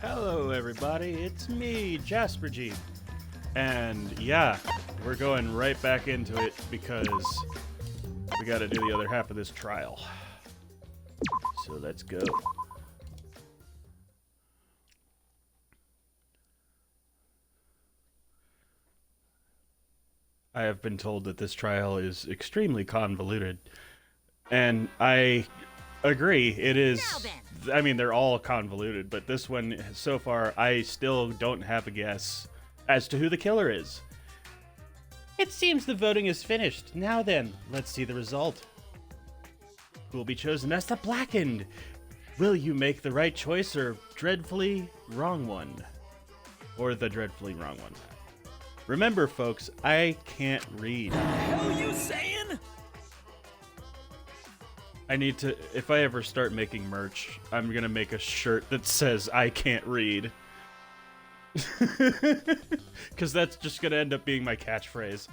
Hello everybody, it's me, Jasper G. And yeah, we're going right back into it because we gotta do the other half of this trial. So let's go. I have been told that this trial is extremely convoluted. And I agree, it is. I mean, they're all convoluted, but this one, so far, I still don't have a guess as to who the killer is. It seems the voting is finished. Now then, let's see the result. Who will be chosen as the Blackened? Will you make the right choice or dreadfully wrong one? Or the dreadfully wrong one? Remember, folks, I can't read. What the hell are you saying? I need to, if I ever start making merch, I'm gonna make a shirt that says I can't read. Because that's just gonna end up being my catchphrase.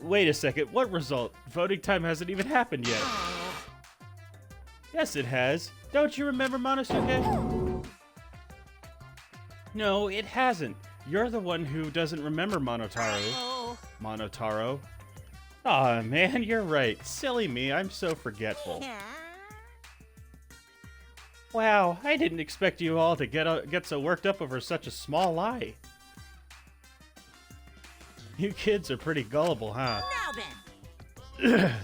Wait a second, what result? Voting time hasn't even happened yet. Yes, it has. Don't you remember, Monosuke? No, it hasn't. You're the one who doesn't remember Monotaro. Monotaro. Aw, man, you're right. Silly me, I'm so forgetful. Wow, I didn't expect you all to get so worked up over such a small lie. You kids are pretty gullible, huh? Now then.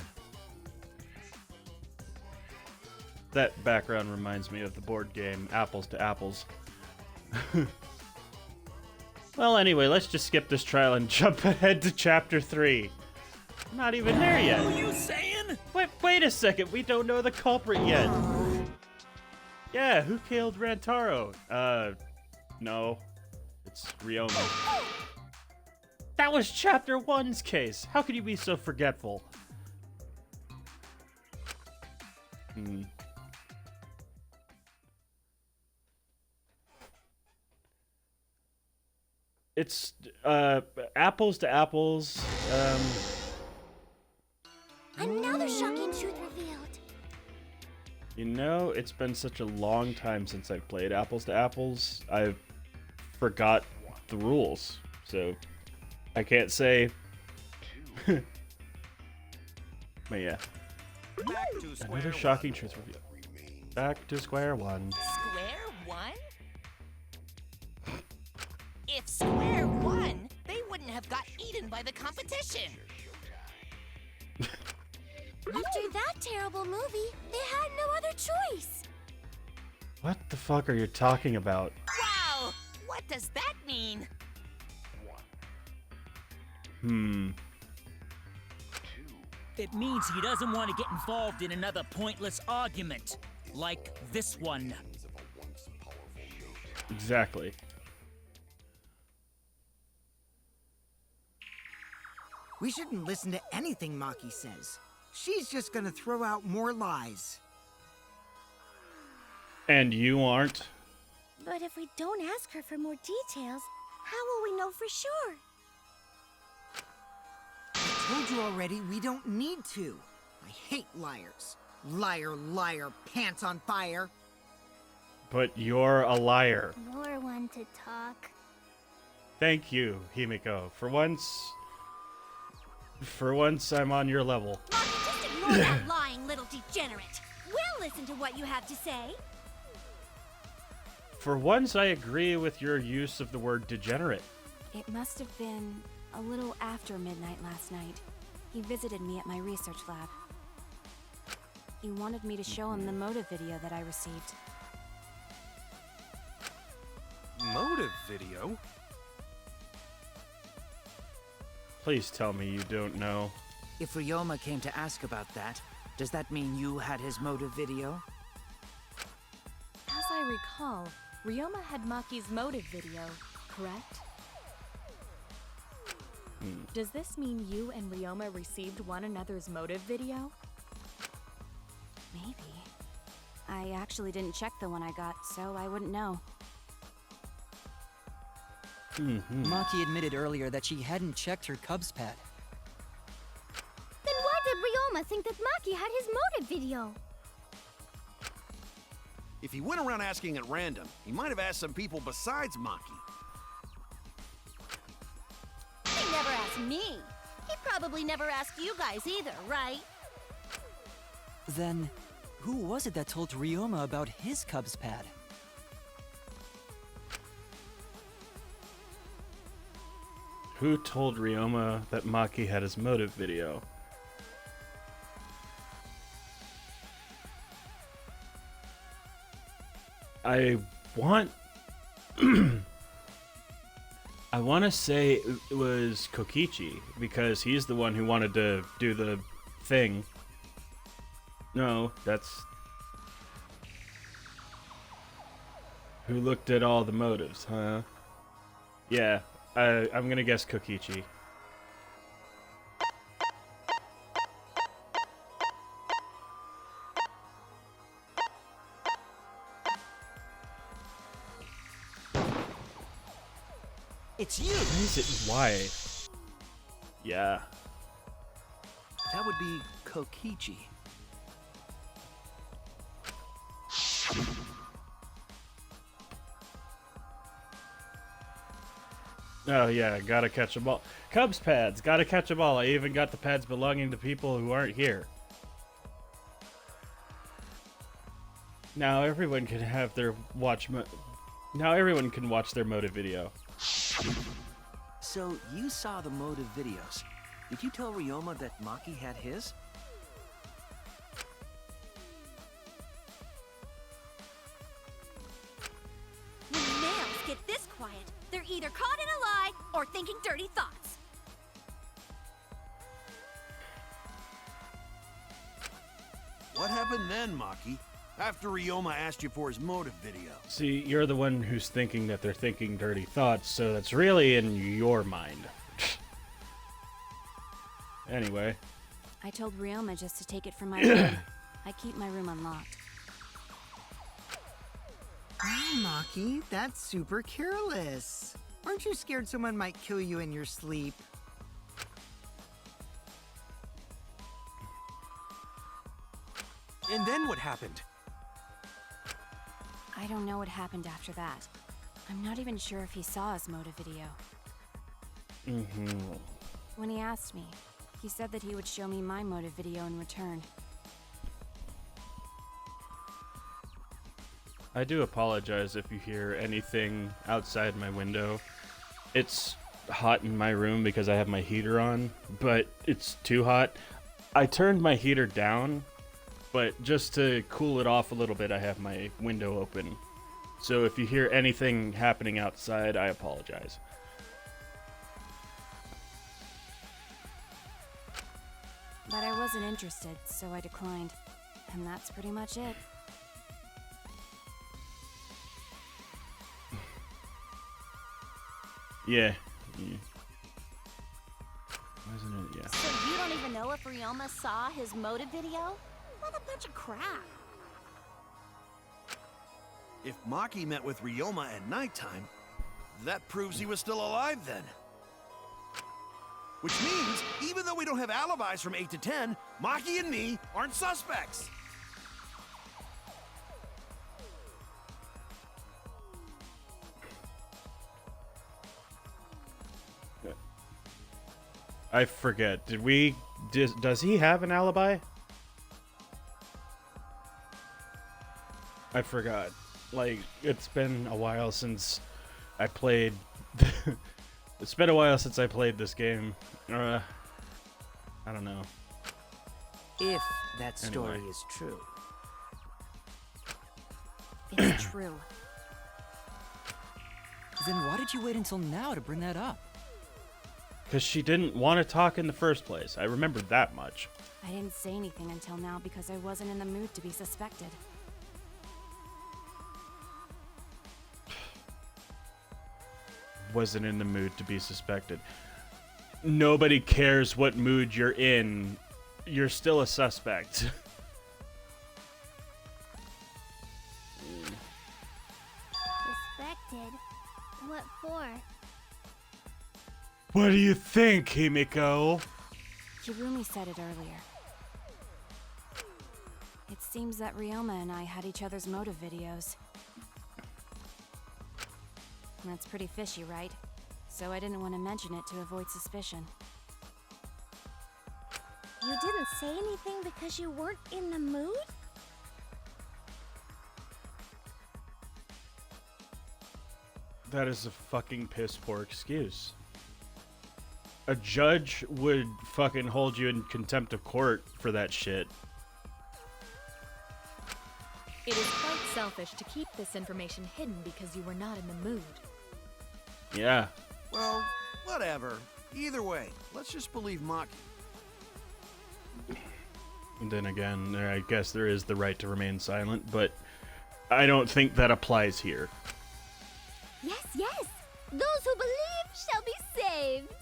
That background reminds me of the board game Apples to Apples. Well, anyway, let's just skip this trial and jump ahead to Chapter 3. Not even there yet. What are you saying? Wait a second, we don't know the culprit yet. Yeah, who killed Rantaro? No. It's Ryoma. That was Chapter 1's case. How could you be so forgetful? It's, apples to apples, Another shocking truth revealed. You know, it's been such a long time since I've played Apples to Apples, I forgot the rules, so I can't say. But yeah. Another shocking truth reveal. Back to square one. Square one? If Square won, they wouldn't have got eaten by the competition. After that terrible movie, they had no other choice. What the fuck are you talking about? Wow! What does that mean? It means he doesn't want to get involved in another pointless argument, like this one. Exactly. We shouldn't listen to anything Maki says. She's just gonna throw out more lies. And you aren't? But if we don't ask her for more details, how will we know for sure? I told you already, we don't need to. I hate liars. Liar, liar, pants on fire. But you're a liar. You're one to talk. Thank you, Himiko. For once, I'm on your level. Maki, just ignore that lying little degenerate. We'll listen to what you have to say. For once, I agree with your use of the word degenerate. It must have been a little after midnight last night. He visited me at my research lab. He wanted me to show him the motive video that I received. Motive video? Please tell me you don't know. If Ryoma came to ask about that, does that mean you had his motive video? As I recall, Ryoma had Maki's motive video, correct? Does this mean you and Ryoma received one another's motive video? Maybe. I actually didn't check the one I got, so I wouldn't know. Maki admitted earlier that she hadn't checked her Cubs pad. Then why did Ryoma think that Maki had his motive video? If he went around asking at random, he might have asked some people besides Maki. He never asked me. He probably never asked you guys either, right? Then, who was it that told Ryoma about his Cubs pad? Who told Ryoma that Maki had his motive video? I want I want to say it was Kokichi, because he's the one who wanted to do the thing. No, that's... Who looked at all the motives, huh? Yeah, I'm gonna guess Kokichi. It's you! Is it? Why? Yeah. That would be Kokichi. Oh yeah, gotta catch 'em all. Cubs pads, gotta catch 'em all. I even got the pads belonging to people who aren't here. Now everyone can have their Now everyone can watch their motive video. So, you saw the motive videos. Did you tell Ryoma that Maki had his? When males get this quiet, they're either caught in a lie or thinking dirty thoughts. What happened then, Maki? After Ryoma asked you for his motive video. See, you're the one who's thinking that they're thinking dirty thoughts, so that's really in your mind. Anyway. I told Ryoma just to take it from my room. I keep my room unlocked. Wow, Maki, that's super careless. Aren't you scared someone might kill you in your sleep? And then what happened? I don't know what happened after that. I'm not even sure if he saw his motive video. When he asked me, he said that he would show me my motive video in return. I do apologize if you hear anything outside my window. It's hot in my room because I have my heater on, but it's too hot. I turned my heater down, but just to cool it off a little bit, I have my window open. So if you hear anything happening outside, I apologize. But I wasn't interested, so I declined. And that's pretty much it. Yeah. Wasn't it? Yeah. So you don't even know if Ryoma saw his motive video? What a bunch of crap. If Maki met with Ryoma at nighttime, that proves he was still alive then. Which means, even though we don't have alibis from 8 to 10, Maki and me aren't suspects. I forget. Does he have an alibi? I forgot. Like, it's been a while since I played... It's been a while since I played this game. I don't know. If that story Anyway. is true. It's true. Then why did you wait until now to bring that up? Because she didn't want to talk in the first place. I remember that much. I didn't say anything until now because I wasn't in the mood to be suspected. Wasn't in the mood to be suspected. Nobody cares what mood you're in. You're still a suspect. Suspected? What for? What do you think, Himiko? Kirumi said it earlier. It seems that Ryoma and I had each other's motive videos. That's pretty fishy, right? So I didn't want to mention it to avoid suspicion. You didn't say anything because you weren't in the mood? That is a fucking piss poor excuse. A judge would fucking hold you in contempt of court for that shit. It is quite selfish to keep this information hidden because you were not in the mood. Yeah. Well, whatever. Either way, let's just believe Maki. And then again, I guess there is the right to remain silent, but I don't think that applies here. Yes, yes! Those who believe shall be saved!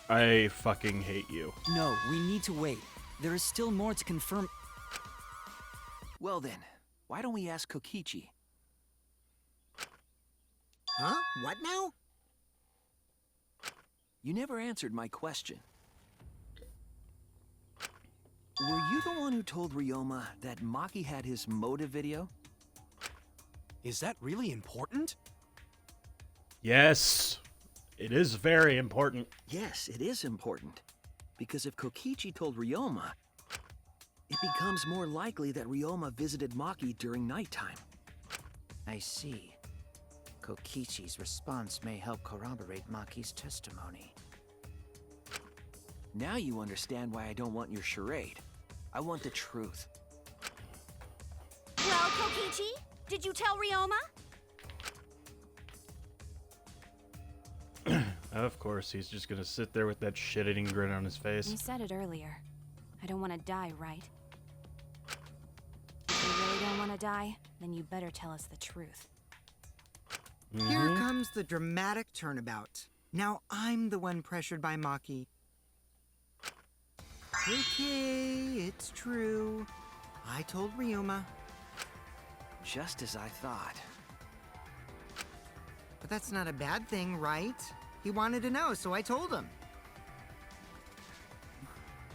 I fucking hate you. No, we need to wait. There is still more to confirm. Well then, why don't we ask Kokichi? Huh? What now? You never answered my question. Were you the one who told Ryoma that Maki had his motive video? Is that really important? Yes. It is very important. Yes, it is important. Because if Kokichi told Ryoma, it becomes more likely that Ryoma visited Maki during nighttime. I see. Kokichi's response may help corroborate Maki's testimony. Now you understand why I don't want your charade. I want the truth. Well, Kokichi, did you tell Ryoma? Of course, he's just gonna sit there with that shit-eating grin on his face. You said it earlier. I don't want to die, right? If you really don't want to die, then you better tell us the truth. Here comes the dramatic turnabout. Now I'm the one pressured by Maki. Okay, it's true. I told Ryoma. Just as I thought. But that's not a bad thing, right? He wanted to know, so I told him.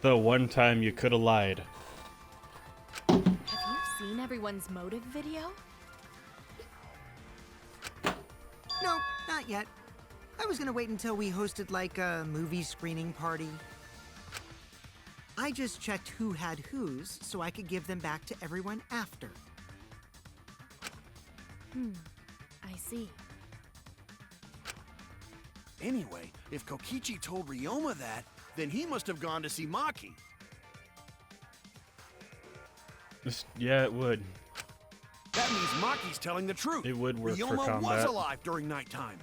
The one time you could have lied. Have you seen everyone's motive video? No, not yet. I was gonna wait until we hosted like a movie screening party. I just checked who had whose so I could give them back to everyone after. I see. Anyway, if Kokichi told Ryoma that, then he must have gone to see Maki. Yeah, it would. That means Maki's telling the truth. It would work for Ryoma combat. was alive during nighttime.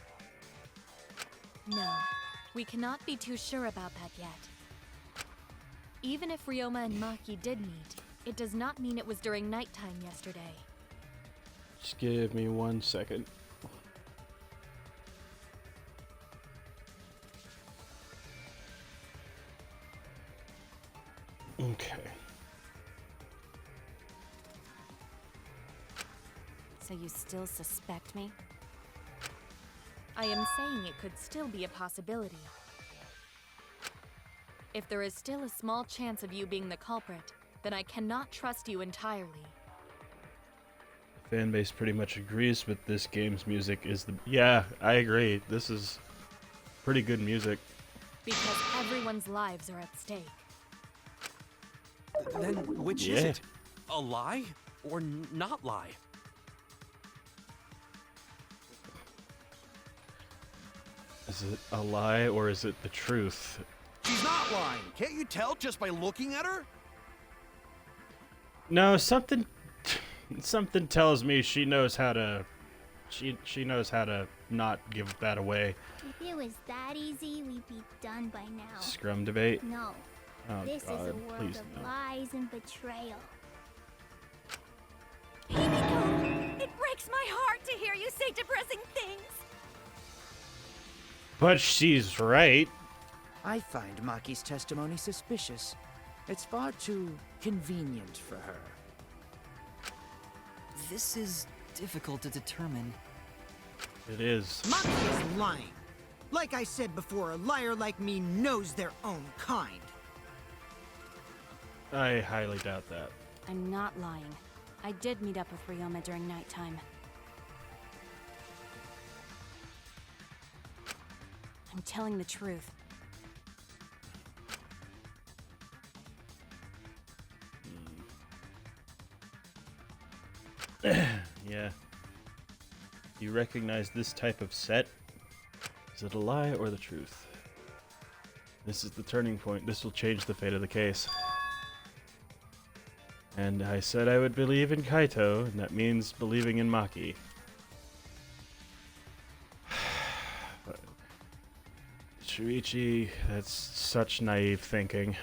No, we cannot be too sure about that yet. Even if Ryoma and Maki did meet, it does not mean it was during nighttime yesterday. Just give me 1 second. Okay. So you still suspect me? I am saying it could still be a possibility. If there is still a small chance of you being the culprit, then I cannot trust you entirely. The fan base pretty much agrees with this game's music is the... Yeah, I agree. This is pretty good music. Because everyone's lives are at stake. Then which is it? A lie or not lie? Is it a lie or is it the truth? She's not lying. Can't you tell just by looking at her? No, something tells me she knows how to she knows how to not give that away. If it was that easy, we'd be done by now. Scrum debate? No. Oh, This God, is a world please of no. lies and betrayal. Himiko, it breaks my heart to hear you say depressing things. But she's right. I find Maki's testimony suspicious. It's far too convenient for her. This is difficult to determine. It is. Maki is lying. Like I said before, a liar like me knows their own kind. I highly doubt that. I'm not lying. I did meet up with Ryoma during nighttime. I'm telling the truth. Yeah. You recognize this type of set? Is it a lie or the truth? This is the turning point. This will change the fate of the case. And I said I would believe in Kaito, and that means believing in Maki. But Shuichi, that's such naive thinking.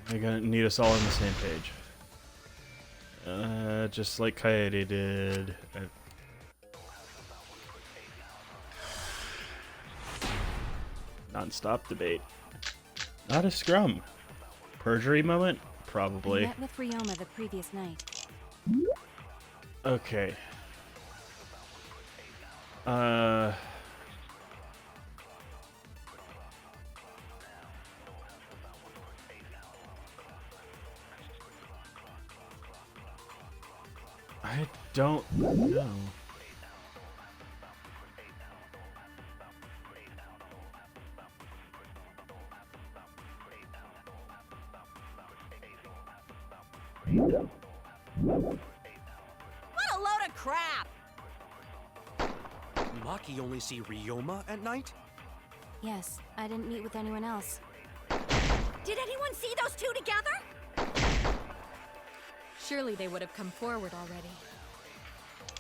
They're gonna need us all on the same page. Just like Kaede did. Non-stop debate. Not a scrum. Perjury moment? Probably. I met with Ryoma the previous night. Okay. I don't know. What a load of crap! Maki only see Ryoma at night? Yes, I didn't meet with anyone else. Did anyone see those two together? Surely they would have come forward already.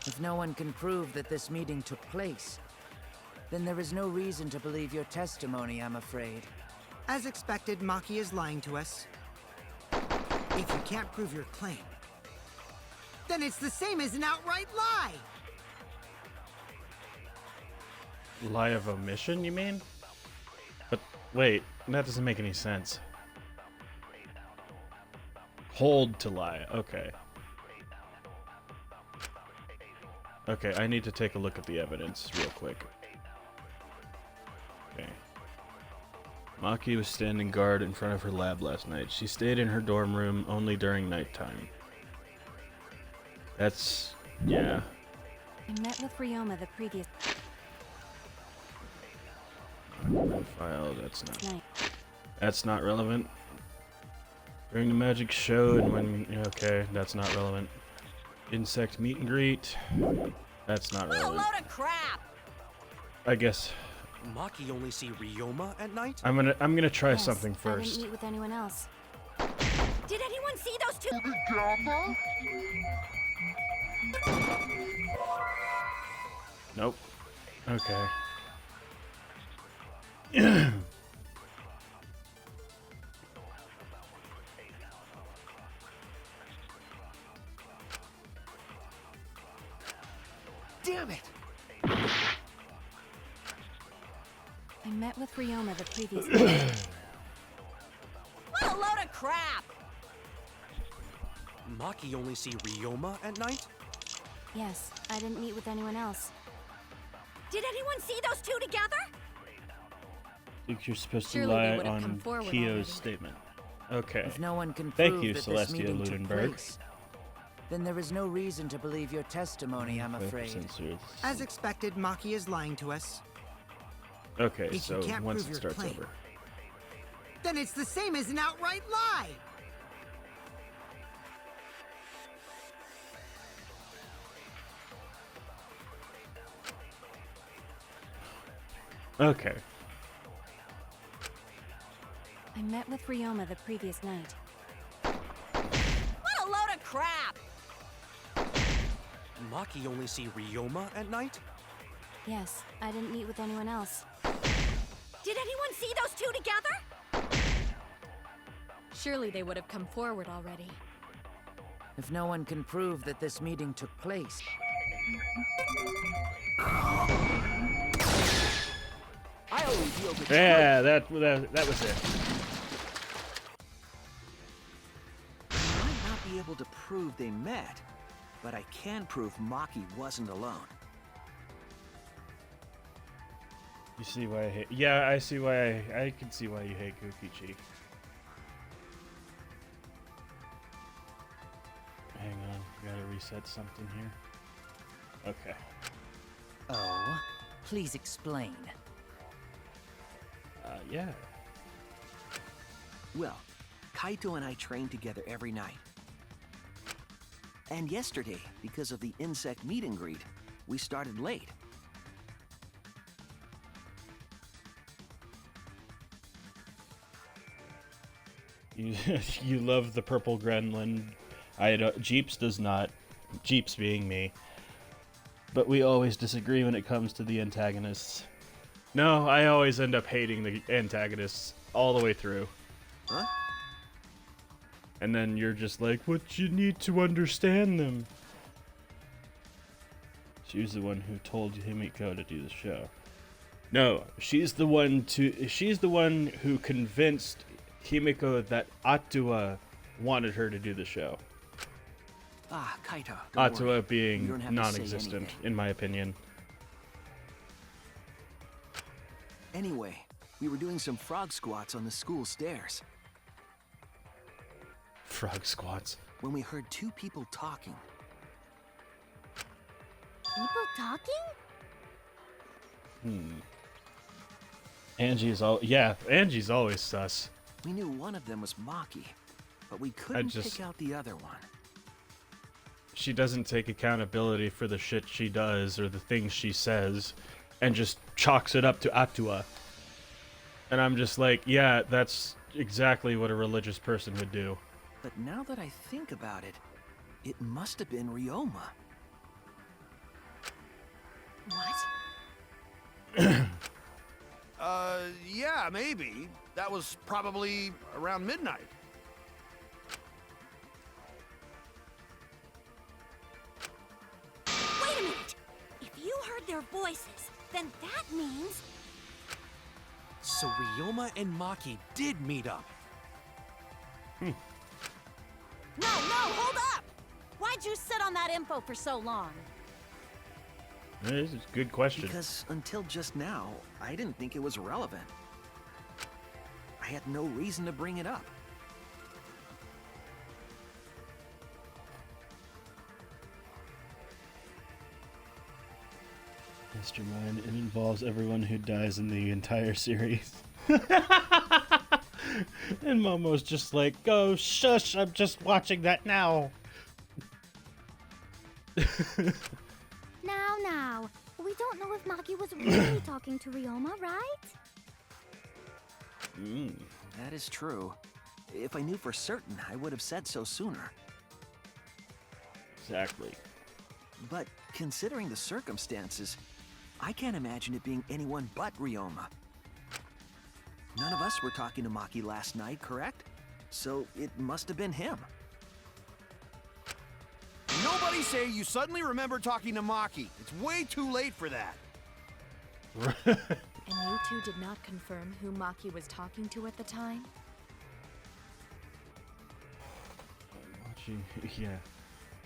If no one can prove that this meeting took place, then there is no reason to believe your testimony, I'm afraid. As expected, Maki is lying to us. If you can't prove your claim, then it's the same as an outright lie! Lie of omission, you mean? But wait, that doesn't make any sense. Hold to lie, okay. Okay, I need to take a look at the evidence real quick. Okay. Maki was standing guard in front of her lab last night. She stayed in her dorm room only during nighttime. That's... yeah. I met with Ryoma the previous File, night. That's not relevant. During the magic show and when... okay, that's not relevant. Insect meet and greet. That's not What a relevant. load of crap! I guess Maki only see Ryoma at night? I'm gonna try Yes, something I first. didn't meet with anyone else. Did anyone see those two Nope. Okay. Damn it! I met with Ryoma the previous night. What a load of crap! Maki only see Ryoma at night? Yes, I didn't meet with anyone else. Did anyone see those two together? I think you're supposed Surely to they lie would have come on forward Kyo's already. statement. Okay. If no one can Thank prove you, that Celestia this meeting took Ludenberg. place, then there is no reason to believe your testimony, I'm afraid. As expected, Maki is lying to us. Okay, If you so can't once prove it your starts claim, over. then it's the same as an outright lie! Okay. I met with Ryoma the previous night. What a load of crap! Maki only see Ryoma at night? Yes, I didn't meet with anyone else. Did anyone see those two together? Surely they would have come forward already. If no one can prove that this meeting took place, I always yield the Yeah, that was it. I might not be able to prove they met, but I can prove Maki wasn't alone. You see why I hate... Yeah, I see why I can see why you hate Kokichi. Hang on, gotta reset something here. Okay. Oh, please explain. Yeah. Well, Kaito and I train together every night. And yesterday, because of the insect meet and greet, we started late. You love the purple gremlin. Jeeps does not. Jeeps being me. But we always disagree when it comes to the antagonists. No, I always end up hating the antagonists all the way through. Huh? And then you're just like, what you need to understand them. She was the one who told Himiko to do the show. No, she's the one who convinced Himiko that Atua wanted her to do the show. Ah, Kaito, don't Atua worry. You being don't have to say non-existent, anything. in my opinion. Anyway, we were doing some frog squats on the school stairs Frog squats. when we heard two people talking. People talking? Angie's always sus. We knew one of them was Maki, but we couldn't pick out the other one. She doesn't take accountability for the shit she does or the things she says, and just chalks it up to Atua. And I'm just like, yeah, that's exactly what a religious person would do. But now that I think about it, it must have been Ryoma. What? Yeah, maybe. That was probably around midnight. Wait a minute! If you heard their voices, then that means... So Ryoma and Maki did meet up. No, hold up! Why'd you sit on that info for so long? This is a good question. Because until just now, I didn't think it was relevant. I had no reason to bring it up. Mastermind, it involves everyone who dies in the entire series. And Momo's just like, oh, shush, I'm just watching that now. Now, we don't know if Maki was really talking to Ryoma, right? That is true. If I knew for certain, I would have said so sooner. Exactly. But considering the circumstances, I can't imagine it being anyone but Ryoma. None of us were talking to Maki last night, correct? So it must have been him. Nobody say you suddenly remember talking to Maki. It's way too late for that. And you two did not confirm who Maki was talking to at the time?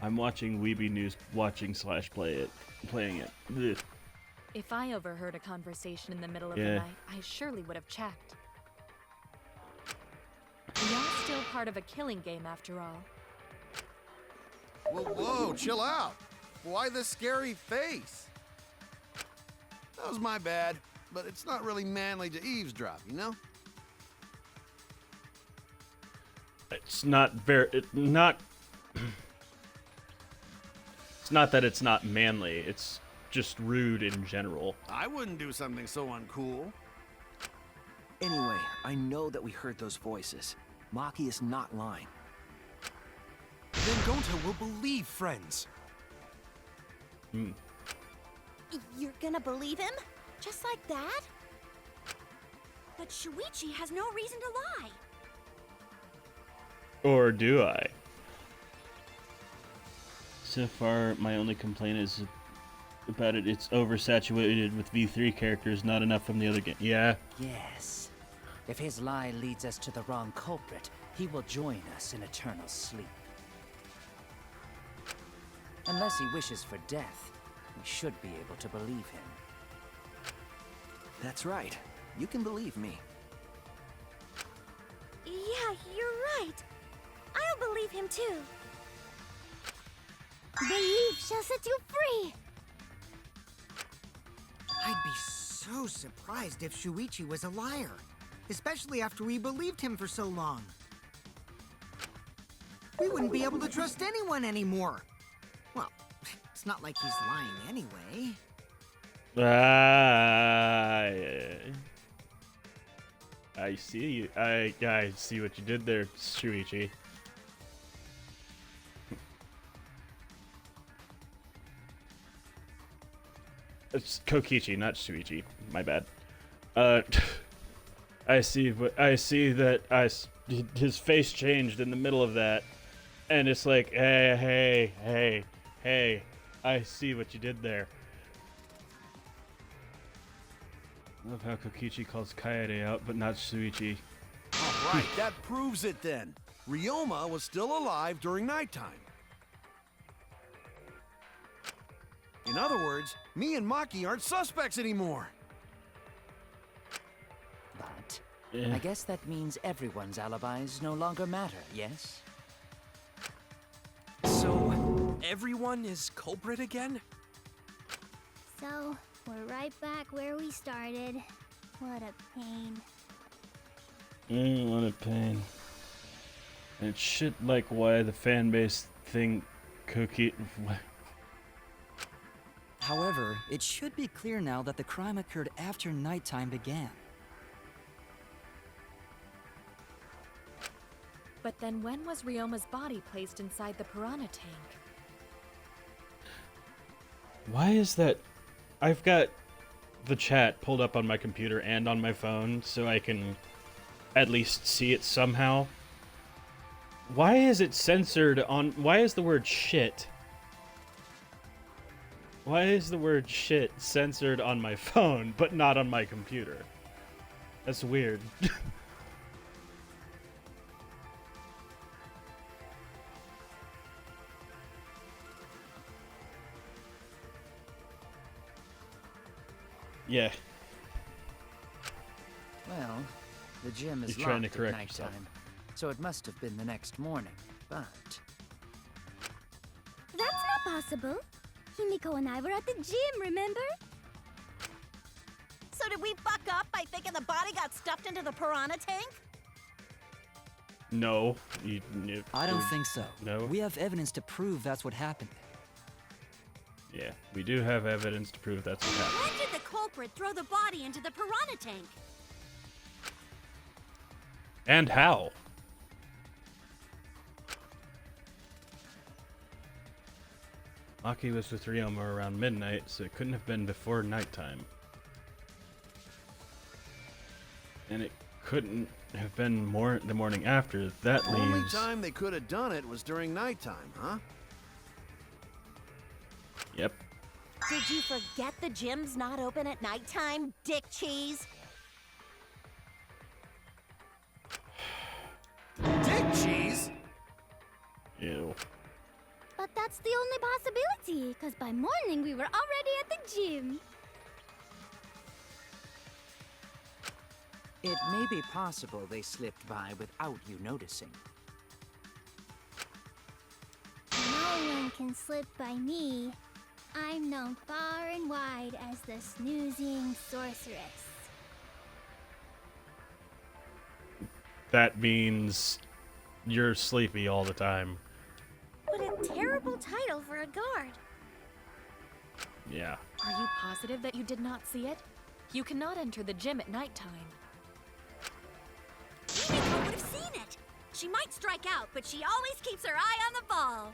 I'm watching Weeby News, playing it. Ugh. If I overheard a conversation in the middle of the Yeah. night, I surely would have checked. We are still part of a killing game after all. Whoa, chill out. Why the scary face? That was my bad, but it's not really manly to eavesdrop, you know? It's not not. It's not that it's not manly. It's just rude in general. I wouldn't do something so uncool. Anyway, I know that we heard those voices. Maki is not lying. Then Gonta will believe friends. You're gonna believe him? Just like that? But Shuichi has no reason to lie. Or do I? So far, my only complaint is about it. It's oversaturated with V3 characters, not enough from the other game. Yeah. Yes. If his lie leads us to the wrong culprit, he will join us in eternal sleep. Unless he wishes for death, we should be able to believe him. That's right. You can believe me. Yeah, you're right. I'll believe him too. Belief shall set you free. I'd be so surprised if Shuichi was a liar, especially after we believed him for so long. We wouldn't be able to trust anyone anymore. Well, it's not like he's lying anyway. I see you. I see what you did there, Shuichi. It's Kokichi, not Shuichi. My bad. I see that his face changed in the middle of that, and it's like, hey, I see what you did there. I love how Kokichi calls Kaede out, but not Shuichi. All right, that proves it then. Ryoma was still alive during nighttime. In other words, me and Maki aren't suspects anymore. But Yeah. I guess that means everyone's alibis no longer matter, yes? So, everyone is culprit again? So, we're right back where we started. What a pain. What a pain. And shit like why the fan base think Kokichi... However, it should be clear now that the crime occurred after nighttime began. But then when was Ryoma's body placed inside the piranha tank? Why is that? I've got the chat pulled up on my computer and on my phone so I can at least see it somehow. Why is it censored on... Why is the word shit? Why is the word shit censored on my phone but not on my computer? That's weird. Yeah. Well, the gym is You're trying to locked at correct nighttime, yourself. so it must have been the next morning. But That's not possible. Himiko and I were at the gym, remember? So did we fuck up by thinking the body got stuffed into the piranha tank? No. I don't think so. No? We have evidence to prove that's what happened. Yeah, we do have evidence to prove that's what happened. When did the culprit throw the body into the piranha tank? And how? Maki was with Ryoma around midnight, so it couldn't have been before nighttime. And it couldn't have been the morning after. That The only leaves... time they could have done it was during nighttime, huh? Yep. Did you forget the gym's not open at nighttime, dick cheese? Dick cheese? Ew. But that's the only possibility, because by morning we were already at the gym. it may be possible they slipped by without you noticing. No one can slip by me. I'm known far and wide as the snoozing sorceress. That means you're sleepy all the time. What a terrible title for a guard. Yeah. Are you positive that you did not see it? You cannot enter the gym at nighttime. Himiko would have seen it. She might strike out, but she always keeps her eye on the ball.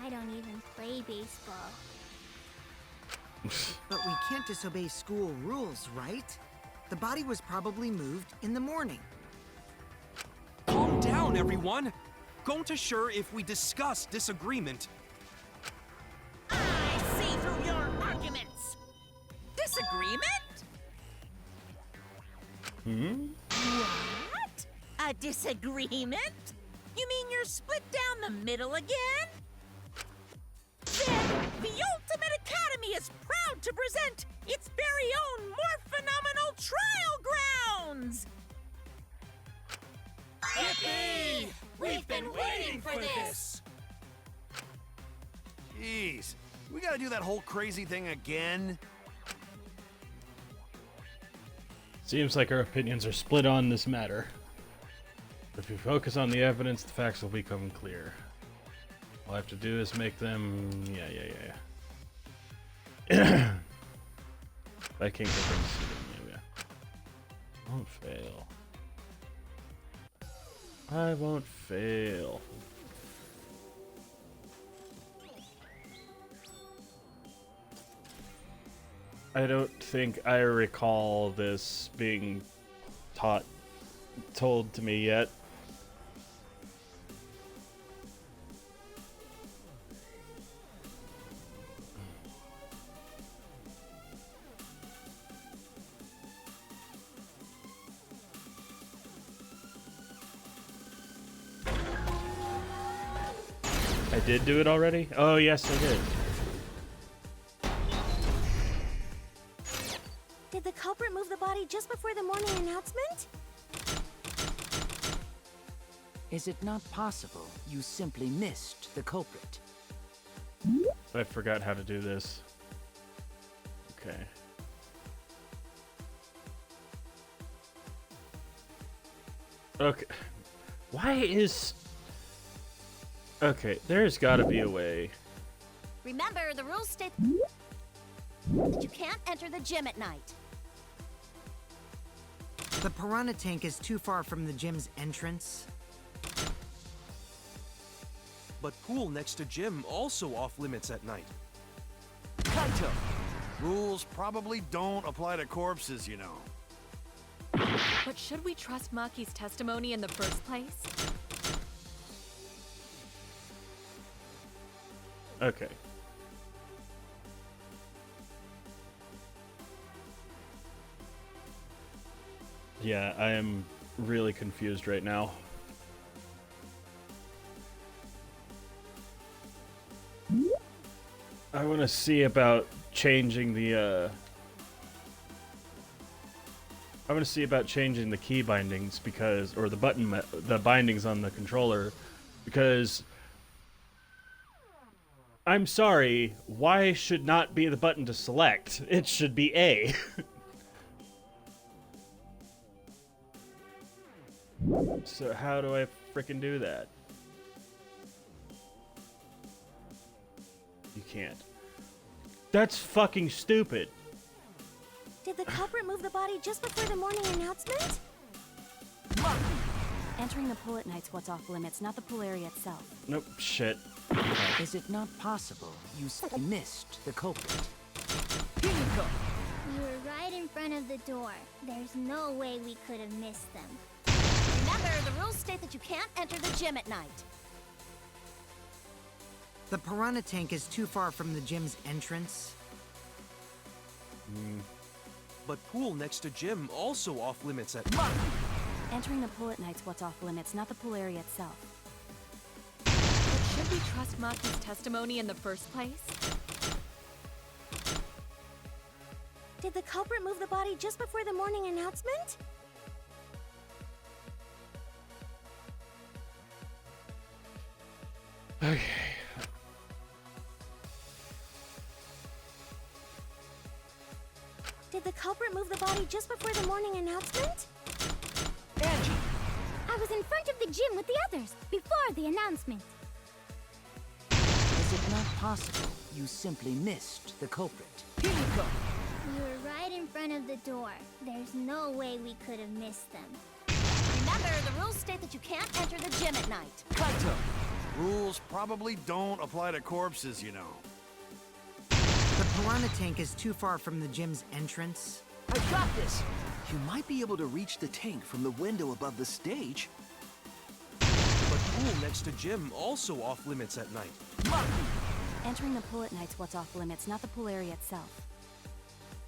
I don't even play baseball. But we can't disobey school rules, right? The body was probably moved in the morning. Calm down, everyone! Going to sure if we discuss disagreement. I see through your arguments. Disagreement? What? A disagreement? You mean you're split down the middle again? Then The Ultimate Academy is proud to present its very own more phenomenal trial grounds! Yippee! We've been waiting for this! Jeez, we gotta do that whole crazy thing again? Seems like our opinions are split on this matter. If we focus on the evidence, the facts will become clear. All I have to do is make them... Yeah. I can't get them to see them, yeah. Won't fail. I won't fail. I don't think I recall this being told to me yet. I did do it already? Oh, yes, I did. Did the culprit move the body just before the morning announcement? Is it not possible you simply missed the culprit? I forgot how to do this. Okay. Okay. Why is... Okay, there's gotta be a way. Remember, the rules state that you can't enter the gym at night. The piranha tank is too far from the gym's entrance. But pool next to gym also off limits at night. Kaito! Rules probably don't apply to corpses, you know. But should we trust Maki's testimony in the first place? Okay. Yeah, I am really confused right now. I want to see about changing the I want to see about changing the key bindings because, or the the bindings on the controller, because I'm sorry, Y should not be the button to select. It should be A. So how do I frickin' do that? You can't. That's fucking stupid. Did the culprit move the body just before the morning announcement? Entering the pool at night's what's off limits, not the pool area itself. Nope, shit. Is it not possible you missed the culprit? Here you go! We were right in front of the door. There's no way we could have missed them. Remember, the rules state that you can't enter the gym at night. The piranha tank is too far from the gym's entrance. But pool next to gym also off limits at Entering the pool at night's what's off limits, not the pool area itself. But should we trust Maki's testimony in the first place? Did the culprit move the body just before the morning announcement? Okay. Did the culprit move the body just before the morning announcement? Angie! I was in front of the gym with the others, before the announcement. Is it not possible you simply missed the culprit? Here you go! We were right in front of the door. There's no way we could have missed them. Remember, the rules state that you can't enter the gym at night. Kaito! Rules probably don't apply to corpses, you know. The piranha tank is too far from the gym's entrance. I got this! You might be able to reach the tank from the window above the stage. But pool next to gym also off limits at night. Entering the pool at night's what's off limits, not the pool area itself.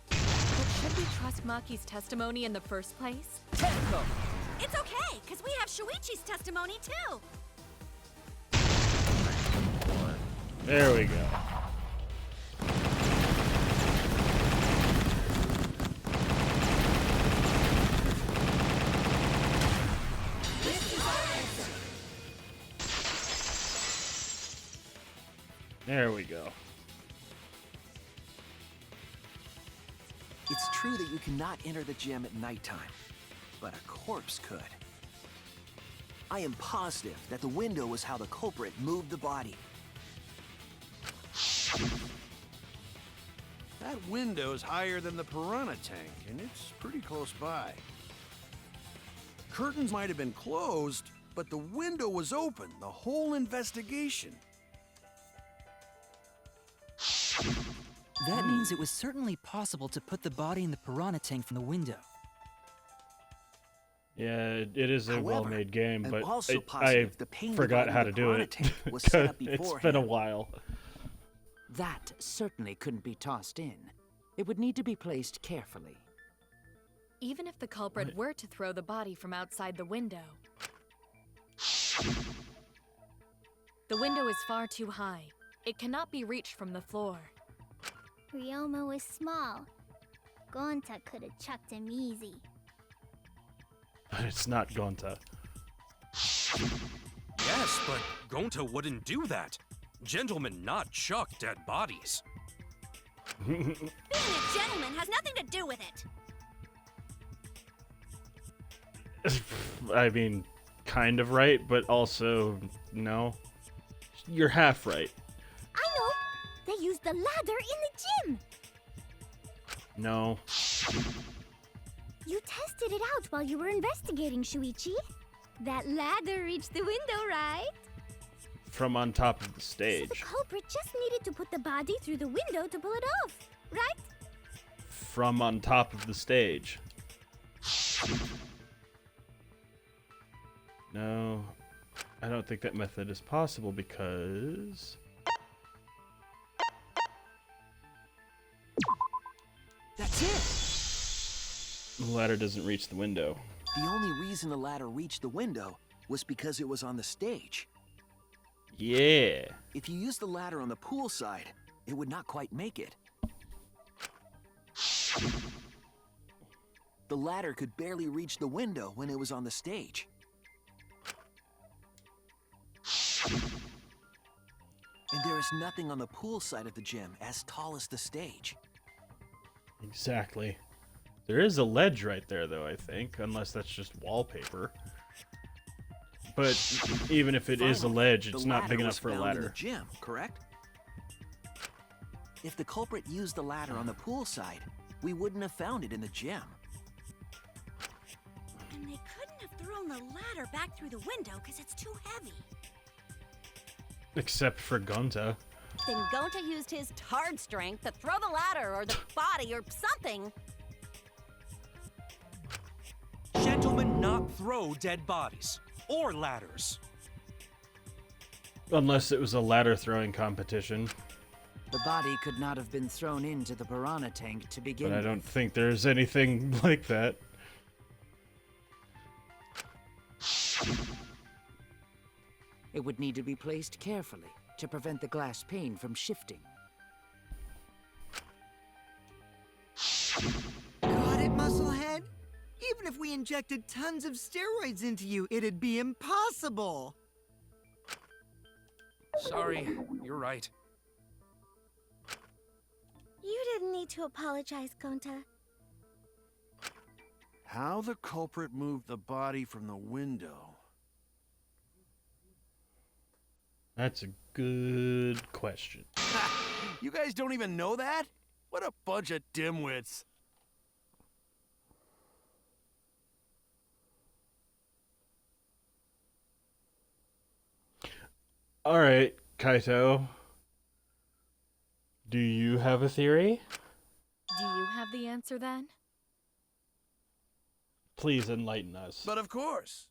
But should we trust Maki's testimony in the first place? Tenko! It's okay, because we have Shuichi's testimony too. There we go. There we go. It's true that you cannot enter the gym at nighttime, but a corpse could. I am positive that the window was how the culprit moved the body. That window's higher than the piranha tank, and it's pretty close by. Curtains might have been closed, but the window was open the whole investigation. That means it was certainly possible to put the body in the piranha tank from the window. Yeah, it is a However, well-made game, I'm but also I positive the pain forgot dividing how the to do piranha it. tank was set up It's been a beforehand. while. That certainly couldn't be tossed in. It would need to be placed carefully. Even if the culprit were to throw the body from outside the window, the window is far too high. It cannot be reached from the floor. Ryoma was small. Gonta could have chucked him easy. But it's not Gonta. Yes, but Gonta wouldn't do that. Gentlemen not chuck dead bodies. Being a gentleman has nothing to do with it. I mean, kind of right, but also no. You're half right. I know! They used the ladder in the gym! No. You tested it out while you were investigating, Shuichi. That ladder reached the window, right? From on top of the So stage. the culprit just needed to put the body through the window to pull it off, right? From on top of the stage. No, I don't think that method is possible because... That's it! the ladder doesn't reach the window. The only reason the ladder reached the window was because it was on the stage. Yeah. If you used the ladder on the pool side, it would not quite make it. The ladder could barely reach the window when it was on the stage. And there is nothing on the pool side of the gym as tall as the stage. Exactly. There is a ledge right there, though, I think, unless that's just wallpaper. But even if it is a Finally, ledge, the it's not big ladder enough was for a found in ladder. the gym, correct? If the culprit used the ladder on the pool side, we wouldn't have found it in the gym. And they couldn't have thrown the ladder back through the window because it's too heavy. Except for Gonta. Then Gonta used his hard strength to throw the ladder or the body or something. Gentlemen not throw dead bodies. Or ladders. Unless it was a ladder throwing competition. The body could not have been thrown into the piranha tank to begin But I with. don't think there's anything like that. It would need to be placed carefully to prevent the glass pane from shifting. Got it, Musclehead? Even if we injected tons of steroids into you, it'd be impossible. Sorry, you're right. You didn't need to apologize, Gonta. How the culprit moved the body from the window? That's a good question. You guys don't even know that? What a bunch of dimwits. All right, Kaito. Do you have a theory? Do you have the answer then? Please enlighten us. But of course.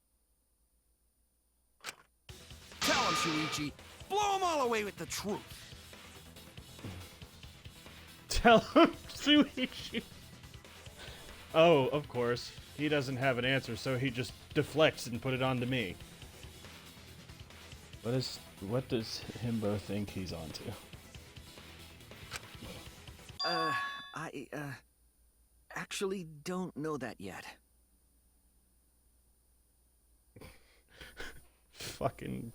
Tell him, Shuichi. Blow him all away with the truth. Tell him, Shuichi. Oh, of course. He doesn't have an answer, so he just deflects and put it on to me. What does Himbo think he's onto? I actually don't know that yet. Fucking...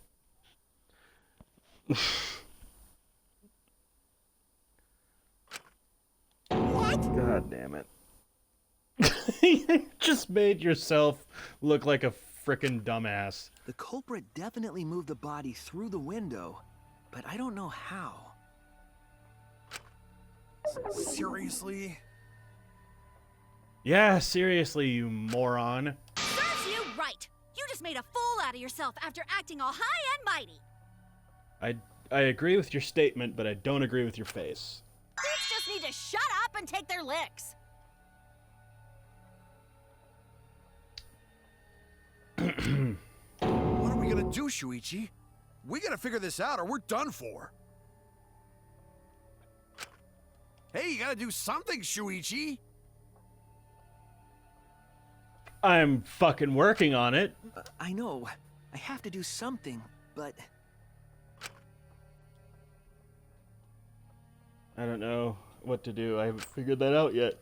just made yourself look like a frickin' dumbass. The culprit definitely moved the body through the window, but I don't know how. Seriously? Yeah, seriously, you moron. Serves you right. You just made a fool out of yourself after acting all high and mighty. I agree with your statement, but I don't agree with your face. Freaks just need to shut up and take their licks. What are we gonna do, Shuichi? We gotta figure this out or we're done for. Hey, you gotta do something, Shuichi. I'm fucking working on it. I know. I have to do something, but... I don't know what to do. I haven't figured that out yet.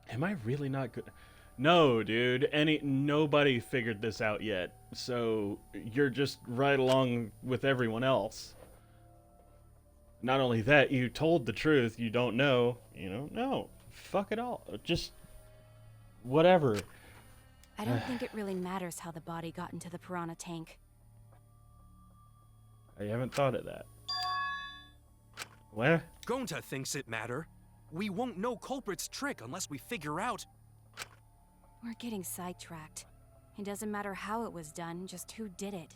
Am I really not good? No, dude. Nobody figured this out yet. So you're just right along with everyone else. Not only that, you told the truth. You don't know. You know, no. Fuck it all. Just whatever. I don't think it really matters how the body got into the piranha tank. I haven't thought of that. What? Gonta thinks it matter. We won't know culprit's trick unless we figure out. We're getting sidetracked. It doesn't matter how it was done, just who did it.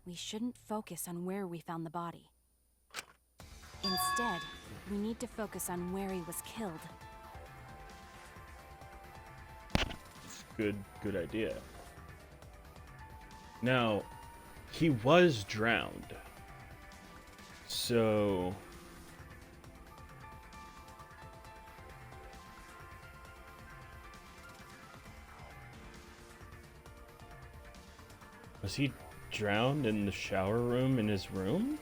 We shouldn't focus on where we found the body. Instead, we need to focus on where he was killed. Good idea. Now, he was drowned. So... was he drowned in the shower room in his room?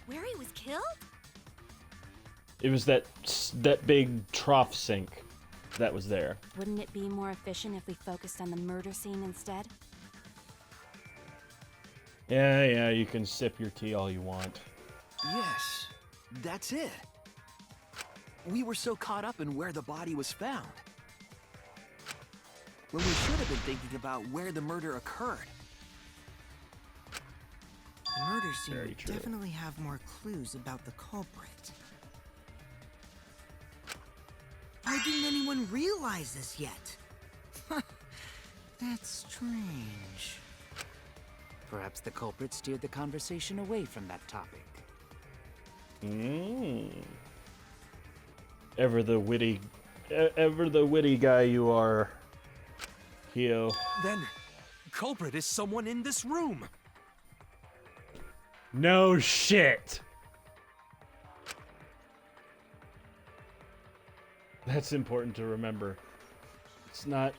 Where he was killed? It was that big trough sink that was there. Wouldn't it be more efficient if we focused on the murder scene instead? Yeah, you can sip your tea all you want. Yes, that's it. We were so caught up in where the body was found, when we should have been thinking about where the murder occurred. The murder scene Very would true. definitely have more clues about the culprit. Why didn't anyone realize this yet? That's strange. Perhaps the culprit steered the conversation away from that topic. Ever the witty guy you are, Hio. Then, culprit is someone in this room. No shit. That's important to remember. It's not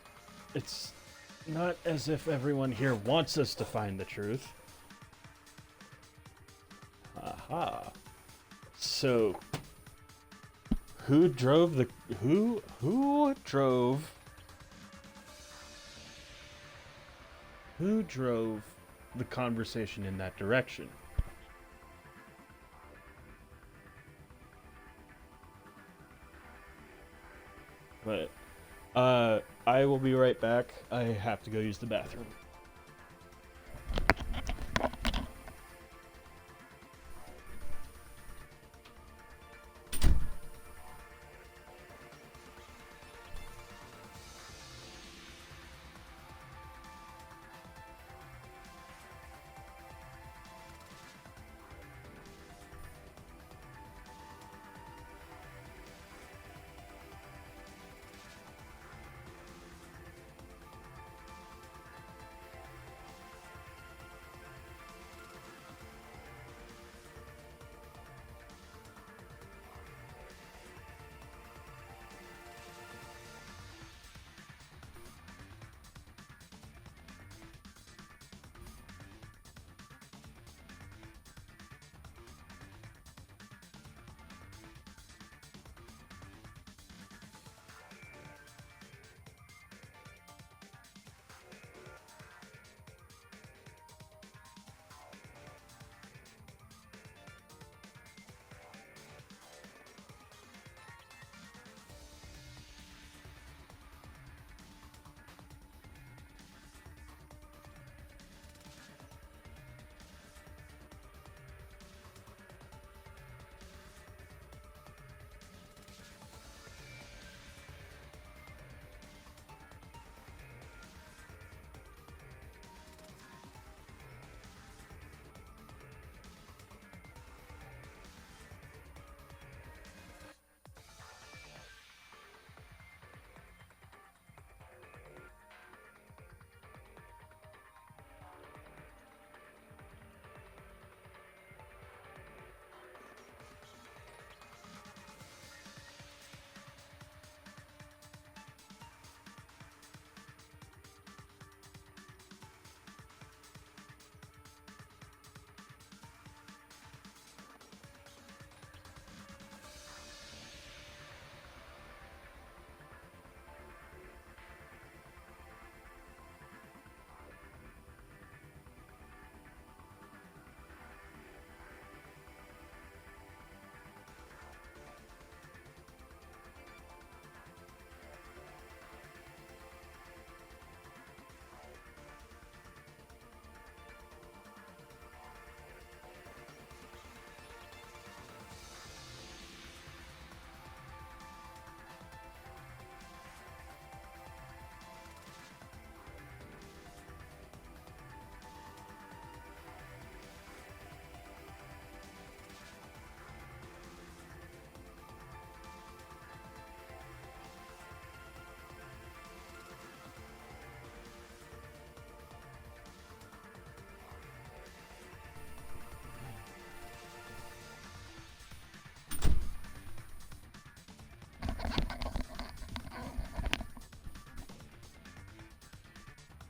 as if everyone here wants us to find the truth. Aha. So, who drove the conversation in that direction? But I will be right back. I have to go use the bathroom.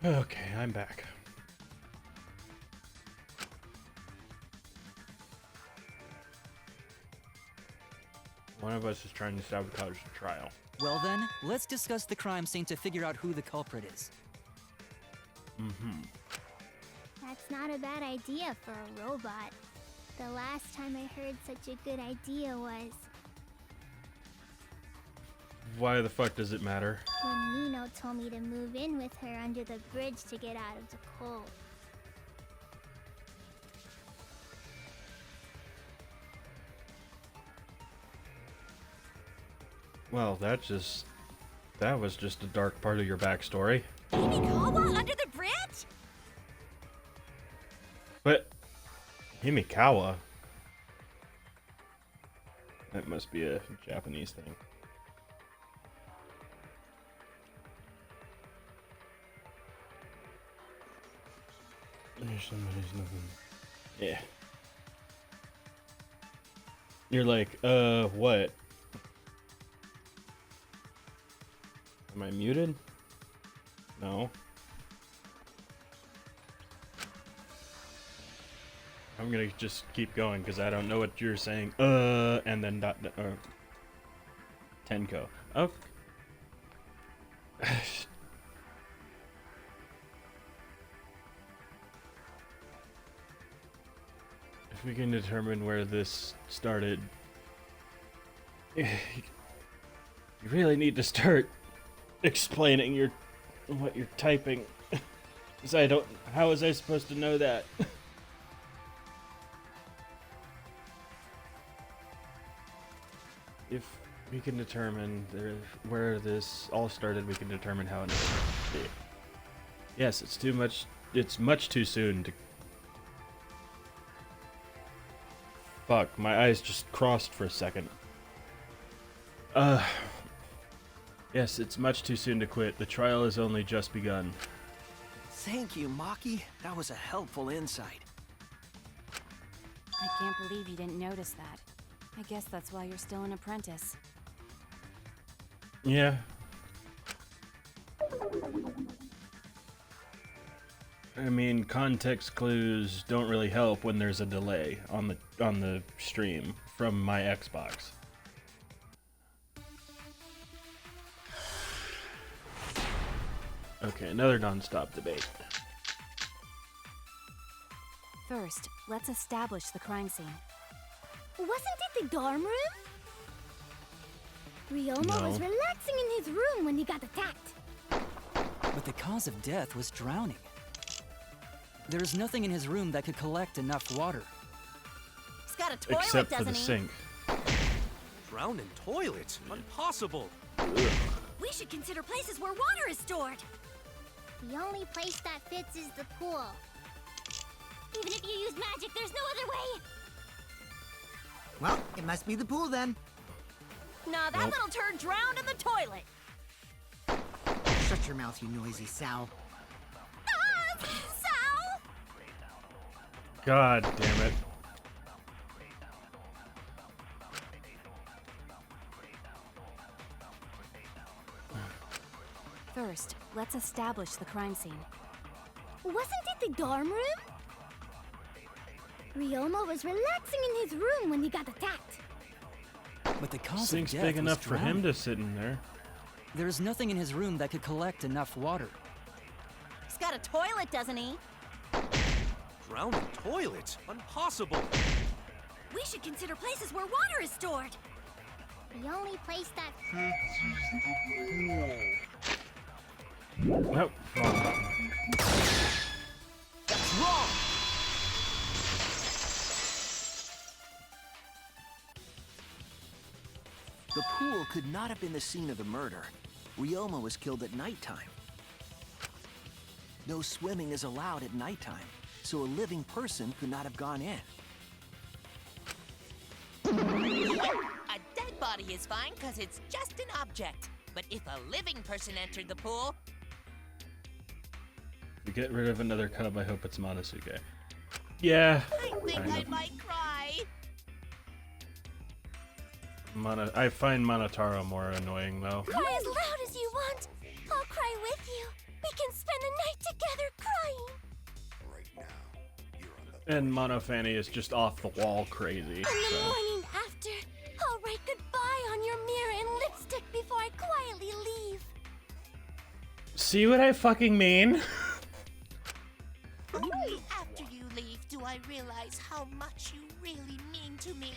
Okay, I'm back. One of us is trying to sabotage the trial. Well then, let's discuss the crime scene to figure out who the culprit is. Mm-hmm. That's not a bad idea for a robot. The last time I heard such a good idea was Why the fuck does it matter? when Nino told me to move in with her under the bridge to get out of the cold. Well, that was just a dark part of your backstory. Himikawa under the bridge? But Himikawa? That must be a Japanese thing. There's somebody's nothing. Yeah. You're like, what? Am I muted? No. I'm gonna just keep going because I don't know what you're saying. And then Tenko. Oh. If we can determine where this started, you really need to start explaining what you're typing. Because I don't. How was I supposed to know that? If we can determine where this all started, we can determine how it ended. Yes, it's too much. It's much too soon to. Fuck, my eyes just crossed for a second. Yes, it's much too soon to quit. The trial has only just begun. Thank you, Maki. That was a helpful insight. I can't believe you didn't notice that. I guess that's why you're still an apprentice. Yeah. I mean, context clues don't really help when there's a delay on the stream from my Xbox. Okay, another non-stop debate. First, let's establish the crime scene. Wasn't it the dorm room? Ryoma was relaxing in his room when he got attacked. But the cause of death was drowning. There is nothing in his room that could collect enough water. He's got a toilet, Except for doesn't the he? sink. Drown in toilets? Impossible. We should consider places where water is stored. The only place that fits is the pool. Even if you use magic, there's no other way. Well, it must be the pool then. Nah, that little turd drowned in the toilet. Shut your mouth, you noisy sow. Ah, Sal! God damn it. First, let's establish the crime scene. Wasn't it the dorm room? Ryoma was relaxing in his room when he got attacked. But the cause Sink's of death big was enough for him drowning. to sit in there. There is nothing in his room that could collect enough water. He's got a toilet, doesn't he? Drown in toilets? Impossible. We should consider places where water is stored. The only place that Nope. Wrong. That's wrong. The pool could not have been the scene of the murder. Ryoma was killed at nighttime. No swimming is allowed at nighttime, so a living person could not have gone in. A dead body is fine because it's just an object. But if a living person entered the pool, If we get rid of another cub, I hope it's Monosuke. Yeah. I think kind I of. might cry. I find Monotaro more annoying though. Cry as loud as you want. I'll cry with you. We can spend the night together crying. And Monofanny is just off the wall crazy. And the morning after, I'll write goodbye on your mirror in lipstick before I quietly leave. See what I fucking mean? Only after you leave do I realize how much you really mean to me.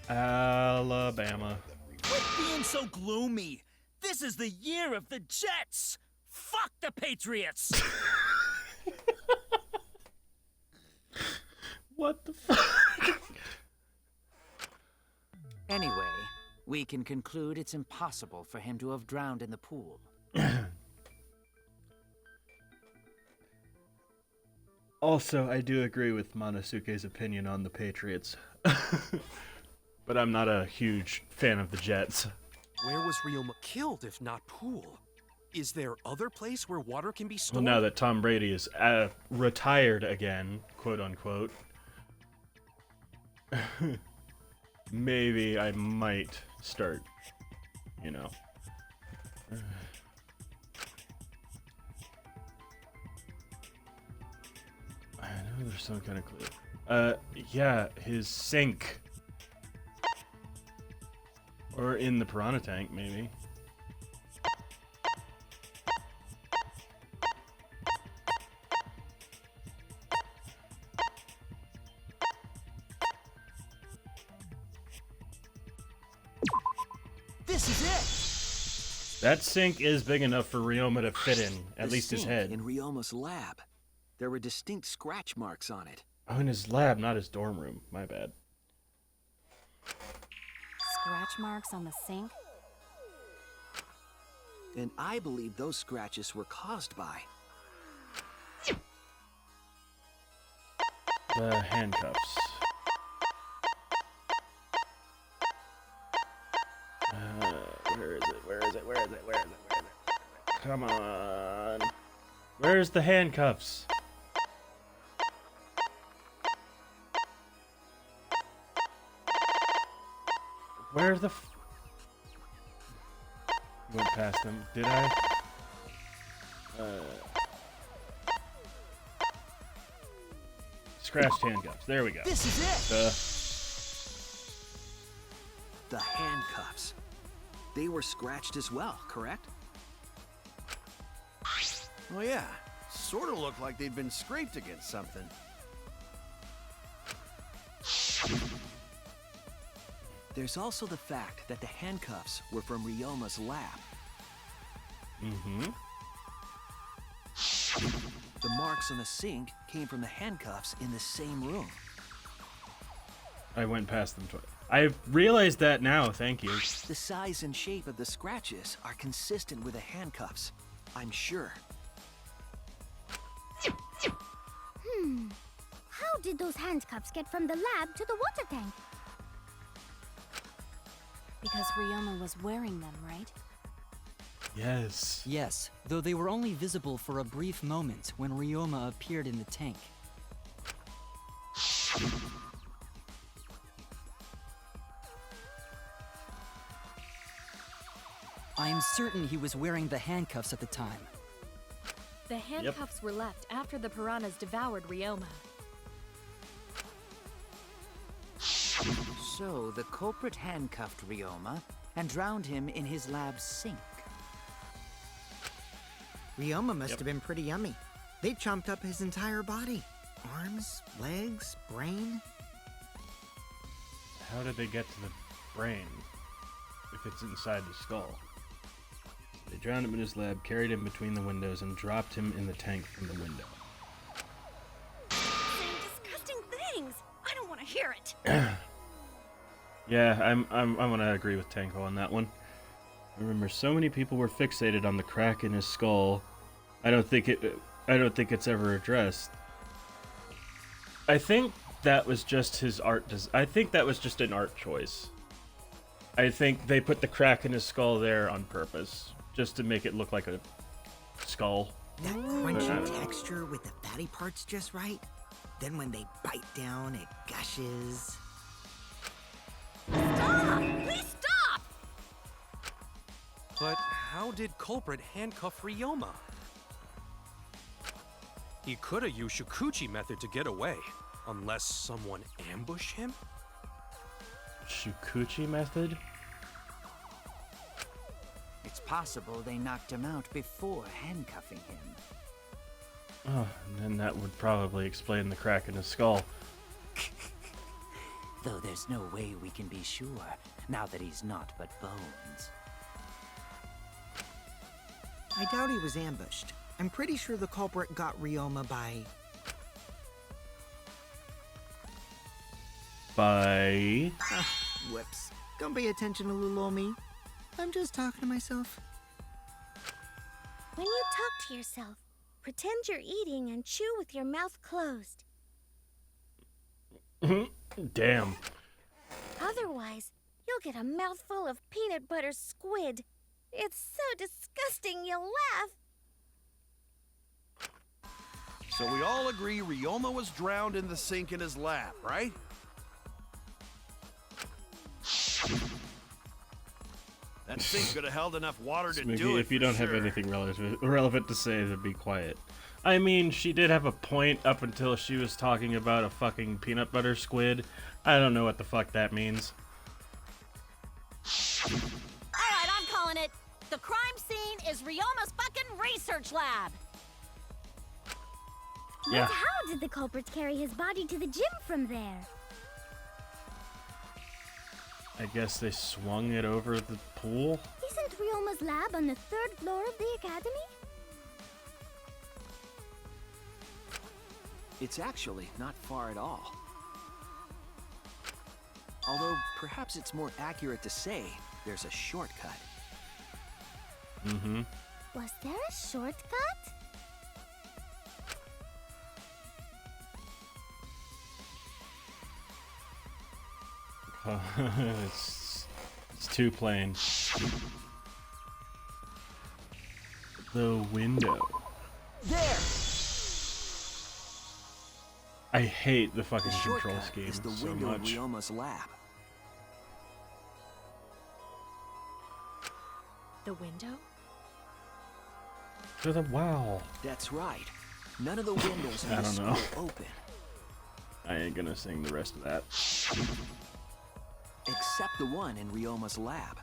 Alabama. Quit being so gloomy. This is the year of the Jets. Fuck the Patriots. What the fuck? Anyway, we can conclude it's impossible for him to have drowned in the pool. Also, I do agree with Monosuke's opinion on the Patriots. But I'm not a huge fan of the Jets. Where was Ryoma killed if not pool? Is there other place where water can be Well, stored? now that Tom Brady is retired again, quote unquote, maybe I might start, you know. I know there's some kind of clue. Yeah, his sink. Or in the piranha tank, maybe. This is That sink is big enough for Ryoma to fit in, at The least his sink head. in Ryoma's lab. There were distinct scratch marks on it. Oh, in his lab, not his dorm room. My bad. Scratch marks on the sink? And I believe those scratches were caused by... The handcuffs. Where is it? Where is it? Where is it? Where is it? Where is it? Come on. Where's the handcuffs? Where's the went past them, did I? Scratched handcuffs. There we go. This is it! The handcuffs. They were scratched as well, correct? Oh yeah, sort of looked like they'd been scraped against something. There's also the fact that the handcuffs were from Ryoma's lab. Mm-hmm. The marks on the sink came from the handcuffs in the same room. I went past them twice. I realized that now, thank you. The size and shape of the scratches are consistent with the handcuffs, I'm sure. How did those handcuffs get from the lab to the water tank? Because Ryoma was wearing them, right? Yes. Yes, though they were only visible for a brief moment when Ryoma appeared in the tank. I am certain he was wearing the handcuffs at the time. The handcuffs were left after the piranhas devoured Ryoma. So, the culprit handcuffed Ryoma and drowned him in his lab's sink. Ryoma must have been pretty yummy. They chomped up his entire body. Arms, legs, brain. How did they get to the brain if it's inside the skull? They drowned him in his lab, carried him between the windows, and dropped him in the tank from the window. Saying disgusting things. I don't want to hear it. Yeah, I'm gonna agree with Tanko on that one. Remember, so many people were fixated on the crack in his skull. I don't think it's ever addressed. I think that was just his art. I think that was just an art choice. I think they put the crack in his skull there on purpose, just to make it look like a skull. That crunchy texture with the fatty parts just right. Then when they bite down, it gushes. Stop! Please stop! But how did culprit handcuff Ryoma? He could have used Shukuchi method to get away, unless someone ambushed him? Shukuchi method? It's possible they knocked him out before handcuffing him. Oh, and then that would probably explain the crack in his skull. Though there's no way we can be sure, now that he's not but bones. I doubt he was ambushed. I'm pretty sure the culprit got Ryoma by... Whoops. Don't pay attention to little me. I'm just talking to myself. When you talk to yourself, pretend you're eating and chew with your mouth closed. Damn. Otherwise, you'll get a mouthful of peanut butter squid. It's so disgusting you'll laugh. So we all agree Ryoma was drowned in the sink in his lab, right? That sink could have held enough water to Smokey, do it. if you don't have anything relevant to say, then be quiet. I mean, she did have a point up until she was talking about a fucking peanut butter squid. I don't know what the fuck that means. Alright, I'm calling it. The crime scene is Ryoma's fucking research lab. Yeah. But how did the culprits carry his body to the gym from there? I guess they swung it over the pool? Isn't Ryoma's lab on the 3rd floor of the academy? It's actually not far at all. Although, perhaps it's more accurate to say there's a shortcut. Mm-hmm. Was there a shortcut? It's too plain. The window. There! I hate the fucking The control shortcut scheme is the so window much. of Ryoma's lab. The window? To the wow. That's right. None of the windows in I the don't school know. open. I ain't gonna sing the rest of that. Except the one in Ryoma's lab.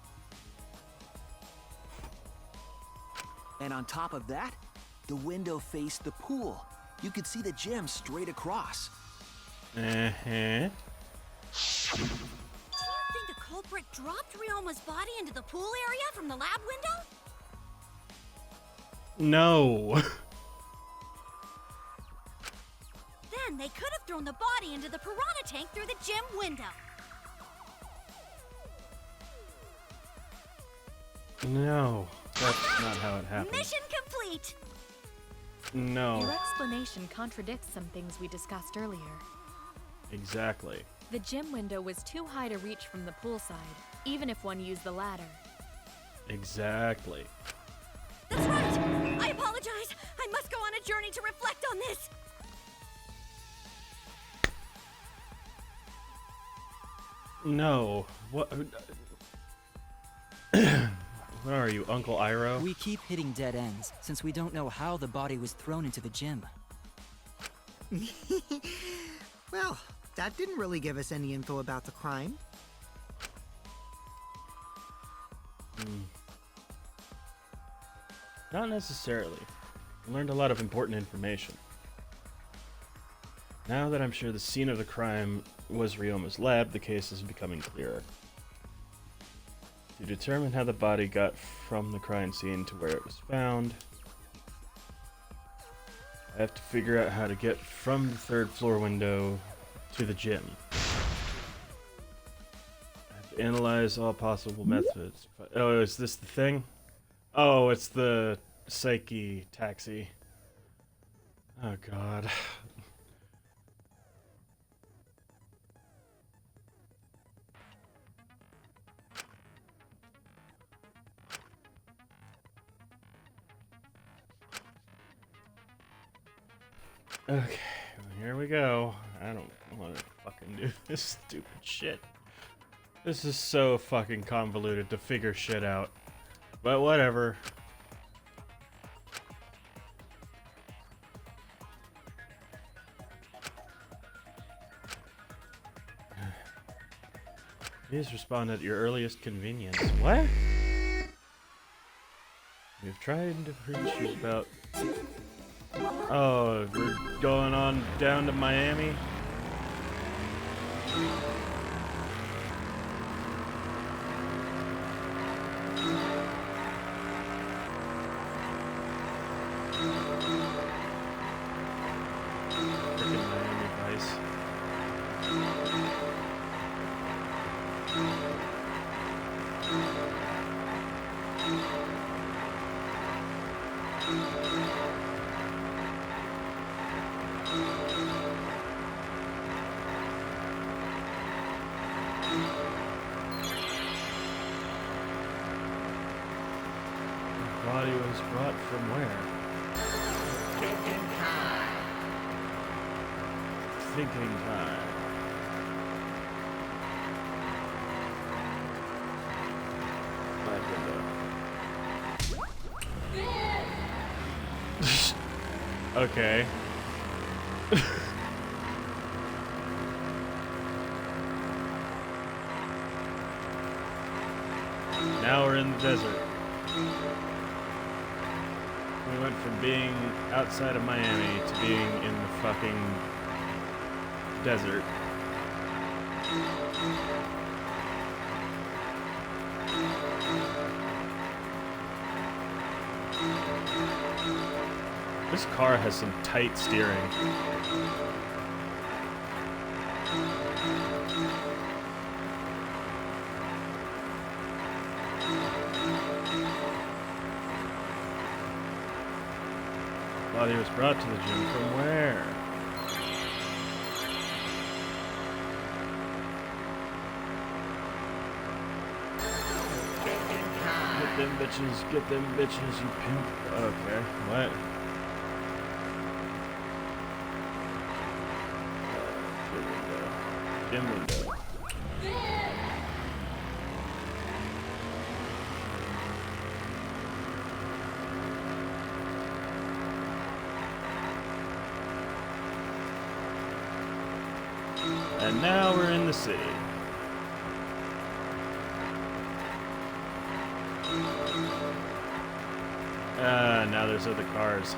And on top of that, the window faced the pool. You could see the gym straight across. Uh-huh. Do you think the culprit dropped Ryoma's body into the pool area from the lab window? No. Then they could have thrown the body into the piranha tank through the gym window. No. That's not how it happened. Mission complete! No. Your explanation contradicts some things we discussed earlier. Exactly. The gym window was too high to reach from the poolside, even if one used the ladder. Exactly. That's right! I apologize! I must go on a journey to reflect on this! No. What? What are you, Uncle Iroh? We keep hitting dead ends, since we don't know how the body was thrown into the gym. Well, that didn't really give us any info about the crime. Not necessarily. I learned a lot of important information. Now that I'm sure the scene of the crime was Ryoma's lab, the case is becoming clearer. To determine how the body got from the crime scene to where it was found, I have to figure out how to get from the 3rd floor window to the gym. I have to analyze all possible methods. Oh, is this the thing? Oh, it's the Psyche taxi. Oh, God. Okay, well, here we go. I don't want to fucking do this stupid shit. This is so fucking convoluted to figure shit out. But whatever. Please respond at your earliest convenience. What? We've tried to reach you about... Oh, we're going on down to Miami? Frickin' Miami Vice. The body was brought from where? Thinking time. Okay. Now we're in the desert. We went from being outside of Miami to being in the fucking desert. This car has some tight steering. Body was brought to the gym from where? Get them bitches, you pimp. Okay, what? Gym window. And now we're in the city. Now there's other cars.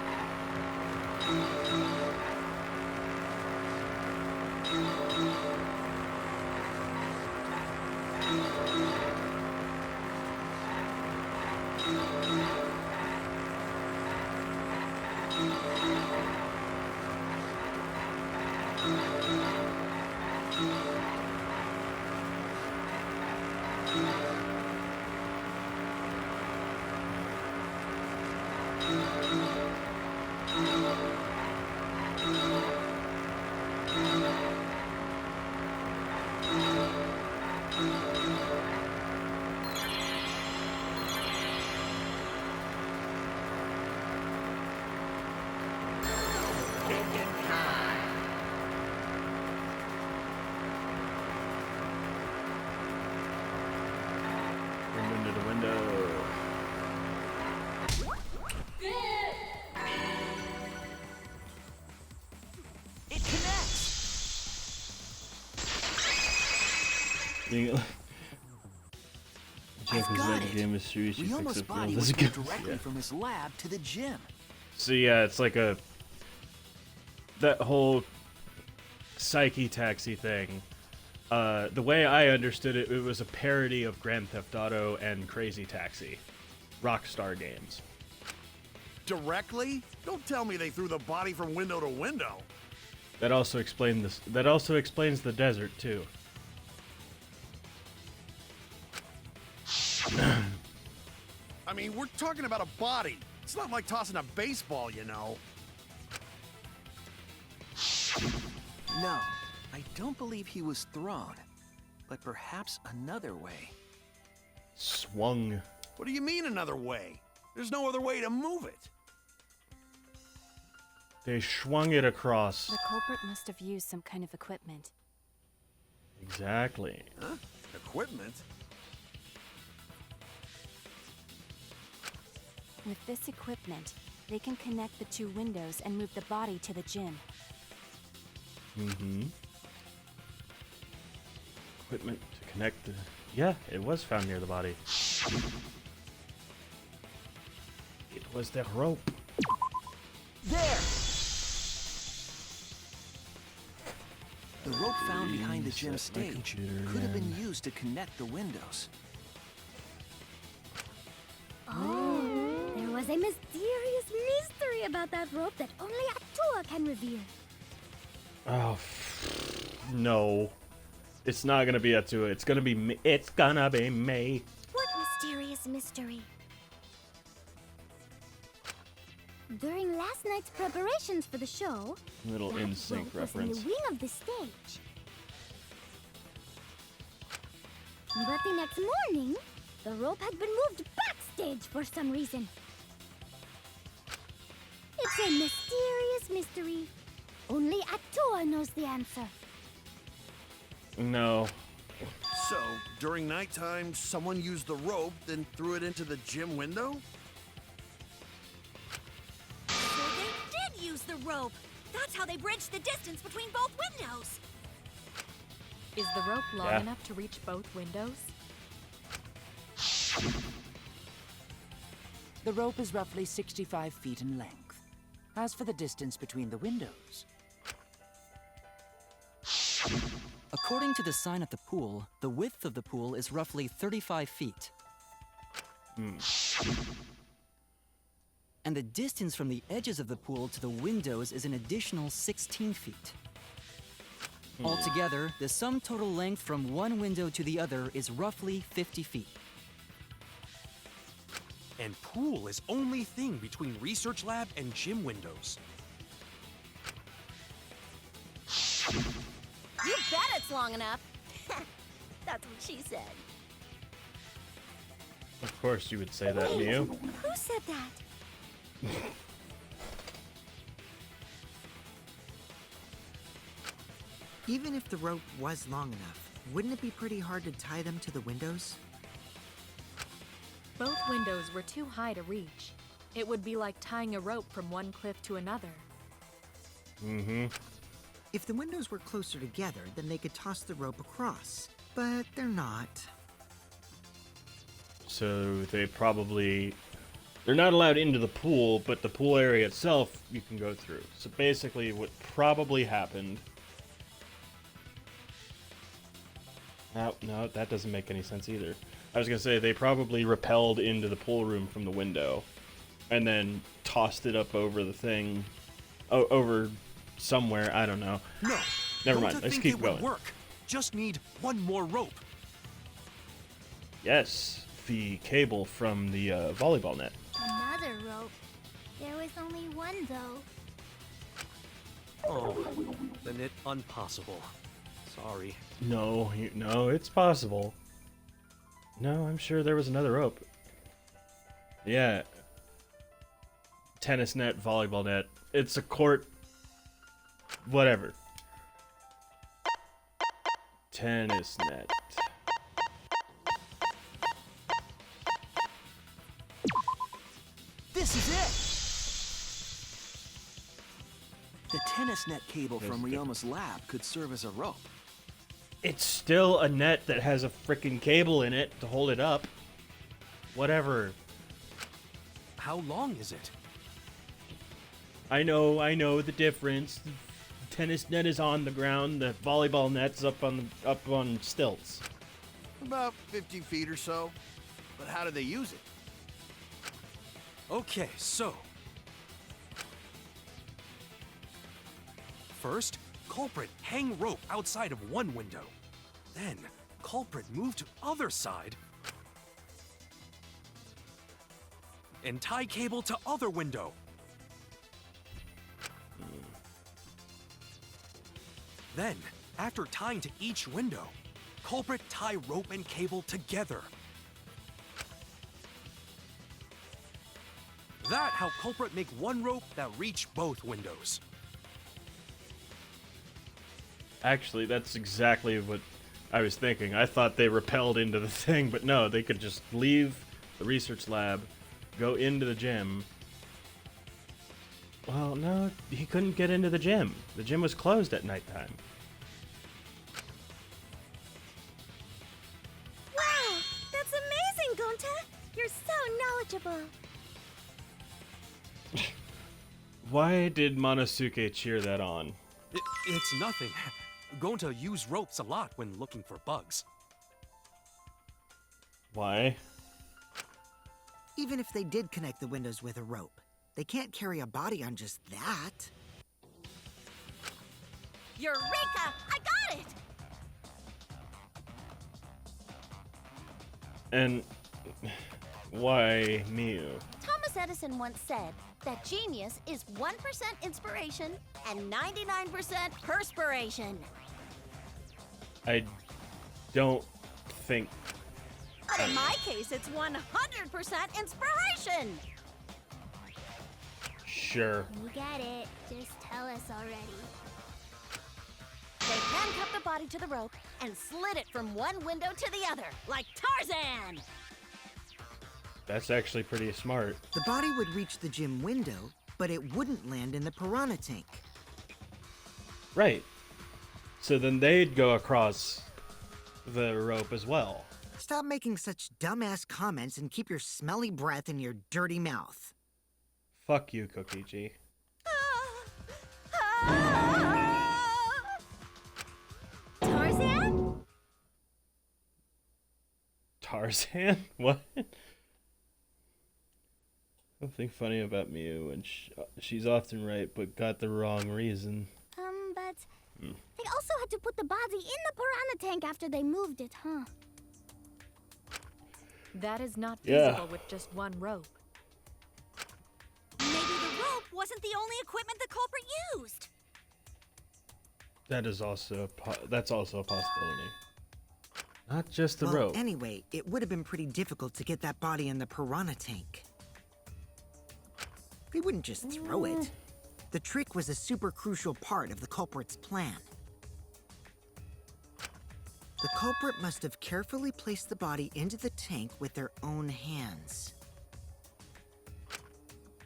Into the window. It connects. I've got it. Ryoma's body was moved directly from his lab to the gym. So yeah, it's like that whole Psyche Taxi thing. The way I understood it, it was a parody of Grand Theft Auto and Crazy Taxi, Rockstar games. Directly? Don't tell me they threw the body from window to window. That also explains this. That also explains the desert too. I mean, we're talking about a body. It's not like tossing a baseball, you know. No, I don't believe he was thrown, but perhaps another way. Swung. What do you mean another way? There's no other way to move it. They swung it across. The culprit must have used some kind of equipment. Exactly. Huh? Equipment? With this equipment, they can connect the two windows and move the body to the gym. Mm-hmm. Equipment to connect the... Yeah, it was found near the body. It was the rope. There! The rope found behind the gym stage could have been used to connect the windows. Oh, there was a mysterious mystery about that rope that only Atua can reveal. Oh, no. It's not gonna be Atua. It's gonna be me. It's gonna be me. What mysterious mystery? During last night's preparations for the show, Little that in-sync rope was in reference. the wing of the stage. But the next morning, the rope had been moved backstage for some reason. It's a mysterious mystery. Only Atua knows the answer. No. So, during nighttime, someone used the rope, then threw it into the gym window? So they did use the rope. That's how they bridged the distance between both windows. Is the rope long Yeah. enough to reach both windows? The rope is roughly 65 feet in length. As for the distance between the windows, According to the sign at the pool, the width of the pool is roughly 35 feet. And the distance from the edges of the pool to the windows is an additional 16 feet. Altogether, the sum total length from one window to the other is roughly 50 feet. And pool is only thing between research lab and gym windows. You bet it's long enough. That's what she said. Of course you would say that, Wait, Mew. who said that? Even if the rope was long enough, wouldn't it be pretty hard to tie them to the windows? Both windows were too high to reach. It would be like tying a rope from one cliff to another. Mm-hmm. If the windows were closer together, then they could toss the rope across. But they're not. So they probably... They're not allowed into the pool, but the pool area itself you can go through. So basically what probably happened... No, that doesn't make any sense either. I was gonna say they probably rappelled into the pool room from the window, and then tossed it up over the thing, over somewhere. I don't know. No. Never don't mind. you Let's think keep it going. would work? Just need one more rope. Yes, the cable from the volleyball net. Another rope. There was only one, though. Oh, then it impossible. Sorry. No, no, it's possible. No, I'm sure there was another rope. Yeah. Tennis net, volleyball net. It's a court. Whatever. Tennis net. This is it! The tennis net cable from Ryoma's lab could serve as a rope. It's still a net that has a freaking cable in it to hold it up. Whatever. How long is it? I know the difference. The tennis net is on the ground. The volleyball net's up on stilts. About 50 feet or so. But how do they use it? Okay, so. First, culprit hang rope outside of one window. Then, culprit move to other side. And tie cable to other window. Then, after tying to each window, culprit tie rope and cable together. That how culprit make one rope that reach both windows. Actually, that's exactly what I was thinking. I thought they rappelled into the thing, but no, they could just leave the research lab, go into the gym. Well, no, he couldn't get into the gym. The gym was closed at nighttime. Wow, that's amazing, Gonta. You're so knowledgeable. Why did Monosuke cheer that on? It's nothing. Gonta use ropes a lot when looking for bugs. Why? Even if they did connect the windows with a rope, they can't carry a body on just that. Eureka! I got it! And why Miu? Thomas Edison once said that genius is 1% inspiration and 99% perspiration. I don't think... But in my case, it's 100% inspiration! Sure. You get it. Just tell us already. They handcuffed the body to the rope and slid it from one window to the other, like Tarzan! That's actually pretty smart. The body would reach the gym window, but it wouldn't land in the piranha tank. Right. So then they'd go across the rope as well. Stop making such dumbass comments and keep your smelly breath in your dirty mouth. Fuck you, Kokichi. Tarzan? Tarzan? What? Something funny about Miu, and she's often right, but got the wrong reason. But they also had to put the body in the piranha tank after they moved it, huh? That is not Yeah. feasible with just one rope. Maybe the rope wasn't the only equipment the culprit used. That is also that's also a possibility. Not just the Well, rope. anyway, it would have been pretty difficult to get that body in the piranha tank. They wouldn't just throw it. The trick was a super crucial part of the culprit's plan. The culprit must have carefully placed the body into the tank with their own hands.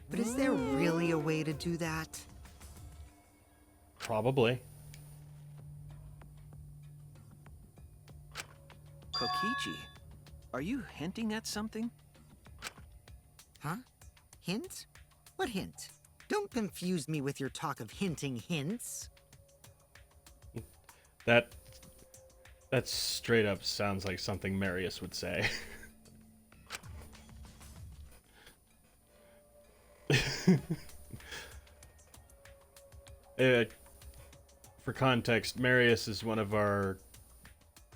But is there really a way to do that? Probably. Kokichi, are you hinting at something? Huh? Hint? What hint? Don't confuse me with your talk of hinting hints. That straight up sounds like something Marius would say. For context, Marius is one of our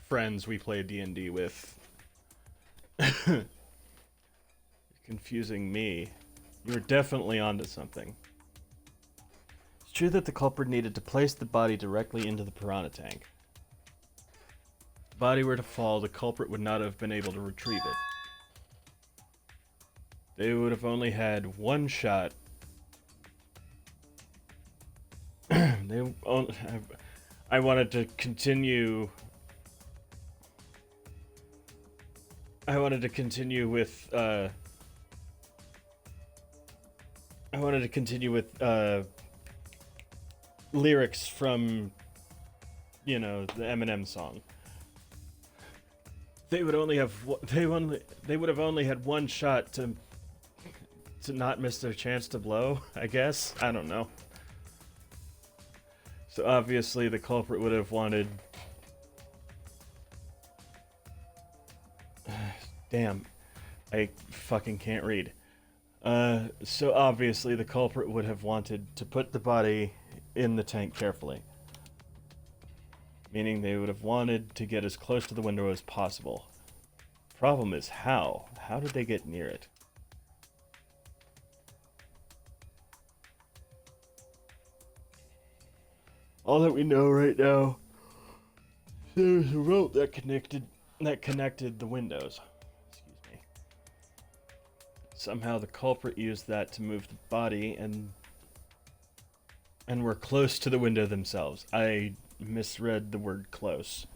friends we play D&D with. You're confusing me. You're definitely onto something. It's true that the culprit needed to place the body directly into the piranha tank. If the body were to fall, the culprit would not have been able to retrieve it. They would have only had one shot. I wanted to continue. I wanted to continue with lyrics from, you know, the Eminem song. They would only have they would have only had one shot to not miss their chance to blow, I guess. I don't know. So obviously the culprit would have wanted... Damn. I fucking can't read. So obviously the culprit would have wanted to put the body in the tank carefully. Meaning they would have wanted to get as close to the window as possible. Problem is how? How did they get near it? All that we know right now, there was a rope that connected the windows. Excuse me. Somehow the culprit used that to move the body and were close to the window themselves. I misread the word close.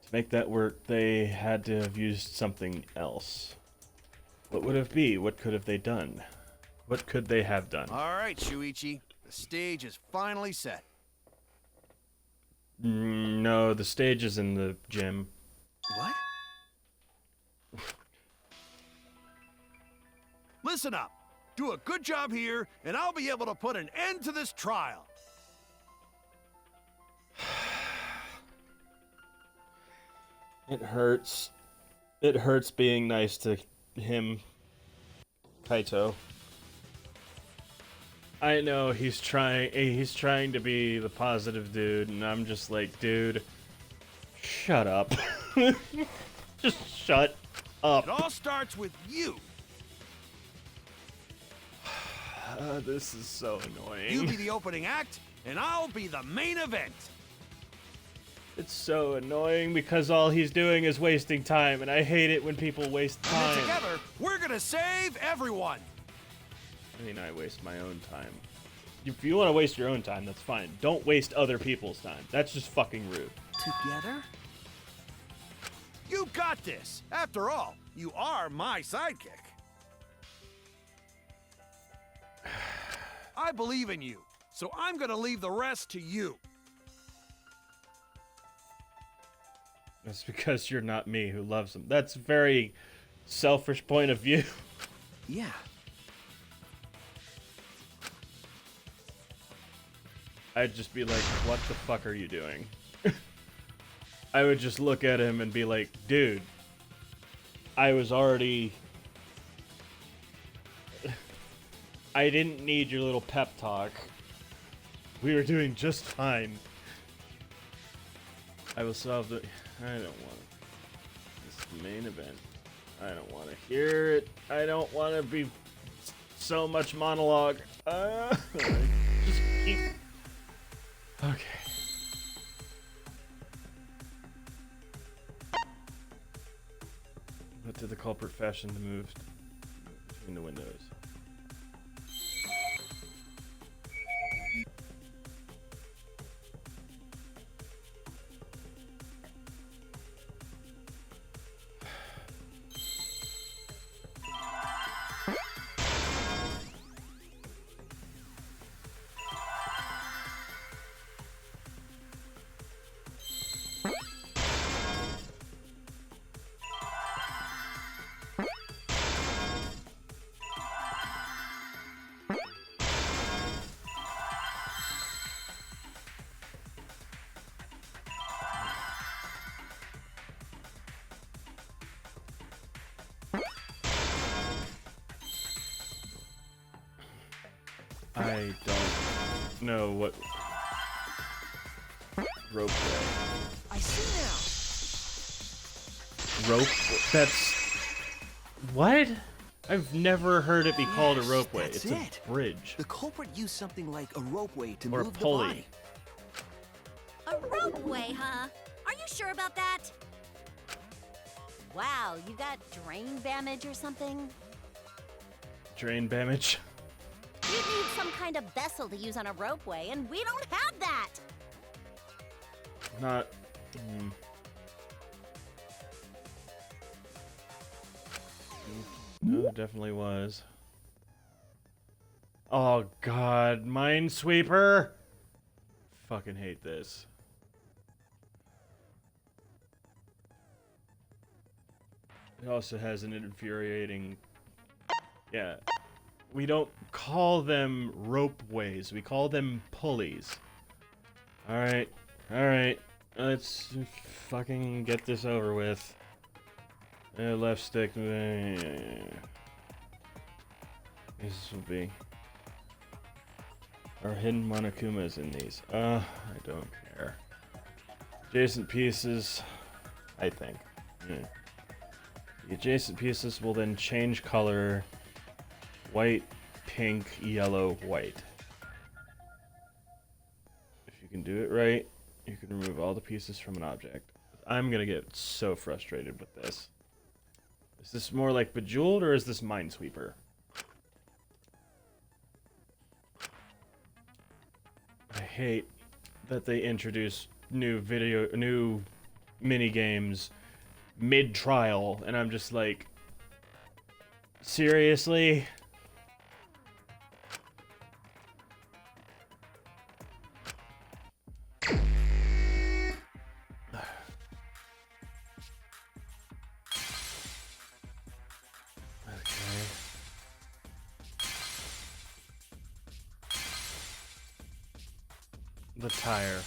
To make that work, they had to have used something else. What would it be? What could have they done? What could they have done? All right, Shuichi. The stage is finally set. No, the stage is in the gym. What? Listen up. Do a good job here, and I'll be able to put an end to this trial. It hurts. It hurts being nice to him, Kaito. I know he's trying to be the positive dude, and I'm just like, dude, shut up. Just shut up. It all starts with you. This is so annoying. You be the opening act, and I'll be the main event. It's so annoying because all he's doing is wasting time, and I hate it when people waste And time. then together, we're gonna save everyone. I mean, I waste my own time. If you want to waste your own time, that's fine. Don't waste other people's time. That's just fucking rude. Together? You got this. After all, you are my sidekick. I believe in you, so I'm gonna leave the rest to you. That's because you're not me who loves him. That's a very selfish point of view. Yeah. I'd just be like, what the fuck are you doing? I would just look at him and be like, dude, I was already... I didn't need your little pep talk. We were doing just fine. I will solve the... I don't want this main event. I don't want to hear it. I don't want to be so much monologue. Just keep... Okay. What did the culprit fashion to move between the windows? I don't know what rope way. I see now. Rope? That's what? I've never heard it be called a ropeway. That's It's it. a bridge. The culprit used something like a ropeway to Or a move the pulley. body. A ropeway, huh? Are you sure about that? Wow, you got drain damage or something? Drain damage. You need some kind of vessel to use on a ropeway, and we don't have that! Not. No, it definitely was. Oh god, Minesweeper! Fucking hate this. It also has an infuriating... Yeah. We don't call them ropeways, we call them pulleys. Alright, alright. Let's fucking get this over with. Left stick. This will be. Our hidden Monokumas in these. I don't care. Adjacent pieces, I think. Yeah. The adjacent pieces will then change color. White, pink, yellow, white. If you can do it right, you can remove all the pieces from an object. I'm gonna get so frustrated with this. Is this more like Bejeweled or is this Minesweeper? I hate that they introduce new mini games mid-trial, and I'm just like, seriously? The tire.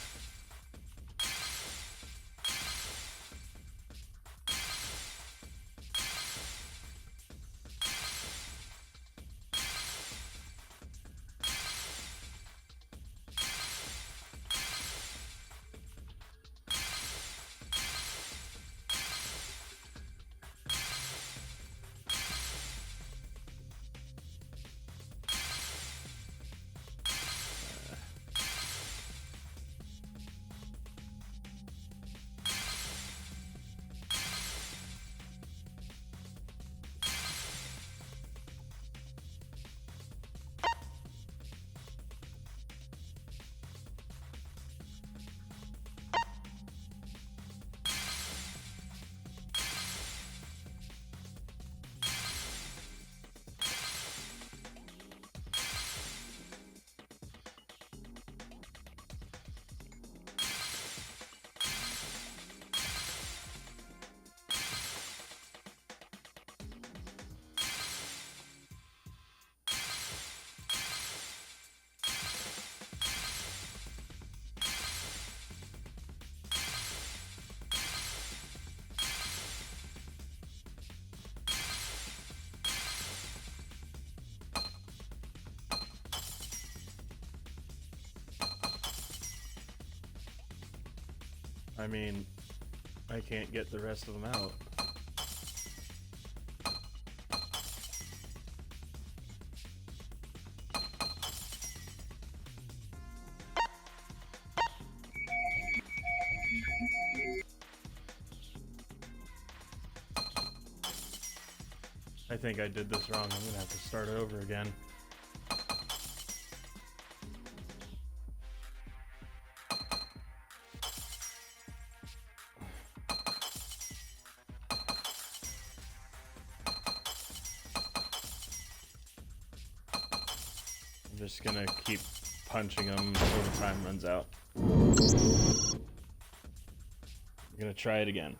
I mean, I can't get the rest of them out. I think I did this wrong. I'm gonna have to start it over again. I'm just gonna keep punching them until the time runs out. I'm gonna try it again.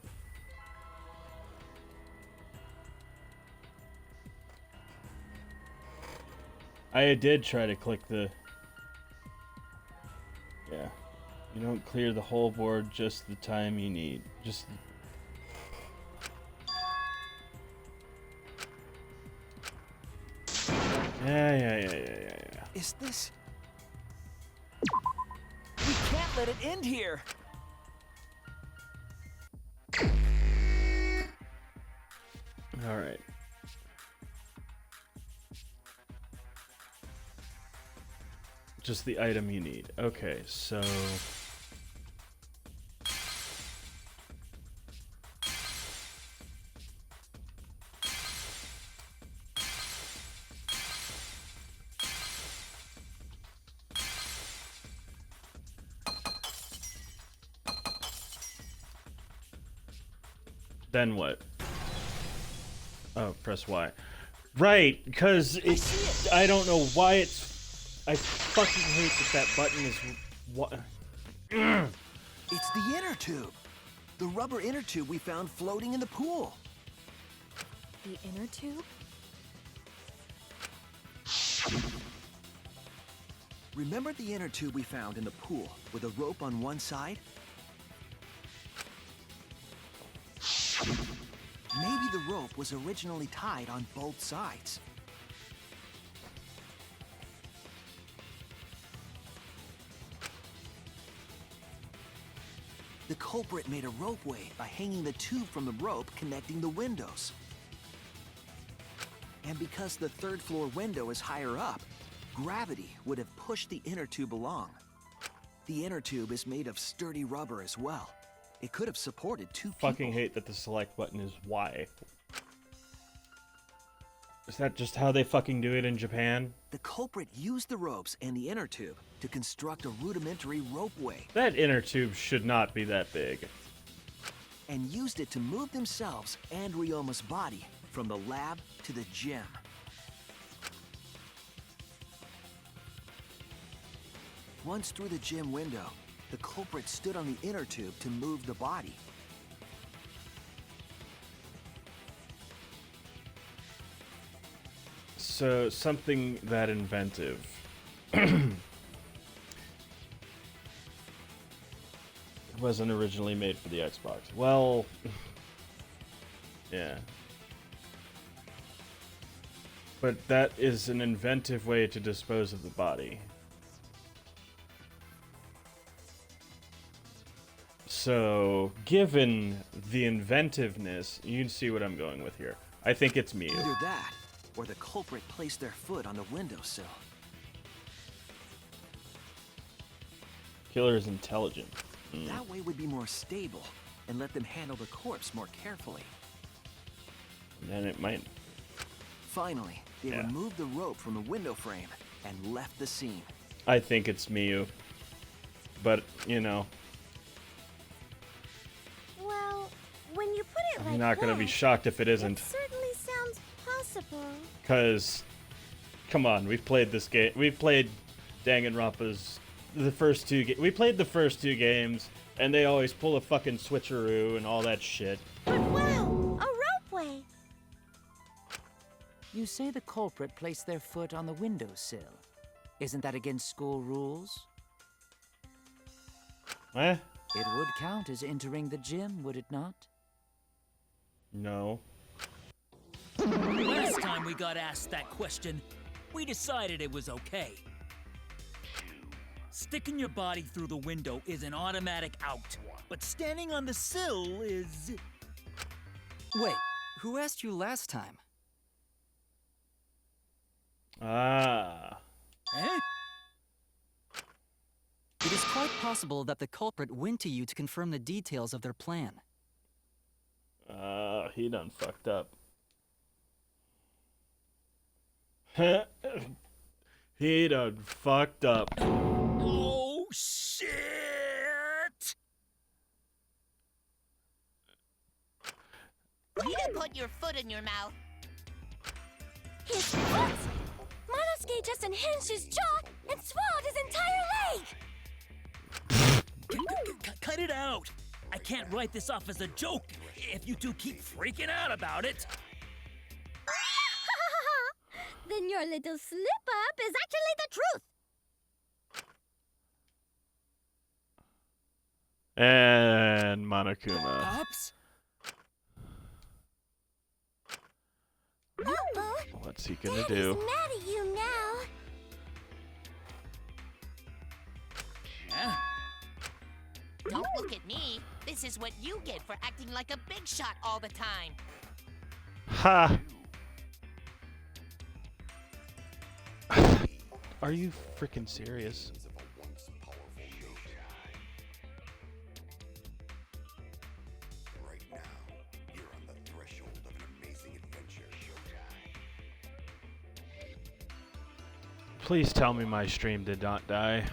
I did try to click the... Yeah. You don't clear the whole board just the time you need. Just... Yeah. Is this... We can't let it end here! Alright. Just the item you need. Okay, so... Then what? Oh, press Y. Right, because it's... I don't know why it's... I fucking hate that button is... What? It's the inner tube. The rubber inner tube we found floating in the pool. The inner tube? Remember the inner tube we found in the pool with a rope on one side? Maybe the rope was originally tied on both sides. The culprit made a ropeway by hanging the tube from the rope connecting the windows. And because the third floor window is higher up, gravity would have pushed the inner tube along. The inner tube is made of sturdy rubber as well. It could have supported two people. Fucking hate that the select button is Y. Is that just how they fucking do it in Japan? The culprit used the ropes and the inner tube to construct a rudimentary ropeway. That inner tube should not be that big. and used it to move themselves and Ryoma's body from the lab to the gym. Once through the gym window, the culprit stood on the inner tube to move the body. So, something that inventive. Wasn't originally made for the Xbox. Well, yeah. But that is an inventive way to dispose of the body. So, given the inventiveness, you can see what I'm going with here. I think it's Mew. Either that, or the culprit placed their foot on the windowsill. Killer is intelligent. That way would be more stable and let them handle the corpse more carefully. Then it might. Finally, they removed the rope from the window frame and left the scene. I think it's Mew. But, you know. Well, when you put it I'm like not going to be shocked if it isn't. it certainly sounds possible. Because, come on, we've played this game. We've played Danganronpa's the first two. We played the first two games, and they always pull a fucking switcheroo and all that shit. But wow, a ropeway. You say the culprit placed their foot on the windowsill. Isn't that against school rules? Eh? It would count as entering the gym, would it not? No. Last time we got asked that question, we decided it was okay. Sticking your body through the window is an automatic out, but standing on the sill is... Wait, who asked you last time? Ah. Eh? It is quite possible that the culprit went to you to confirm the details of their plan. He done fucked up. He done fucked up. Oh, shit! Way to put your foot in your mouth. His foot! Monosuke just unhinged his jaw and swallowed his entire leg! Cut it out! I can't write this off as a joke if you two keep freaking out about it. Then your little slip-up is actually the truth! And Monokuma. Pops? Uh-oh. What's he gonna Daddy's do? mad at you now. Yeah? Don't look at me. This is what you get for acting like a big shot all the time. Ha! Are you freaking serious? Right now, you're on the threshold of an amazing adventure. Please tell me my stream did not die.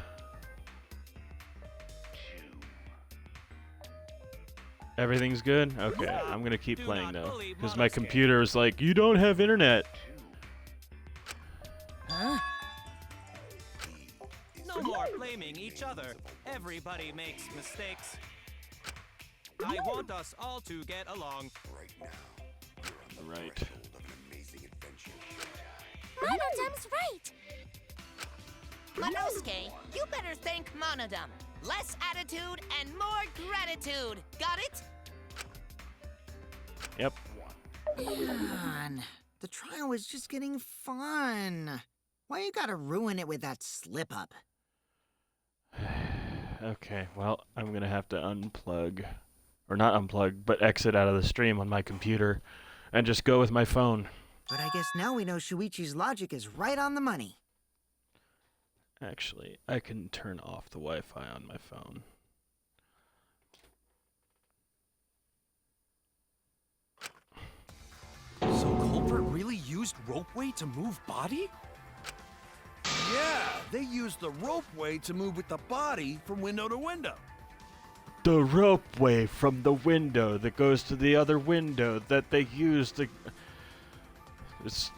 Everything's good? Okay, I'm gonna keep playing though. Because my computer is like, you don't have internet. Huh? No more blaming each other. Everybody makes mistakes. I want us all to get along. Right now, you're on the Right. threshold of an amazing adventure. Monodam's right! Monosuke, you better thank Monodam. Less attitude and more gratitude. Got it? Yep. Man, the trial was just getting fun. Why you gotta ruin it with that slip-up? Okay, well, I'm gonna have to unplug. Or not unplug, but exit out of the stream on my computer. And just go with my phone. But I guess now we know Shuichi's logic is right on the money. Actually, I can turn off the Wi-Fi on my phone. So culprit really used ropeway to move body? Yeah, they used the ropeway to move with the body from window to window. the ropeway from the window that goes to the other window that they use to...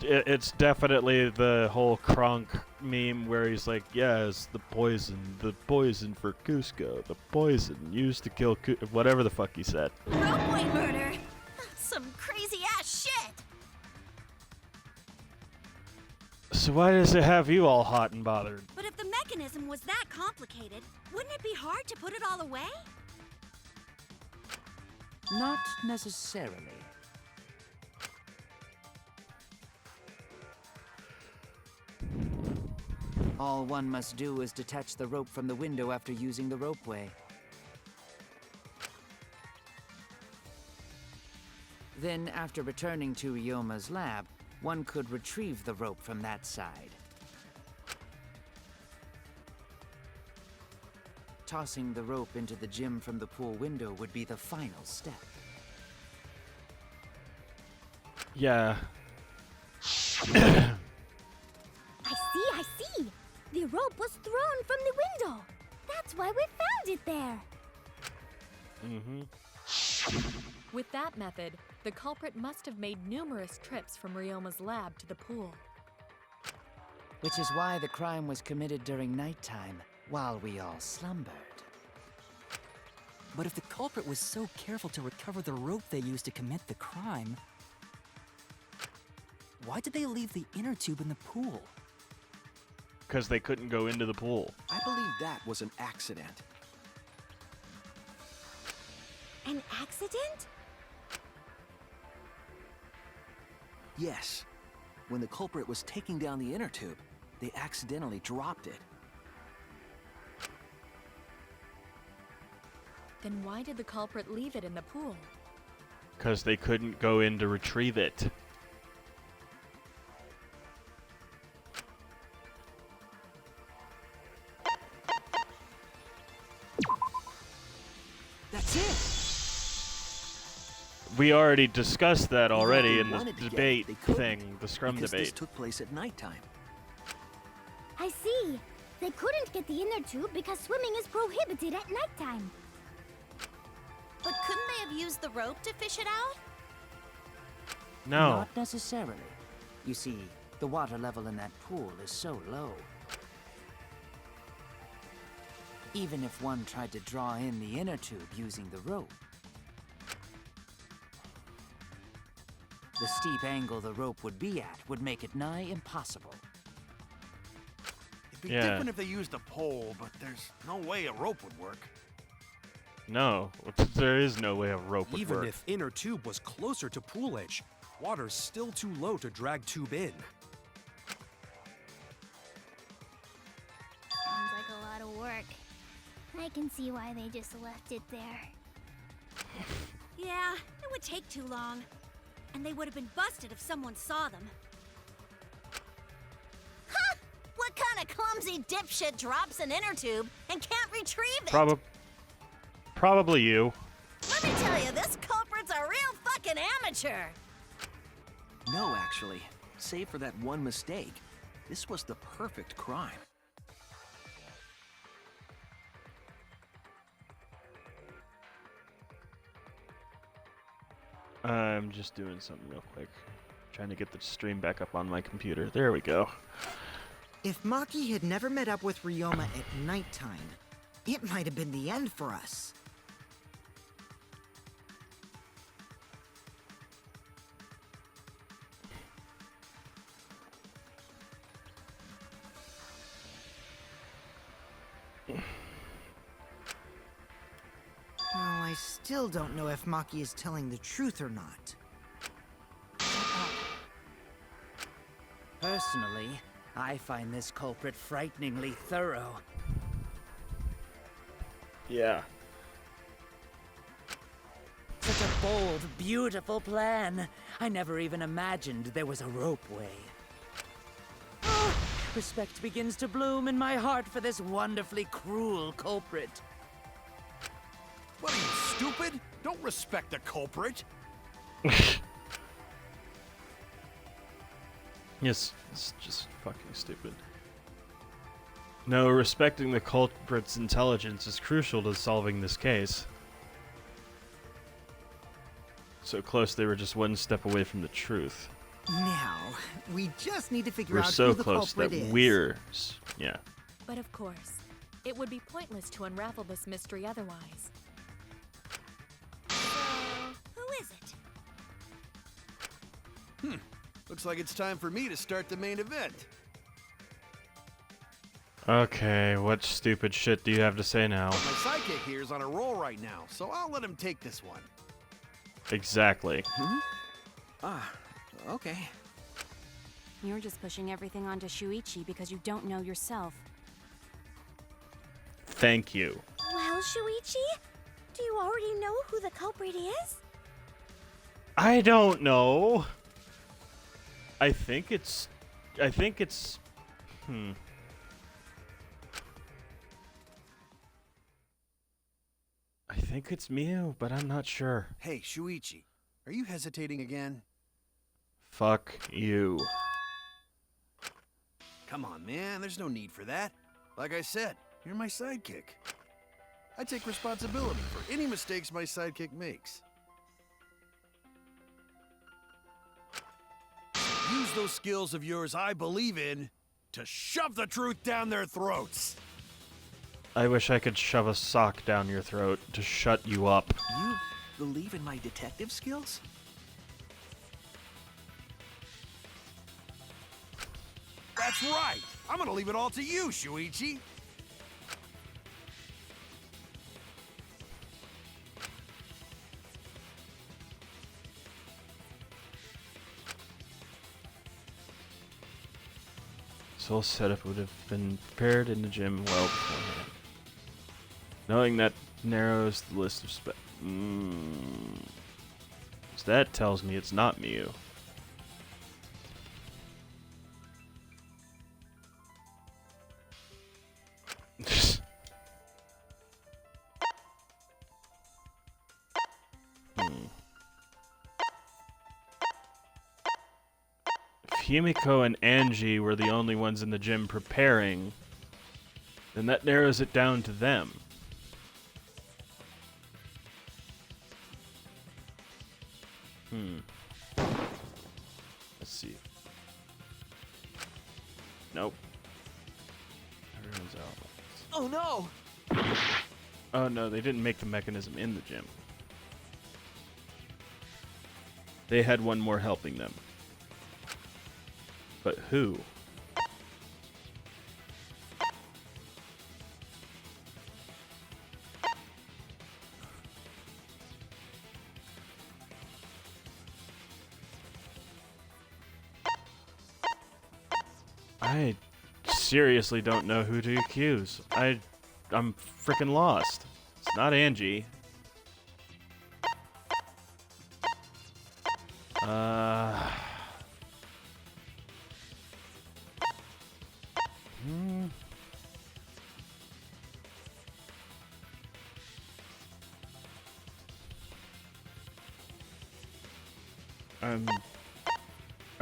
It's definitely the whole Kronk meme where he's like, yes, the poison for Cusco, the poison used to kill whatever the fuck he said. Ropeway murder? Some crazy-ass shit! So why does it have you all hot and bothered? But if the mechanism was that complicated, wouldn't it be hard to put it all away? Not necessarily. All one must do is detach the rope from the window after using the ropeway. Then, after returning to Ryoma's lab, one could retrieve the rope from that side. Tossing the rope into the gym from the pool window would be the final step. Yeah. I see! The rope was thrown from the window! That's why we found it there! With that method, the culprit must have made numerous trips from Ryoma's lab to the pool. Which is why the crime was committed during nighttime, while we all slumbered. But if the culprit was so careful to recover the rope they used to commit the crime, why did they leave the inner tube in the pool? Because they couldn't go into the pool. I believe that was an accident. An accident? Yes. When the culprit was taking down the inner tube, they accidentally dropped it. Then why did the culprit leave it in the pool? Because they couldn't go in to retrieve it. That's it! We already discussed that already They in the wanted to get it, debate they couldn't, thing, the scrum because debate. This took place at nighttime. I see! They couldn't get the inner tube because swimming is prohibited at nighttime. But couldn't they have used the rope to fish it out? No. Not necessarily. You see, the water level in that pool is so low. Even if one tried to draw in the inner tube using the rope, the steep angle the rope would be at would make it nigh impossible. It'd be different if they used a pole, but there's no way a rope would work. No, there is no way a rope would Even work. if inner tube was closer to pool edge, water's still too low to drag tube in. Sounds like a lot of work. I can see why they just left it there. Yeah, it would take too long. And they would have been busted if someone saw them. Huh! What kind of clumsy dipshit drops an inner tube and can't retrieve it? Probably you. Let me tell you, this culprit's a real fucking amateur. No, actually. Save for that one mistake, this was the perfect crime. I'm just doing something real quick. Trying to get the stream back up on my computer. There we go. If Maki had never met up with Ryoma at nighttime, it might have been the end for us. Well, I still don't know if Maki is telling the truth or not. Personally, I find this culprit frighteningly thorough. Yeah. Such a bold, beautiful plan. I never even imagined there was a ropeway. Oh, respect begins to bloom in my heart for this wonderfully cruel culprit. What are you, stupid? Don't respect the culprit. Yes, it's just fucking stupid. No, respecting the culprit's intelligence is crucial to solving this case. So close they were just one step away from the truth. Now, we just need to figure We're out so who the close that culprit is. yeah. But of course, it would be pointless to unravel this mystery otherwise. Who is it? Looks like it's time for me to start the main event. Okay, what stupid shit do you have to say now? My sidekick here is on a roll right now, so I'll let him take this one. Exactly. Okay. You're just pushing everything onto Shuichi because you don't know yourself. Thank you. Well, Shuichi, do you already know who the culprit is? I don't know. I think it's I think it's Miu, but I'm not sure. Hey, Shuichi, are you hesitating again? Fuck you. Come on, man, there's no need for that. Like I said, you're my sidekick. I take responsibility for any mistakes my sidekick makes. Use those skills of yours I believe in to shove the truth down their throats. I wish I could shove a sock down your throat to shut you up. You believe in my detective skills? That's right. I'm gonna leave it all to you, Shuichi. This whole setup would have been prepared in the gym well beforehand. Knowing that narrows the list of So that tells me it's not Miu. If Himiko and Angie were the only ones in the gym preparing, then that narrows it down to them. Let's see. Nope. Everyone's out. Oh no! Oh no, they didn't make the mechanism in the gym. They had one more helping them. But who? I seriously don't know who to accuse. I'm freaking lost. It's not Angie.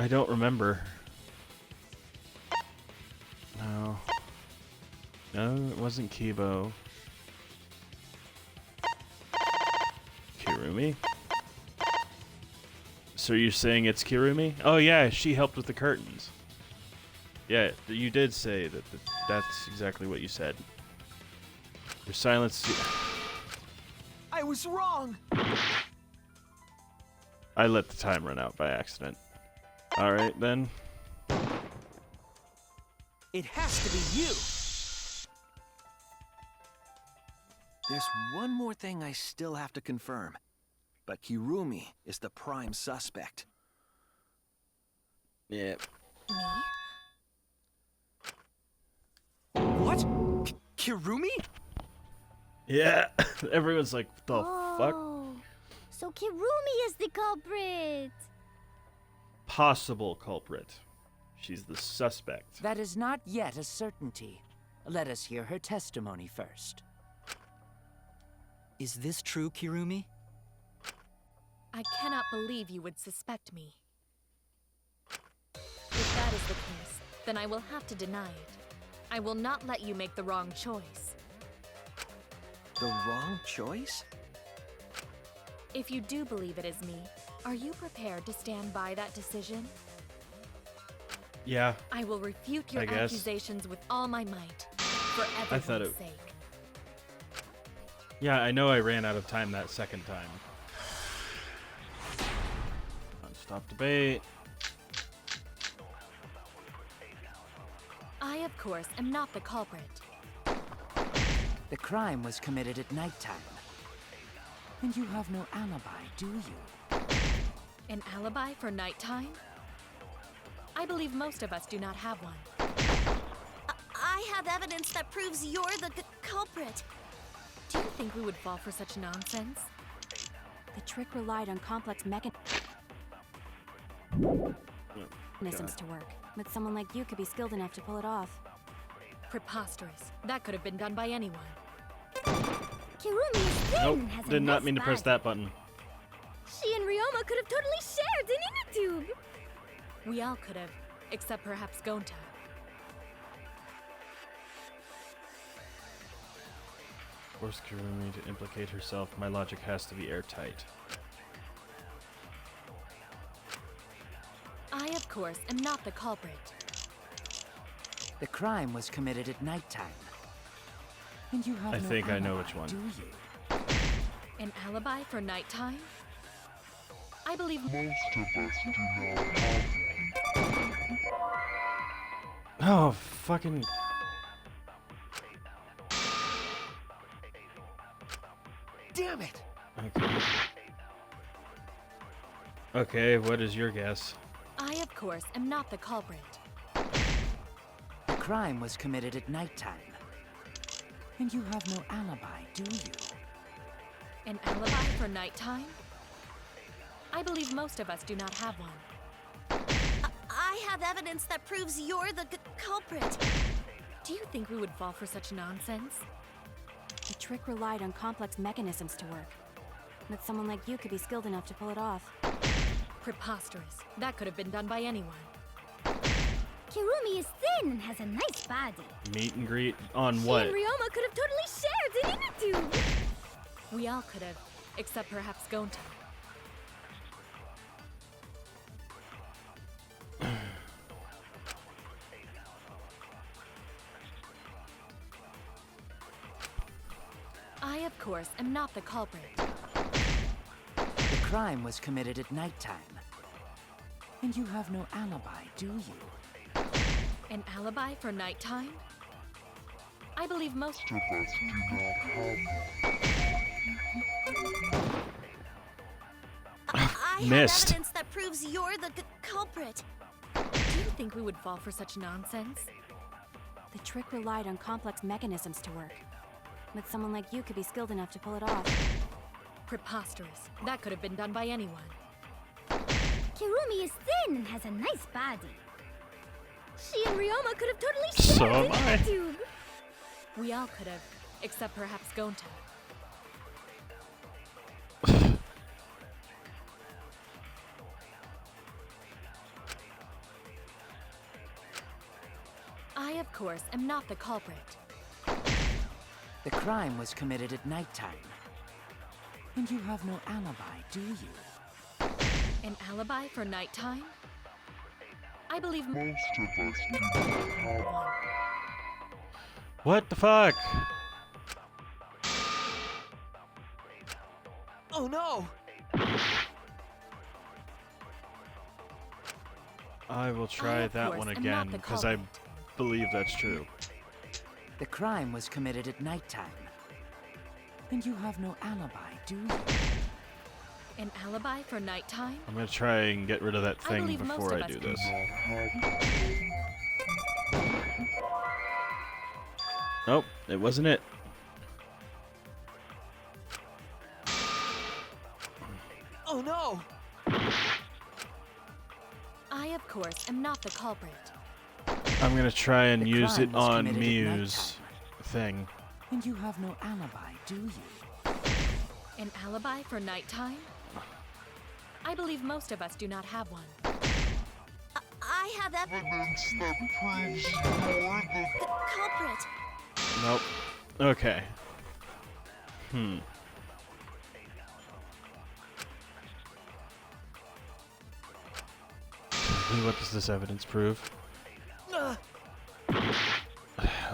I don't remember. No. No, it wasn't Kibo. Kirumi? So you're saying it's Kirumi? Oh yeah, she helped with the curtains. Yeah, you did say that. That's exactly what you said. Your silence. I was wrong! I let the time run out by accident. Alright then. It has to be you! There's one more thing I still have to confirm. But Kirumi is the prime suspect. Yeah. What? Kirumi? Yeah. Everyone's like, what the fuck? So Kirumi is the culprit. Possible culprit. She's the suspect. That is not yet a certainty. Let us hear her testimony first. Is this true, Kirumi? I cannot believe you would suspect me. If that is the case, then I will have to deny it. I will not let you make the wrong choice. The wrong choice? If you do believe it is me, are you prepared to stand by that decision? Yeah. I will refute your I guess. accusations with all my might, for I thought everyone's it- sake. Yeah, I know I ran out of time that second time. Stop debate. I, of course, am not the culprit. The crime was committed at nighttime. And you have no alibi, do you? An alibi for nighttime? I believe most of us do not have one. I have evidence that proves you're the culprit. Do you think we would fall for such nonsense? The trick relied on complex mechanisms to work, but someone like you could be skilled enough to pull it off. Preposterous. That could have been done by anyone. Kirumi's skin Nope, has a did not nice mean to press body. that button. She and Ryoma could have totally shared an inner tube. We all could have, except perhaps Gonta. Force Kirumi to implicate herself. My logic has to be airtight. I, of course, am not the culprit. The crime was committed at nighttime. And you have I no think I know alibi, which one. do you? An alibi for nighttime? I believe Most of us do not have one. Oh, fucking... Damn it! Okay. Okay, what is your guess? I, of course, am not the culprit. The crime was committed at nighttime. And you have no alibi, do you? An alibi for nighttime? I believe most of us do not have one. I have evidence that proves you're the culprit. Do you think we would fall for such nonsense? The trick relied on complex mechanisms to work, but someone like you could be skilled enough to pull it off. Preposterous. That could have been done by anyone. Kirumi is thin and has a nice body. Meet and greet on She what? and Ryoma could have totally shared an inner tube. We all could have, except perhaps Gonta. I, of course, am not the culprit. The crime was committed at nighttime. And you have no alibi, do you? An alibi for nighttime? I believe most of us do not have I have Missed. evidence that proves you're the culprit. Do you think we would fall for such nonsense? The trick relied on complex mechanisms to work, but someone like you could be skilled enough to pull it off. Preposterous. That could have been done by anyone. Kirumi is thin and has a nice body. She and Ryoma could have totally So shared am an I. inner tube. We all could have, except perhaps Gonta. I, of course, am not the culprit. The crime was committed at nighttime. And you have no alibi, do you? An alibi for nighttime? I believe most of us do not have one. What the fuck? Oh no! I will I, try of that course, one am not again, the because I culprit. believe that's true. The crime was committed at nighttime. And you have no alibi, do you? An alibi for nighttime? I'm gonna try and get rid of that I thing believe most before of I us do do this. Nope, it wasn't it. Oh no! I, of course, am not the culprit. I'm gonna try and The use crime it was on committed at Mew's thing. And you have no alibi, do you? An alibi for nighttime? I believe most of us do not have one. I have Evidence that proves you're the culprit. Nope. Okay. Exactly what does this evidence prove?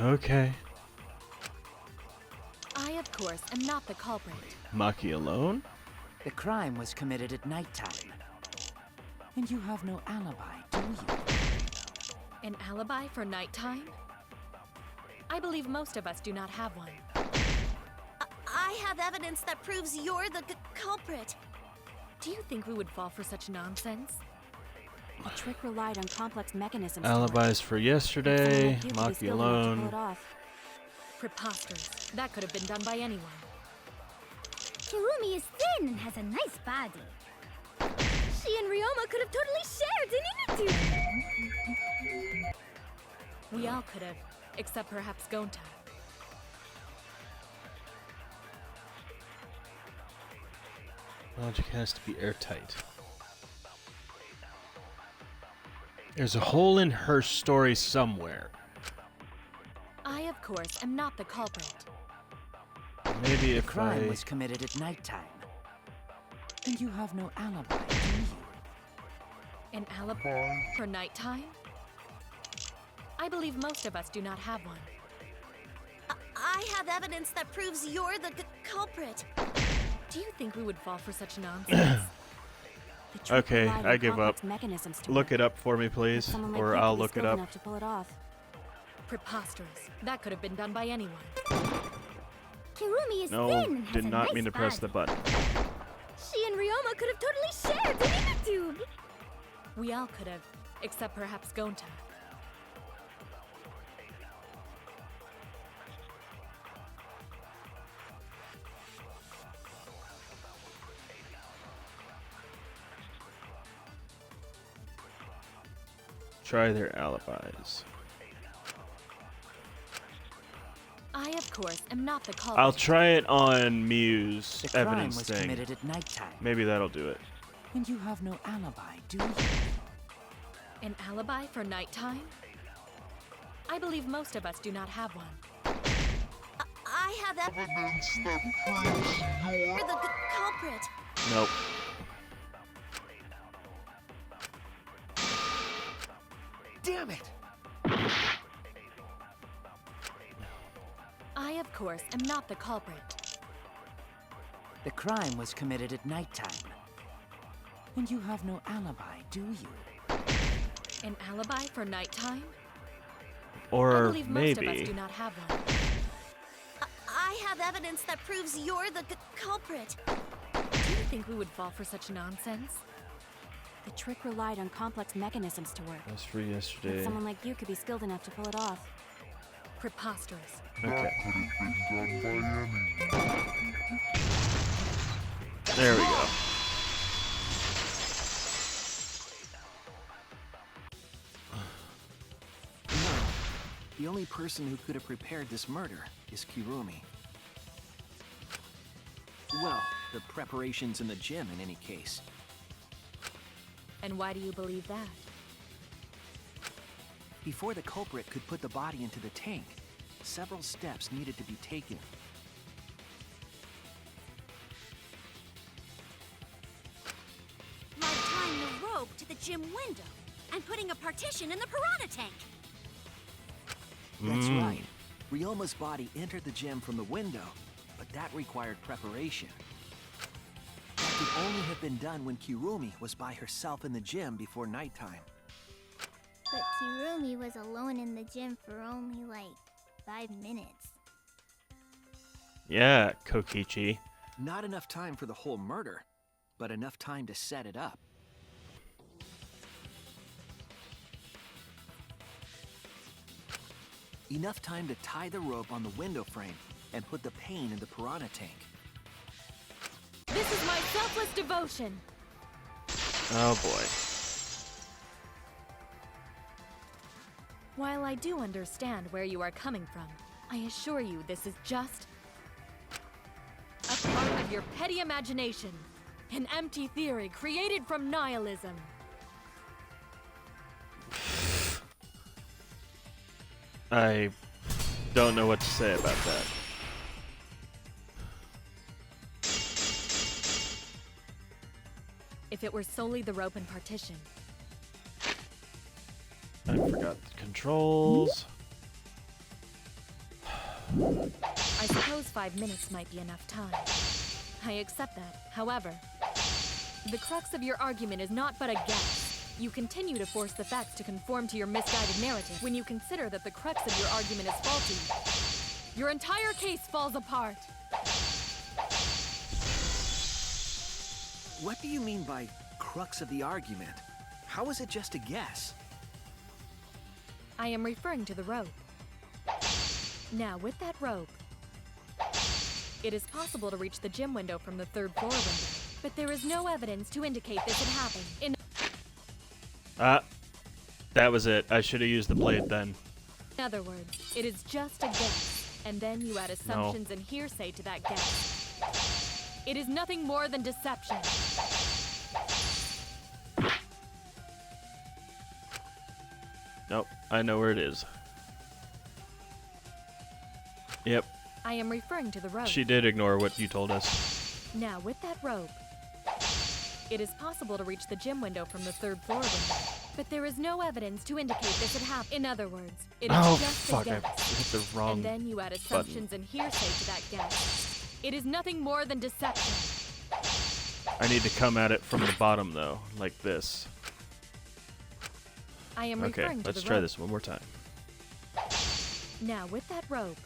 Okay. I, of course, am not the culprit. Maki alone? The crime was committed at nighttime. And you have no alibi, do you? An alibi for nighttime? I believe most of us do not have one. I have evidence that proves you're the culprit. Do you think we would fall for such nonsense? The trick relied on complex mechanisms. Alibis for yesterday. Maki alone. Preposterous. That could have been done by anyone. Kirumi is thin and has a nice body. She and Ryoma could have totally shared an inner tube. We all could have, except perhaps Gonta. Logic has to be airtight. There's a hole in her story somewhere. I, of course, am not the culprit. Maybe The if crime was committed at nighttime. And you have no alibi, do you? An alibi for nighttime? I believe most of us do not have one. I have evidence that proves you're the culprit. Do you think we would fall for such nonsense? Okay, I give up. Look it up for me, please, or I'll look it up. To pull it off. Preposterous. That could have been done by anyone. Kirumi is No, thin and has did a not nice mean to press the body. button. She and Ryoma could have totally shared an inner tube. We all could have, except perhaps Gonta. Try their alibis. I, of course, am not the culprit. I'll try it on Mew's The crime evidence was thing. committed at nighttime. Maybe that'll do it. And you have no alibi, do you? An alibi for nighttime? I believe most of us do not have one. I have evidence that proves you're the culprit. Nope. Damn it! I, of course, am not the culprit. The crime was committed at nighttime. And you have no alibi, do you? An alibi for nighttime? I Or believe most of us maybe. do not have one. I have evidence that proves you're the culprit. Do you think we would fall for such nonsense? The trick relied on complex mechanisms to work. That's for But yesterday. someone like you could be skilled enough to pull it off. Preposterous. Okay. Could have been done by anyone. There we go. No. The only person who could have prepared this murder is Kirumi. Well, the preparations in the gym in any case. And why do you believe that? Before the culprit could put the body into the tank, several steps needed to be taken. Like tying the rope to the gym window and putting a partition in the piranha tank. That's right. Ryoma's body entered the gym from the window, but that required preparation. That could only have been done when Kirumi was by herself in the gym before nighttime. But Kirumi was alone in the gym for only like 5 minutes. Yeah, Kokichi. Not enough time for the whole murder, but enough time to set it up. Enough time to tie the rope on the window frame and put the pain in the piranha tank. This is my selfless devotion. Oh boy. While I do understand where you are coming from, I assure you this is just a part of your petty imagination. An empty theory created from nihilism. I don't know what to say about that. If it were solely the rope and partition, I forgot the controls. I suppose 5 minutes might be enough time. I accept that. However, the crux of your argument is not but a guess. You continue to force the facts to conform to your misguided narrative. When you consider that the crux of your argument is faulty, your entire case falls apart. What do you mean by crux of the argument? How is it just a guess? I am referring to the rope. Now, with that rope, it is possible to reach the gym window from the 3rd floor window, but there is no evidence to indicate this had happened. That was it. I should have used the blade then. In other words, it is just a guess, and then you add assumptions and hearsay to that guess. It is nothing more than deception. Nope, I know where it is. Yep. I am referring to the rope. She did ignore what you told us. Now, with that rope, it is possible to reach the gym window from the 3rd floor window, but there is no evidence to indicate this had happened. In other words, it is just fuck, a I guess. hit the wrong And then you add assumptions and hearsay to that guess. It is nothing more than deception. I need to come at it from the bottom, though, like this. I am Okay, referring to let's the try rope. this one more time. Now, with that rope,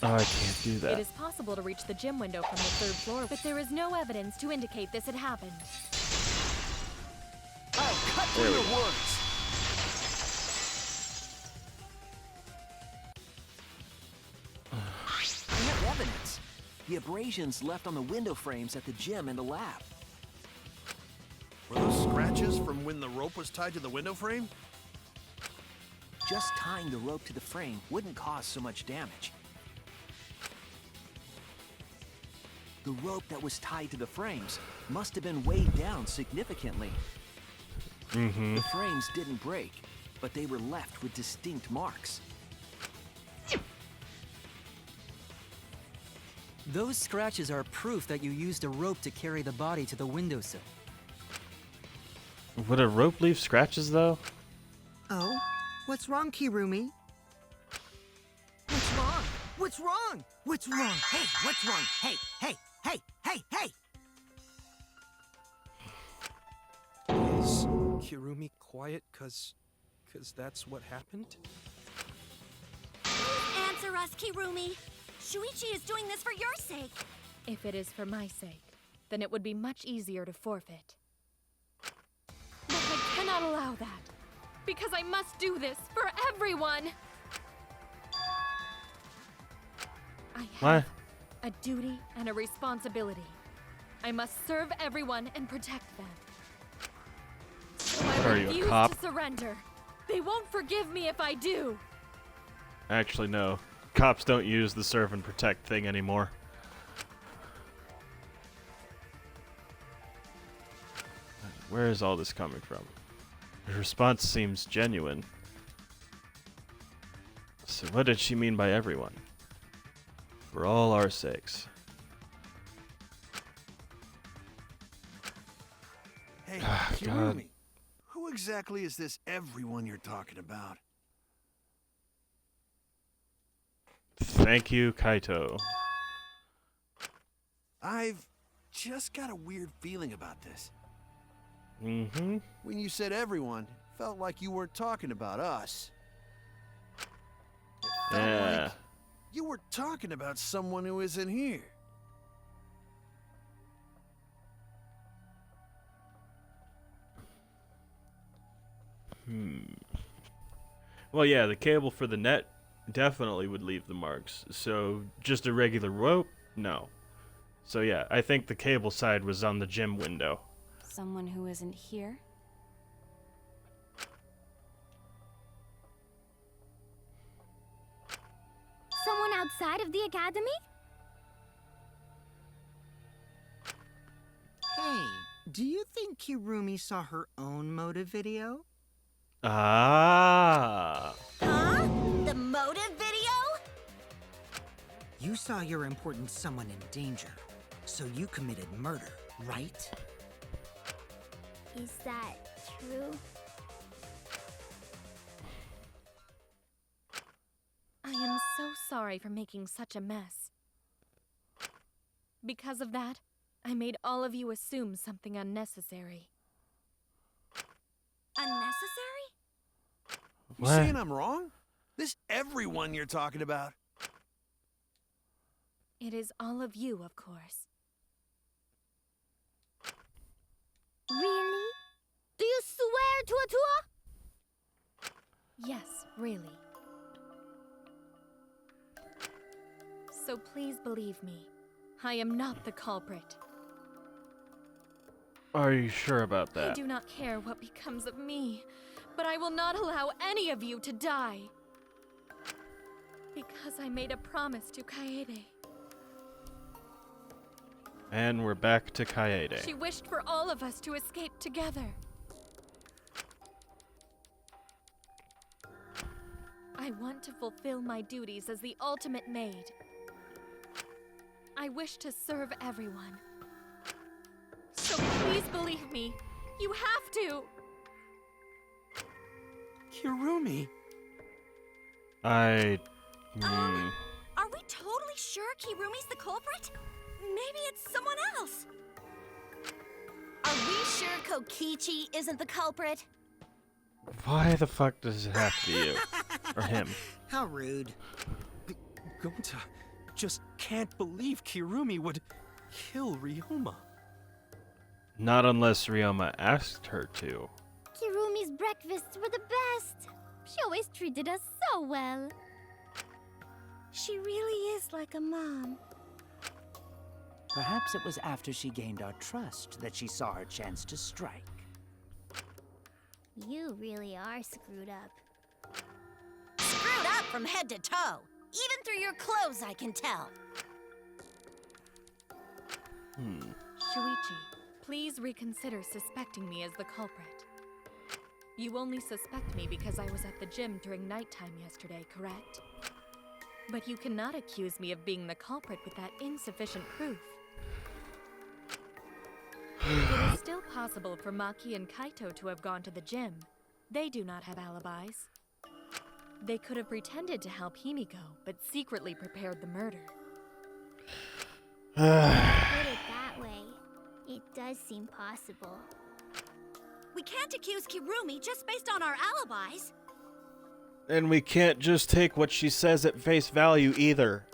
Oh, I can't do it that. is possible to reach the gym window from the 3rd floor, but there is no evidence to indicate this had happened. I'll cut There through we your go. words. I have evidence. The abrasions left on the window frames at the gym and the lab. Were those scratches from when the rope was tied to the window frame? Just tying the rope to the frame wouldn't cause so much damage. The rope that was tied to the frames must have been weighed down significantly. Mm-hmm. The frames didn't break, but they were left with distinct marks. Those scratches are proof that you used a rope to carry the body to the windowsill. Would a rope leave scratches, though? Oh? What's wrong, Kirumi? What's wrong? What's wrong? What's wrong? Hey, what's wrong? Hey, hey, hey, hey, hey! Is Kirumi quiet cause that's what happened? Answer us, Kirumi. Shuichi is doing this for your sake. If it is for my sake, then it would be much easier to forfeit. But I cannot allow that, because I must do this for everyone. I have a duty and a responsibility. I must serve everyone and protect them. So I Are you a refuse cop? to surrender. They won't forgive me if I do. Actually, no. Cops don't use the serve and protect thing anymore. Where is all this coming from? Her response seems genuine. So what did she mean by everyone? For all our sakes. Hey, Ah, God. Kirumi, who exactly is this everyone you're talking about? Thank you, Kaito. I've just got a weird feeling about this. Mm-hmm. When you said everyone, it felt like you weren't talking about us. It felt Yeah. like you were talking about someone who isn't here. Well, yeah, the cable for the net definitely would leave the marks. So just a regular rope? No. So yeah, I think the cable side was on the gym window. Someone who isn't here? Someone outside of the academy? Hey, do you think Kirumi saw her own motive video? Ah. Huh? The motive video? You saw your important someone in danger, so you committed murder, right? Is that true? sorry for making such a mess. Because of that, I made all of you assume something unnecessary. Unnecessary? You saying I'm wrong? This everyone you're talking about? It is all of you, of course. Really? Do you swear to a tour? Yes, really. So please believe me, I am not the culprit. Are you sure about I that? do not care what becomes of me, but I will not allow any of you to die. Because I made a promise to Kaede. And we're back to Kaede. She wished for all of us to escape together. I want to fulfill my duties as the ultimate maid. I wish to serve everyone. So please believe me. You have to. Kirumi. I... Are we totally sure Kirumi's the culprit? Maybe it's someone else. Are we sure Kokichi isn't the culprit? Why the fuck does it have to be you? Or him? How rude. Gonta just can't believe Kirumi would kill Ryoma. Not unless Ryoma asked her to. Kirumi's breakfasts were the best. She always treated us so well. She really is like a mom. Perhaps it was after she gained our trust that she saw her chance to strike. You really are screwed up. Screwed up from head to toe. Even through your clothes, I can tell. Shuichi, please reconsider suspecting me as the culprit. You only suspect me because I was at the gym during nighttime yesterday, correct? But you cannot accuse me of being the culprit with that insufficient proof. It is still possible for Maki and Kaito to have gone to the gym. They do not have alibis. They could have pretended to help Himiko, but secretly prepared the murder. Put it that way, it does seem possible. We can't accuse Kirumi just based on our alibis. And we can't just take what she says at face value either.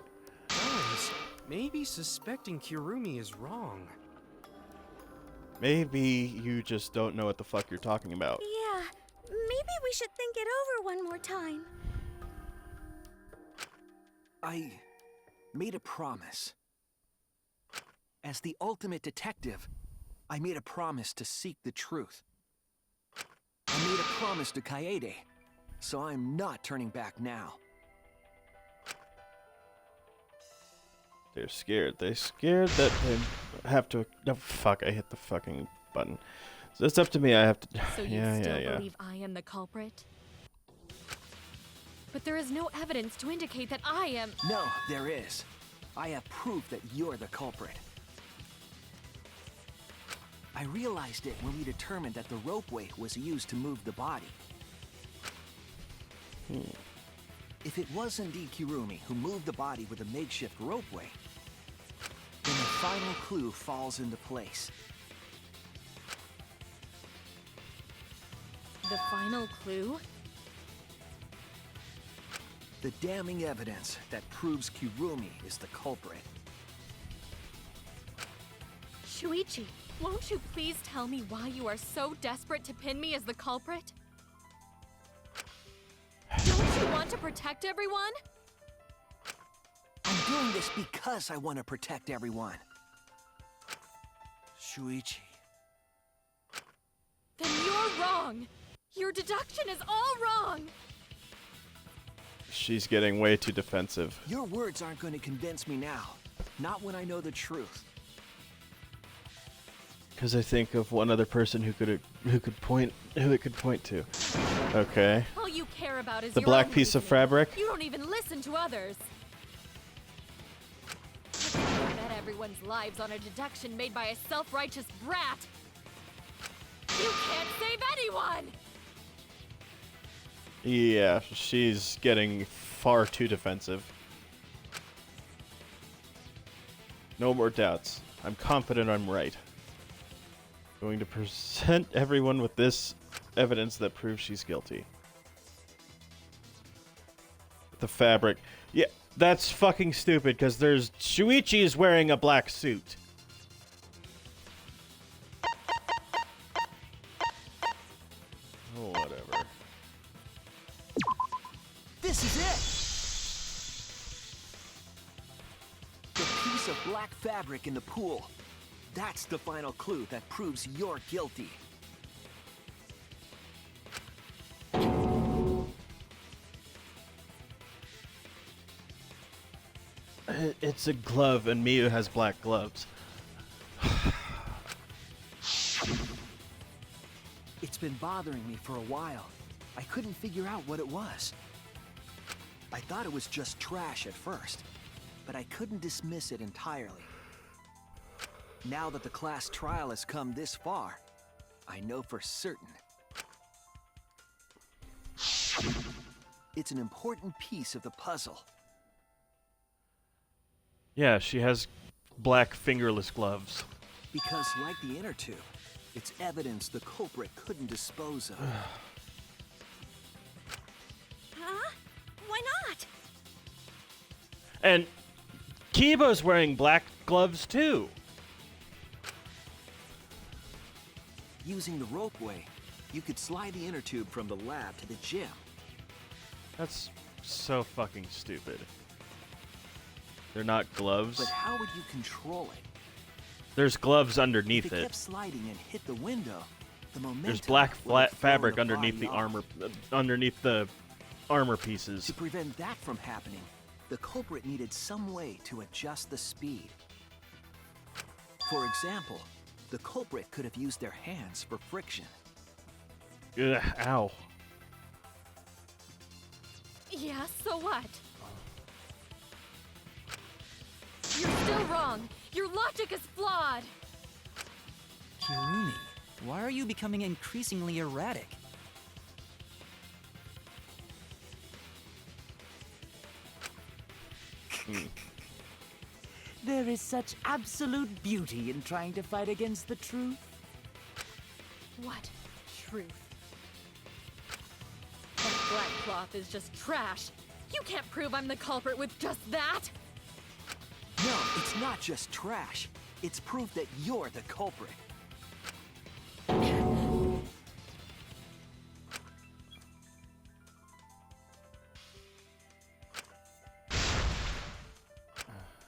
Guys, maybe suspecting Kirumi is wrong. Maybe you just don't know what the fuck you're talking about. Yeah, maybe we should think it over one more time. I made a promise. As the ultimate detective, I made a promise to seek the truth. I made a promise to Kaede, so I'm not turning back now. They're scared. They're scared that they have to... No, fuck, I hit the fucking button. So it's up to me, I have to... So you still believe I am the culprit? But there is no evidence to indicate that I am... No, there is. I have proof that you're the culprit. I realized it when we determined that the ropeway was used to move the body. If it was indeed Kirumi who moved the body with a makeshift ropeway, then the final clue falls into place. The final clue? The damning evidence that proves Kirumi is the culprit. Shuichi, won't you please tell me why you are so desperate to pin me as the culprit? Don't you want to protect everyone? I'm doing this because I want to protect everyone. Shuichi. Then you're wrong. Your deduction is all wrong. She's getting way too defensive. Your words aren't going to convince me now. Not when I know the truth. Because I think of one other person who it could point to. Okay. All you care about is The your black own piece of reasoning. fabric? You don't even listen to others. You bet everyone's lives on a deduction made by a self-righteous brat. You can't save anyone! Yeah, she's getting far too defensive. No more doubts. I'm confident I'm right. Going to present everyone with this evidence that proves she's guilty. The fabric. Yeah, that's fucking stupid because there's Shuichi is wearing a black suit. Oh, whatever. This is it! The piece of black fabric in the pool. That's the final clue that proves you're guilty. It's a glove, and Miyu has black gloves. It's been bothering me for a while. I couldn't figure out what it was. I thought it was just trash at first, but I couldn't dismiss it entirely. Now that the class trial has come this far, I know for certain. It's an important piece of the puzzle. Yeah, she has black fingerless gloves. Because, like the inner tube, it's evidence the culprit couldn't dispose of. Huh? Why not? And Kibo's wearing black gloves too. Using the ropeway, you could slide the inner tube from the lab to the gym. That's so fucking stupid. They're not gloves. But how would you control it? There's gloves underneath If it it. kept sliding and hit the window, the momentum There's black would have thrown fabric the underneath body the off. armor, underneath the armor pieces. To prevent that from happening, the culprit needed some way to adjust the speed. For example, the culprit could have used their hands for friction. Ugh, ow. Yeah, so what? You're still wrong. Your logic is flawed. Kirumi, why are you becoming increasingly erratic? There is such absolute beauty in trying to fight against the truth. What truth? That black cloth is just trash. You can't prove I'm the culprit with just that. No, it's not just trash. It's proof that you're the culprit.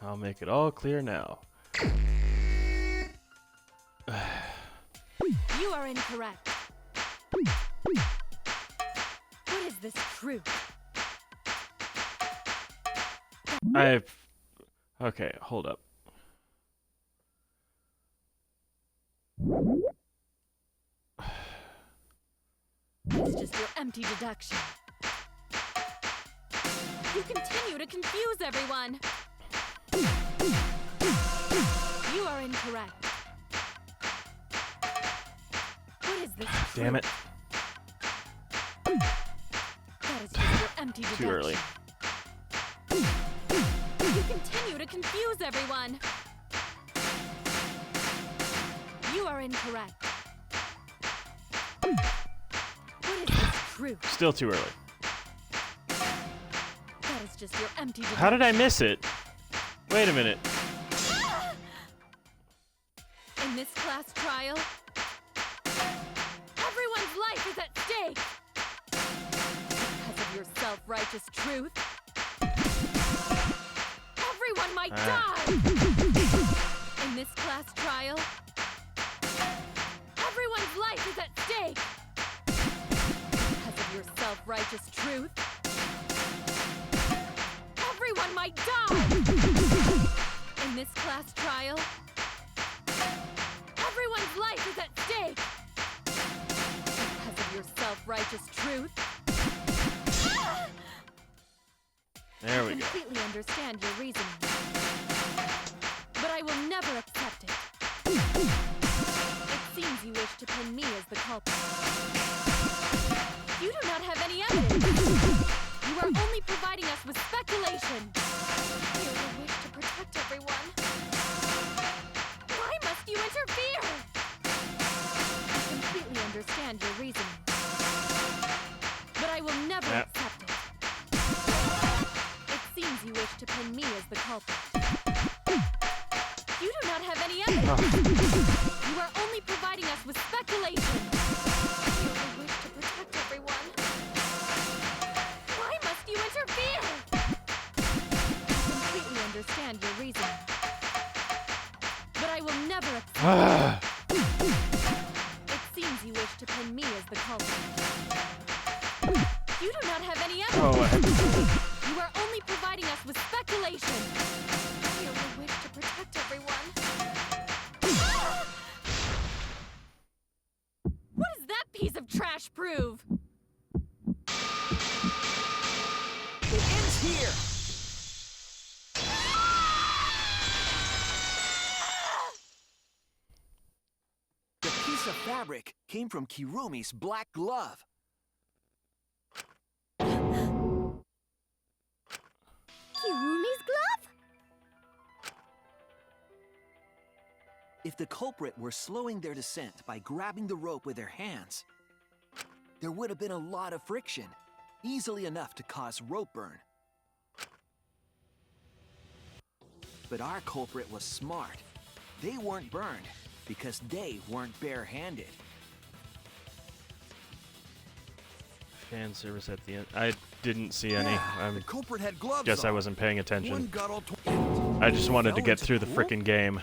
I'll make it all clear now. You are incorrect. What is this truth? Okay, hold up. It's just your empty deduction. You continue to confuse everyone. You are incorrect. What is this? Damn it. That is just your empty deduction. Too early. You continue to confuse everyone. You are incorrect. What is this truth? Still too early. That is just your empty deduction. How did I miss it? Wait a minute. In this class trial, everyone's life is at stake. Because of your self-righteous truth, everyone might die. In this class trial, everyone's life is at stake. Because of your self-righteous truth, everyone might die. In this class trial, everyone's life is at stake. Because of your self-righteous truth. There we I go. completely understand your reasoning. But I will never accept it. It seems you wish to pin me as the culprit. You do not have any evidence. You are only providing us with speculation. You have a wish to protect everyone. pin me as the culprit. You do not have any evidence. You are only providing us with speculation. You only wish to protect everyone. Why must you interfere? I completely understand your reasoning. But I will never accept it. It seems you wish to pin me as the culprit. You do not have any evidence. You are only providing us with speculation. You only wish to protect everyone. What does that piece of trash prove? It ends here! The piece of fabric came from Kirumi's black glove. Kirumi's glove? If the culprit were slowing their descent by grabbing the rope with their hands, there would have been a lot of friction, easily enough to cause rope burn. But our culprit was smart. They weren't burned because they weren't barehanded. Fan service at the end. I didn't see any. Yeah, the culprit had gloves Guess on. I wasn't paying One attention. got all I just wanted to fell get into through the pool? frickin' game.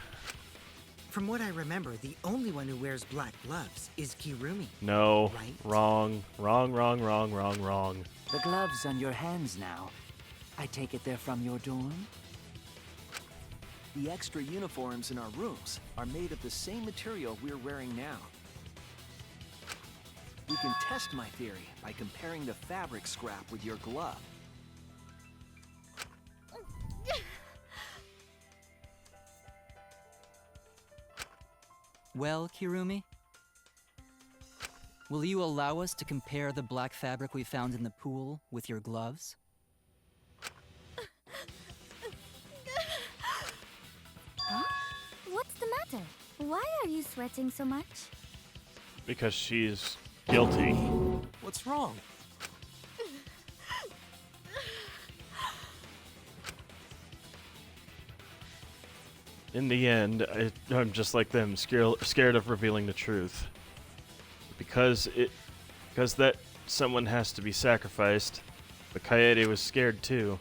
From what I remember, the only one who wears black gloves is Kirumi. No. Right? Wrong. Wrong, wrong, wrong, wrong, wrong. The gloves on your hands now. I take it they're from your dorm? The extra uniforms in our rooms are made of the same material we're wearing now. We can test my theory by comparing the fabric scrap with your glove. Well, Kirumi? Will you allow us to compare the black fabric we found in the pool with your gloves? Huh? What's the matter? Why are you sweating so much? Because she's guilty. What's wrong? In the end, I'm just like them, scared of revealing the truth. Because that someone has to be sacrificed. But Kaede was scared too.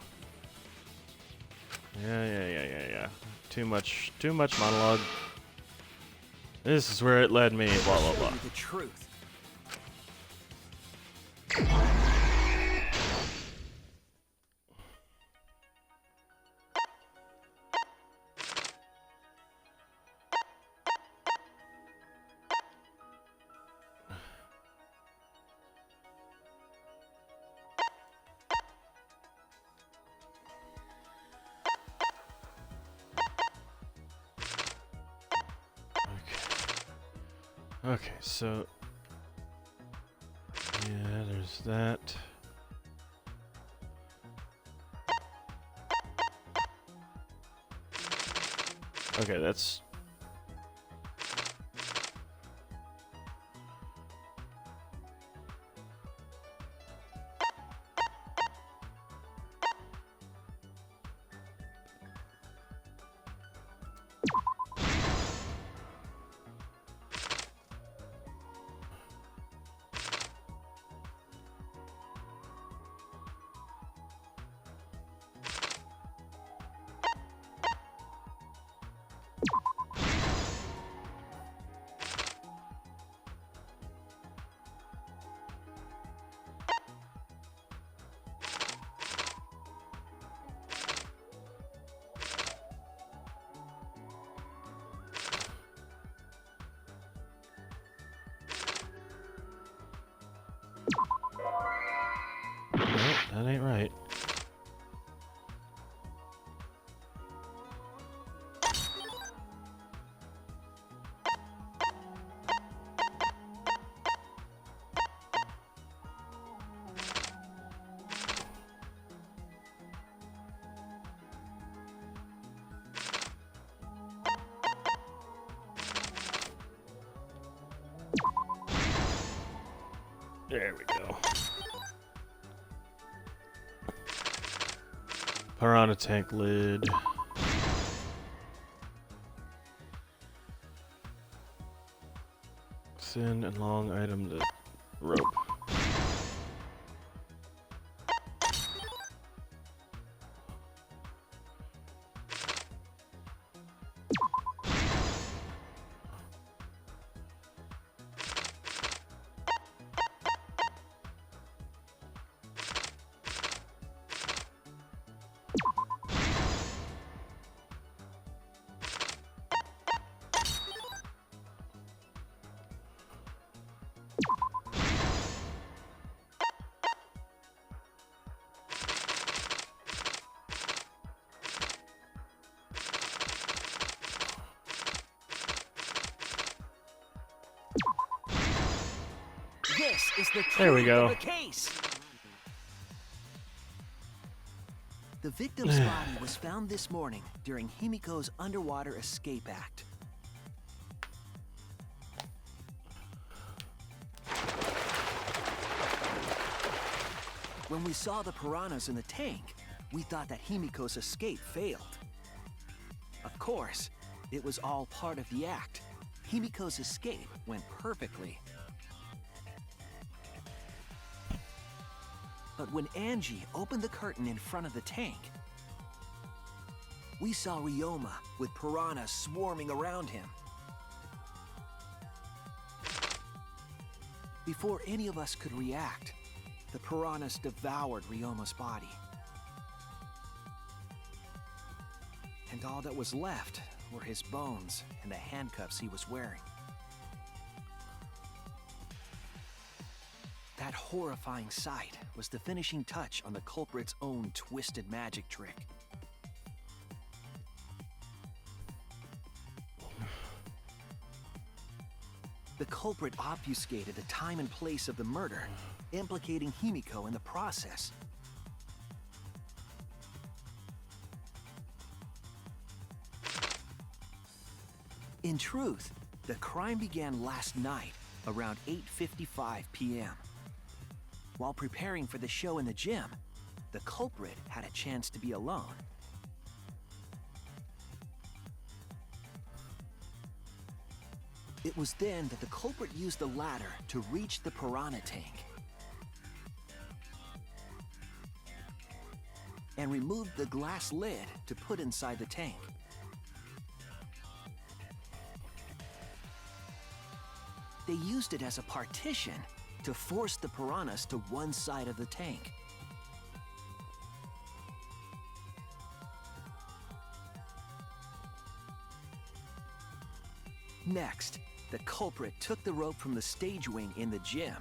Yeah. Too much monologue. This is where it led me, blah blah blah. The truth. Okay, so yeah, there's that. Okay, that's that ain't right. There we go. Piranha tank lid. Thin and long item to rope. This is the There we truth go. of the case. The victim's body was found this morning during Himiko's underwater escape act. When we saw the piranhas in the tank, we thought that Himiko's escape failed. Of course, it was all part of the act. Himiko's escape went perfectly. But when Angie opened the curtain in front of the tank, we saw Ryoma with piranhas swarming around him. Before any of us could react, the piranhas devoured Ryoma's body. And all that was left were his bones and the handcuffs he was wearing. That horrifying sight was the finishing touch on the culprit's own twisted magic trick. The culprit obfuscated the time and place of the murder, implicating Himiko in the process. In truth, the crime began last night around 8:55 p.m. While preparing for the show in the gym, the culprit had a chance to be alone. It was then that the culprit used the ladder to reach the piranha tank and removed the glass lid to put inside the tank. They used it as a partition to force the piranhas to one side of the tank. Next, the culprit took the rope from the stage wing in the gym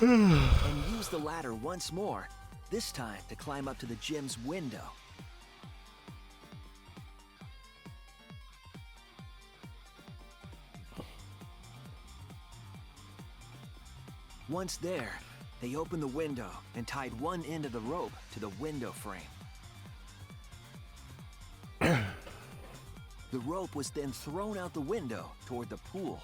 and used the ladder once more, this time to climb up to the gym's window. Once there, they opened the window and tied one end of the rope to the window frame. The rope was then thrown out the window toward the pool.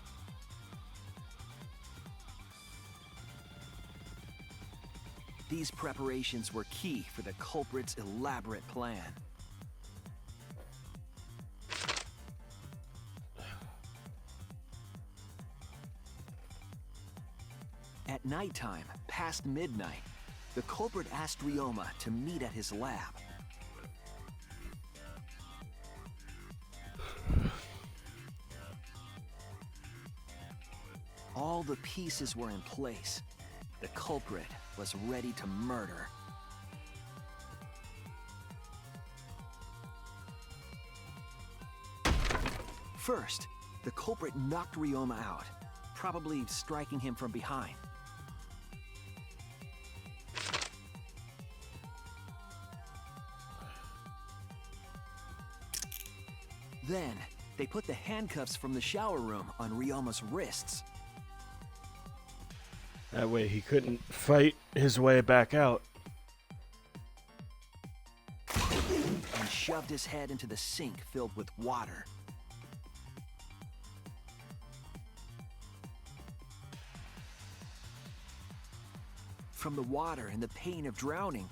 These preparations were key for the culprit's elaborate plan. At nighttime, past midnight, the culprit asked Ryoma to meet at his lab. All the pieces were in place. The culprit was ready to murder. First, the culprit knocked Ryoma out, probably striking him from behind. Then, they put the handcuffs from the shower room on Ryoma's wrists. That way he couldn't fight his way back out. And shoved his head into the sink filled with water. from the water and the pain of drowning,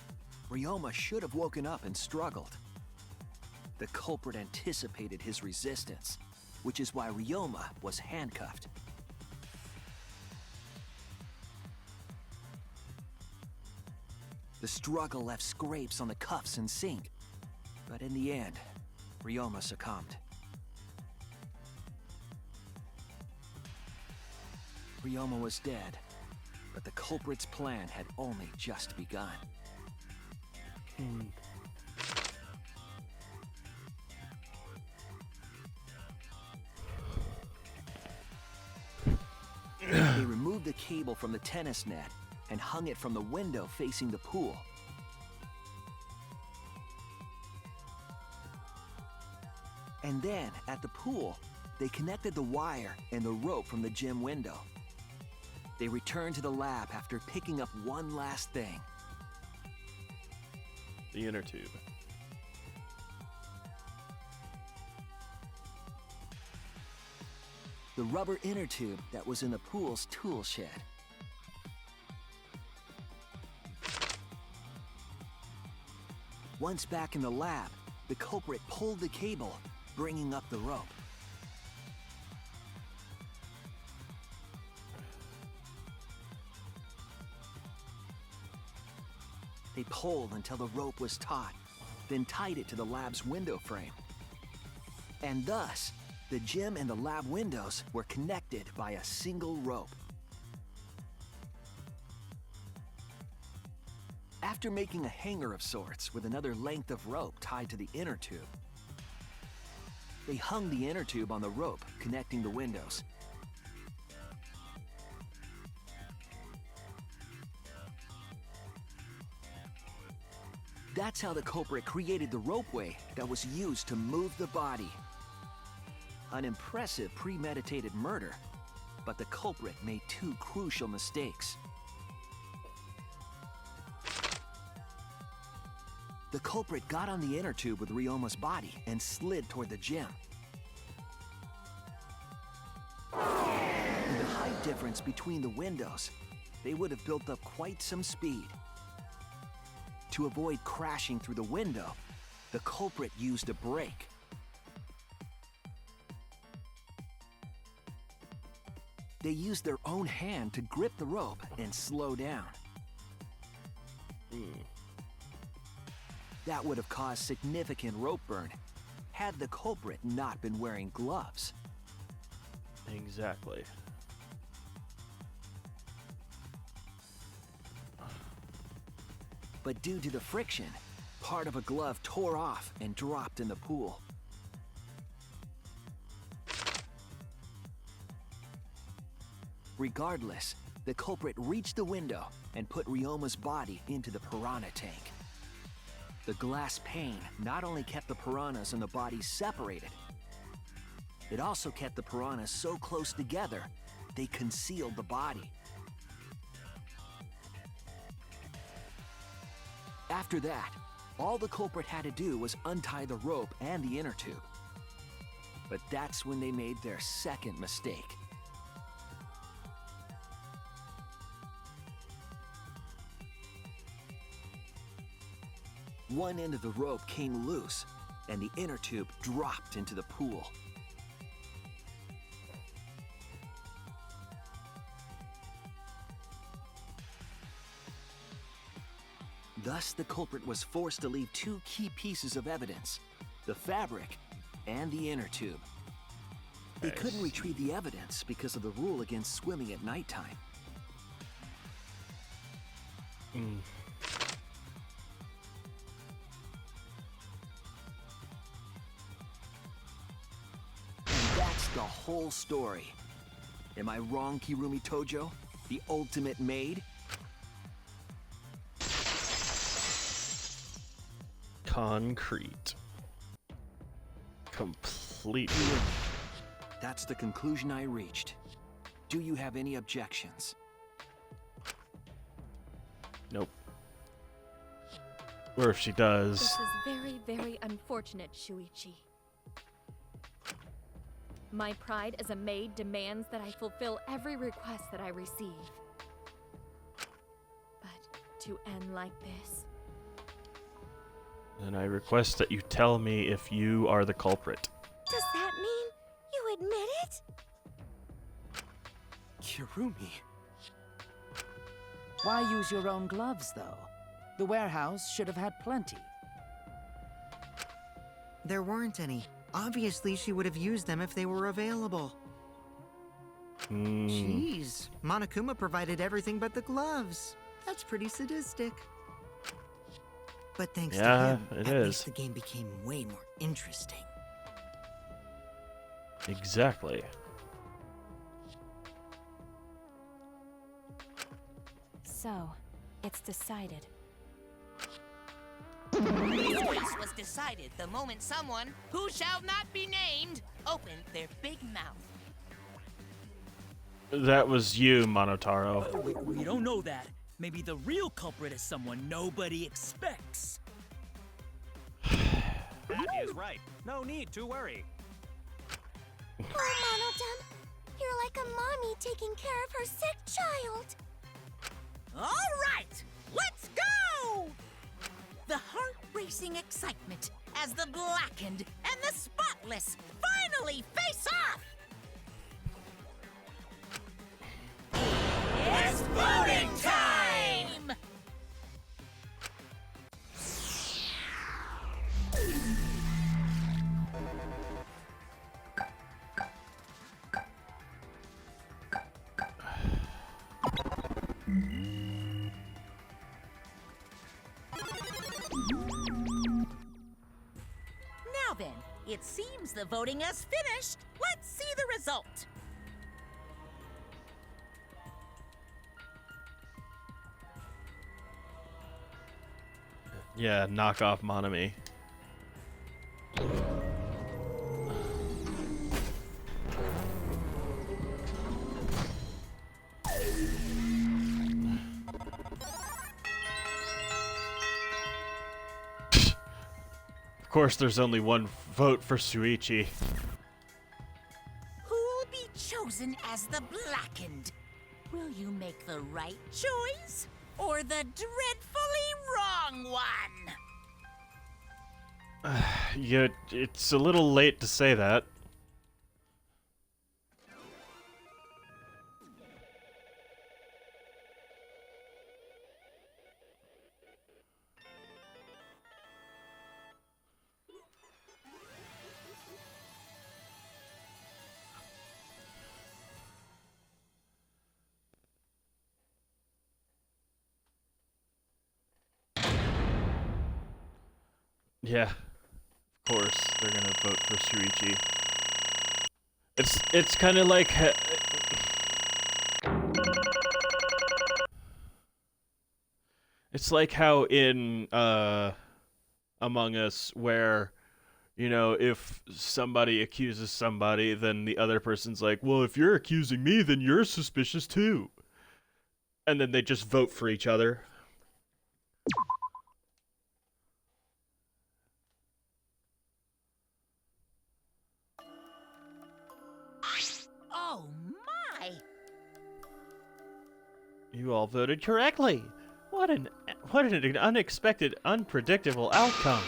Ryoma should have woken up and struggled. The culprit anticipated his resistance, which is why Ryoma was handcuffed. The struggle left scrapes on the cuffs and sink, but in the end, Ryoma succumbed. Ryoma was dead, but the culprit's plan had only just begun. They removed the cable from the tennis net and hung it from the window facing the pool. And then, at the pool, they connected the wire and the rope from the gym window. They returned to the lab after picking up one last thing. The inner tube. The rubber inner tube that was in the pool's tool shed. Once back in the lab, the culprit pulled the cable, bringing up the rope. They pulled until the rope was taut, then tied it to the lab's window frame. And thus, the gym and the lab windows were connected by a single rope. After making a hanger of sorts with another length of rope tied to the inner tube, they hung the inner tube on the rope connecting the windows. That's how the culprit created the ropeway that was used to move the body. An impressive premeditated murder, but the culprit made two crucial mistakes. The culprit got on the inner tube with Ryoma's body and slid toward the gym. With the height difference between the windows, they would have built up quite some speed. To avoid crashing through the window, the culprit used a brake. They used their own hand to grip the rope and slow down. That would have caused significant rope burn had the culprit not been wearing gloves. Exactly. But due to the friction, part of a glove tore off and dropped in the pool. Regardless, the culprit reached the window and put Ryoma's body into the piranha tank. The glass pane not only kept the piranhas and the body separated, it also kept the piranhas so close together, they concealed the body. After that, all the culprit had to do was untie the rope and the inner tube. But that's when they made their second mistake. One end of the rope came loose, and the inner tube dropped into the pool. Thus, the culprit was forced to leave two key pieces of evidence, the fabric and the inner tube. They couldn't retrieve the evidence because of the rule against swimming at nighttime. And that's the whole story. Am I wrong, Kirumi Tojo? The ultimate maid? Concrete. Completely. That's the conclusion I reached. Do you have any objections? Nope. Or if she does. This is very, very unfortunate, Shuichi. My pride as a maid demands that I fulfill every request that I receive. But to end like this. Then I request that you tell me if you are the culprit. Does that mean you admit it? Kirumi. Why use your own gloves, though? The warehouse should have had plenty. There weren't any. Obviously, she would have used them if they were available. Jeez, Monokuma provided everything but the gloves. That's pretty sadistic. But thanks to him, it at is. least the game became way more interesting. Exactly. So, it's decided. This case was decided the moment someone, who shall not be named, opened their big mouth. That was you, Monotaro. We don't know that. Maybe the real culprit is someone nobody expects. That is right. No need to worry. Oh, Monodem, you're like a mommy taking care of her sick child. All right, let's go! The heart-racing excitement as the blackened and the spotless finally face off! It's voting time! Now then, it seems the voting has finished. Let's see the result. Yeah, knock off Monami. Of course, there's only one vote for Shuichi. Who'll be chosen as the blackened? Will you make the right choice or the dreadfully wrong one? Yeah, it's a little late to say that. Yeah, of course they're gonna vote for Shuichi. It's kind of like it's like how in Among Us, where you know, if somebody accuses somebody, then the other person's like, well, if you're accusing me, then you're suspicious too, and then they just vote for each other. Oh my! You all voted correctly. What an unexpected, unpredictable outcome.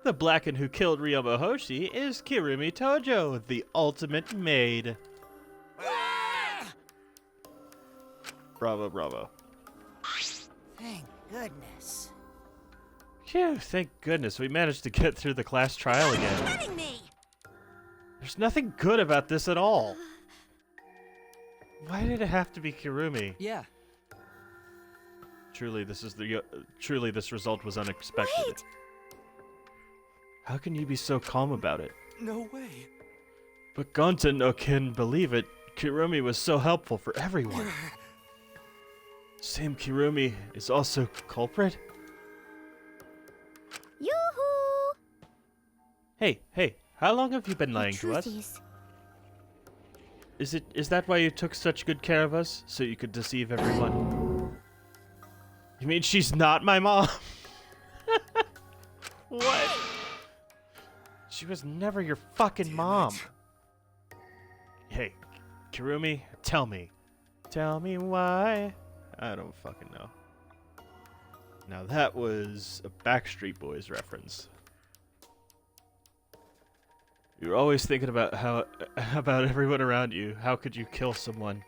The Blackened who killed Ryoma Hoshi is Kirumi Tojo, the ultimate maid. Bravo, bravo. Thank goodness. Phew, thank goodness we managed to get through the class trial again. You're kidding me! There's nothing good about this at all. Why did it have to be Kirumi? Yeah. Truly, this result was unexpected. Wait! How can you be so calm about it? No way. But Gonta no can believe it. Kirumi was so helpful for everyone. Same Kirumi is also culprit? Yoo-hoo! Hey, how long have you been lying to us? Is that why you took such good care of us? So you could deceive everyone? You mean she's not my mom? What? She was never your fucking mom. Hey, Kirumi, tell me. Tell me why. I don't fucking know. Now that was a Backstreet Boys reference. You're always thinking about about everyone around you. How could you kill someone?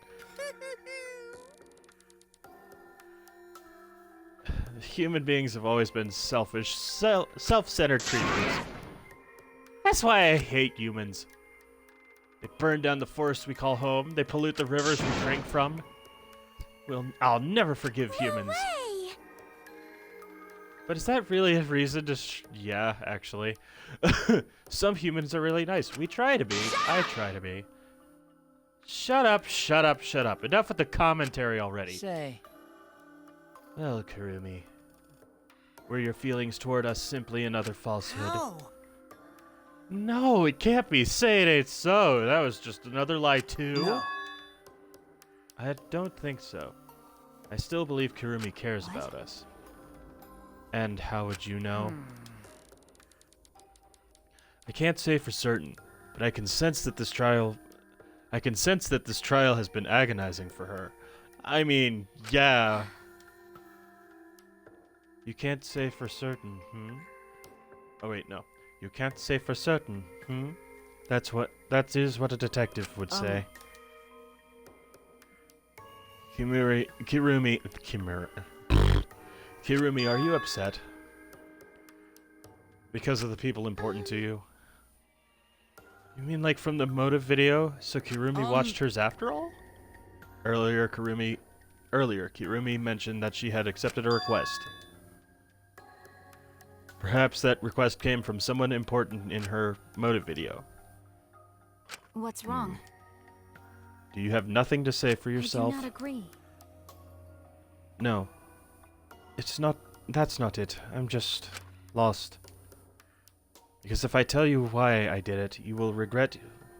Human beings have always been selfish, self-centered creatures. That's why I hate humans. They burn down the forests we call home. They pollute the rivers we drink from. I'll never forgive humans. Hooray! But is that really a reason to yeah, actually. Some humans are really nice. We try to be. I try to be. Shut up, shut up, shut up. Enough with the commentary already. Say. Well, Kurumi. Were your feelings toward us simply another falsehood? No. No, it can't be. Say it ain't so. That was just another lie too. No. I don't think so. I still believe Kurumi cares about us. And how would you know? I can't say for certain, but I can sense that this trial has been agonizing for her. I mean, yeah. You can't say for certain, Oh wait, no. You can't say for certain, That is what a detective would say. Kirumi, are you upset? Because of the people important to you? You mean like from the motive video? So Kirumi watched hers after all? Earlier, Kirumi mentioned that she had accepted a request. Perhaps that request came from someone important in her motive video. What's wrong? Do you have nothing to say for yourself? I do not agree. No. That's not it. I'm just lost. Because if I tell you why I did it, you will regret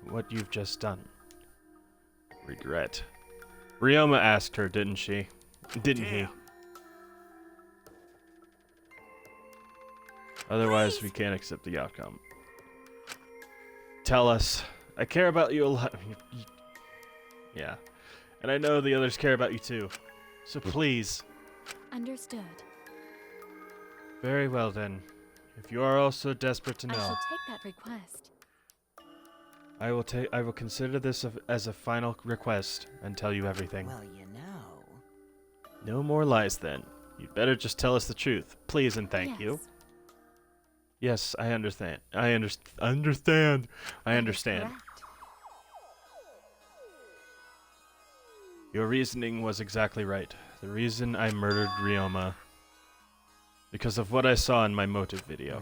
what you've just done. Regret. Ryoma asked her, didn't she? Didn't he? Otherwise, we can't accept the outcome. Tell us. I care about you a lot. Yeah. And I know the others care about you too. So please. Understood. Very well then. If you are also desperate to know, I shall take that request. I will consider this as a final request and tell you everything. Well, you know. No more lies then. You'd better just tell us the truth, please and thank you. Yes, I understand. I understand. Your reasoning was exactly right. The reason I murdered Ryoma. Because of what I saw in my motive video.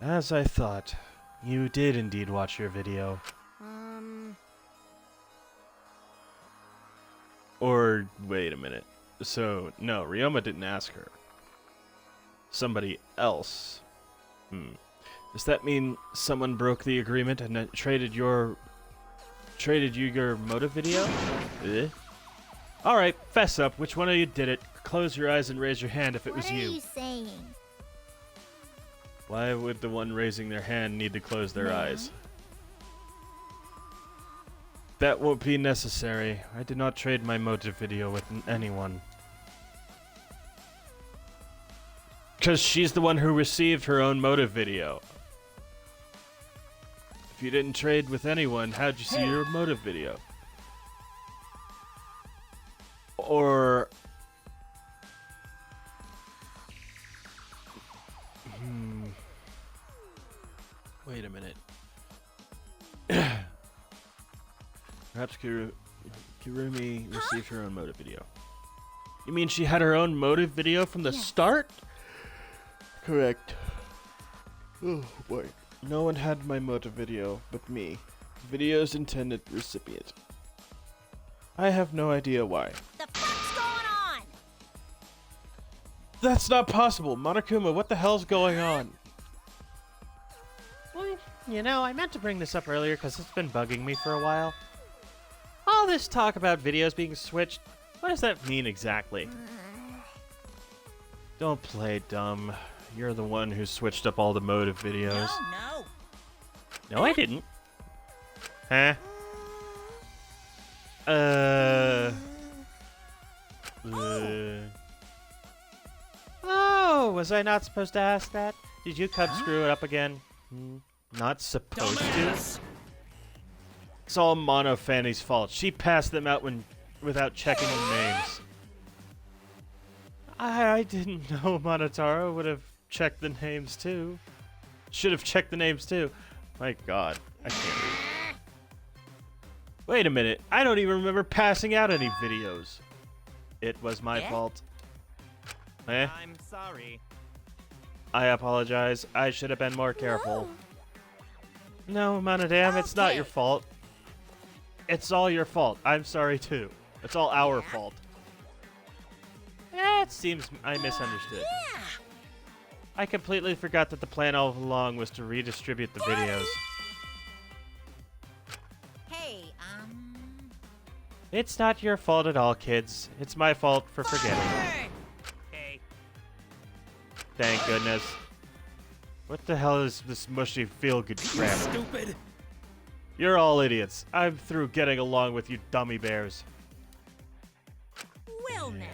As I thought, you did indeed watch your video. Or, wait a minute. So, no, Ryoma didn't ask her. Somebody else. Does that mean someone broke the agreement and then traded you your motive video? Alright, fess up. Which one of you did it? Close your eyes and raise your hand if it was you. What are you saying? Why would the one raising their hand need to close their eyes? That won't be necessary. I did not trade my motive video with anyone. Because she's the one who received her own motive video. If you didn't trade with anyone, how'd you see your motive video? Or... Wait a minute. Perhaps Kirumi received her own motive video. You mean she had her own motive video from the start? Correct. Oh boy. No one had my motive video but me. The video's intended recipient. I have no idea why. The fuck's going on? That's not possible! Monokuma, what the hell's going on? Well, you know, I meant to bring this up earlier because it's been bugging me for a while. All this talk about videos being switched, what does that mean exactly? Don't play dumb. You're the one who switched up all the motive videos. No. No, I didn't. Huh? Oh, was I not supposed to ask that? Did you Cub screw it up again? Not supposed to? It's all Mono Fanny's fault. She passed them out without checking the names. I didn't know Monotaro would have checked the names too. Should have checked the names too. My god, I can't read. Wait a minute, I don't even remember passing out any videos. It was my fault. I'm sorry. I apologize. I should have been more careful. No, Monodam, it's not your fault. It's all your fault. I'm sorry too. It's all our fault. It seems I misunderstood. I completely forgot that the plan all along was to redistribute the videos. Hey, It's not your fault at all, kids. It's my fault for forgetting. Thank goodness. What the hell is this mushy feel-good crap? Stupid. You're all idiots. I'm through getting along with you dummy bears. Well now.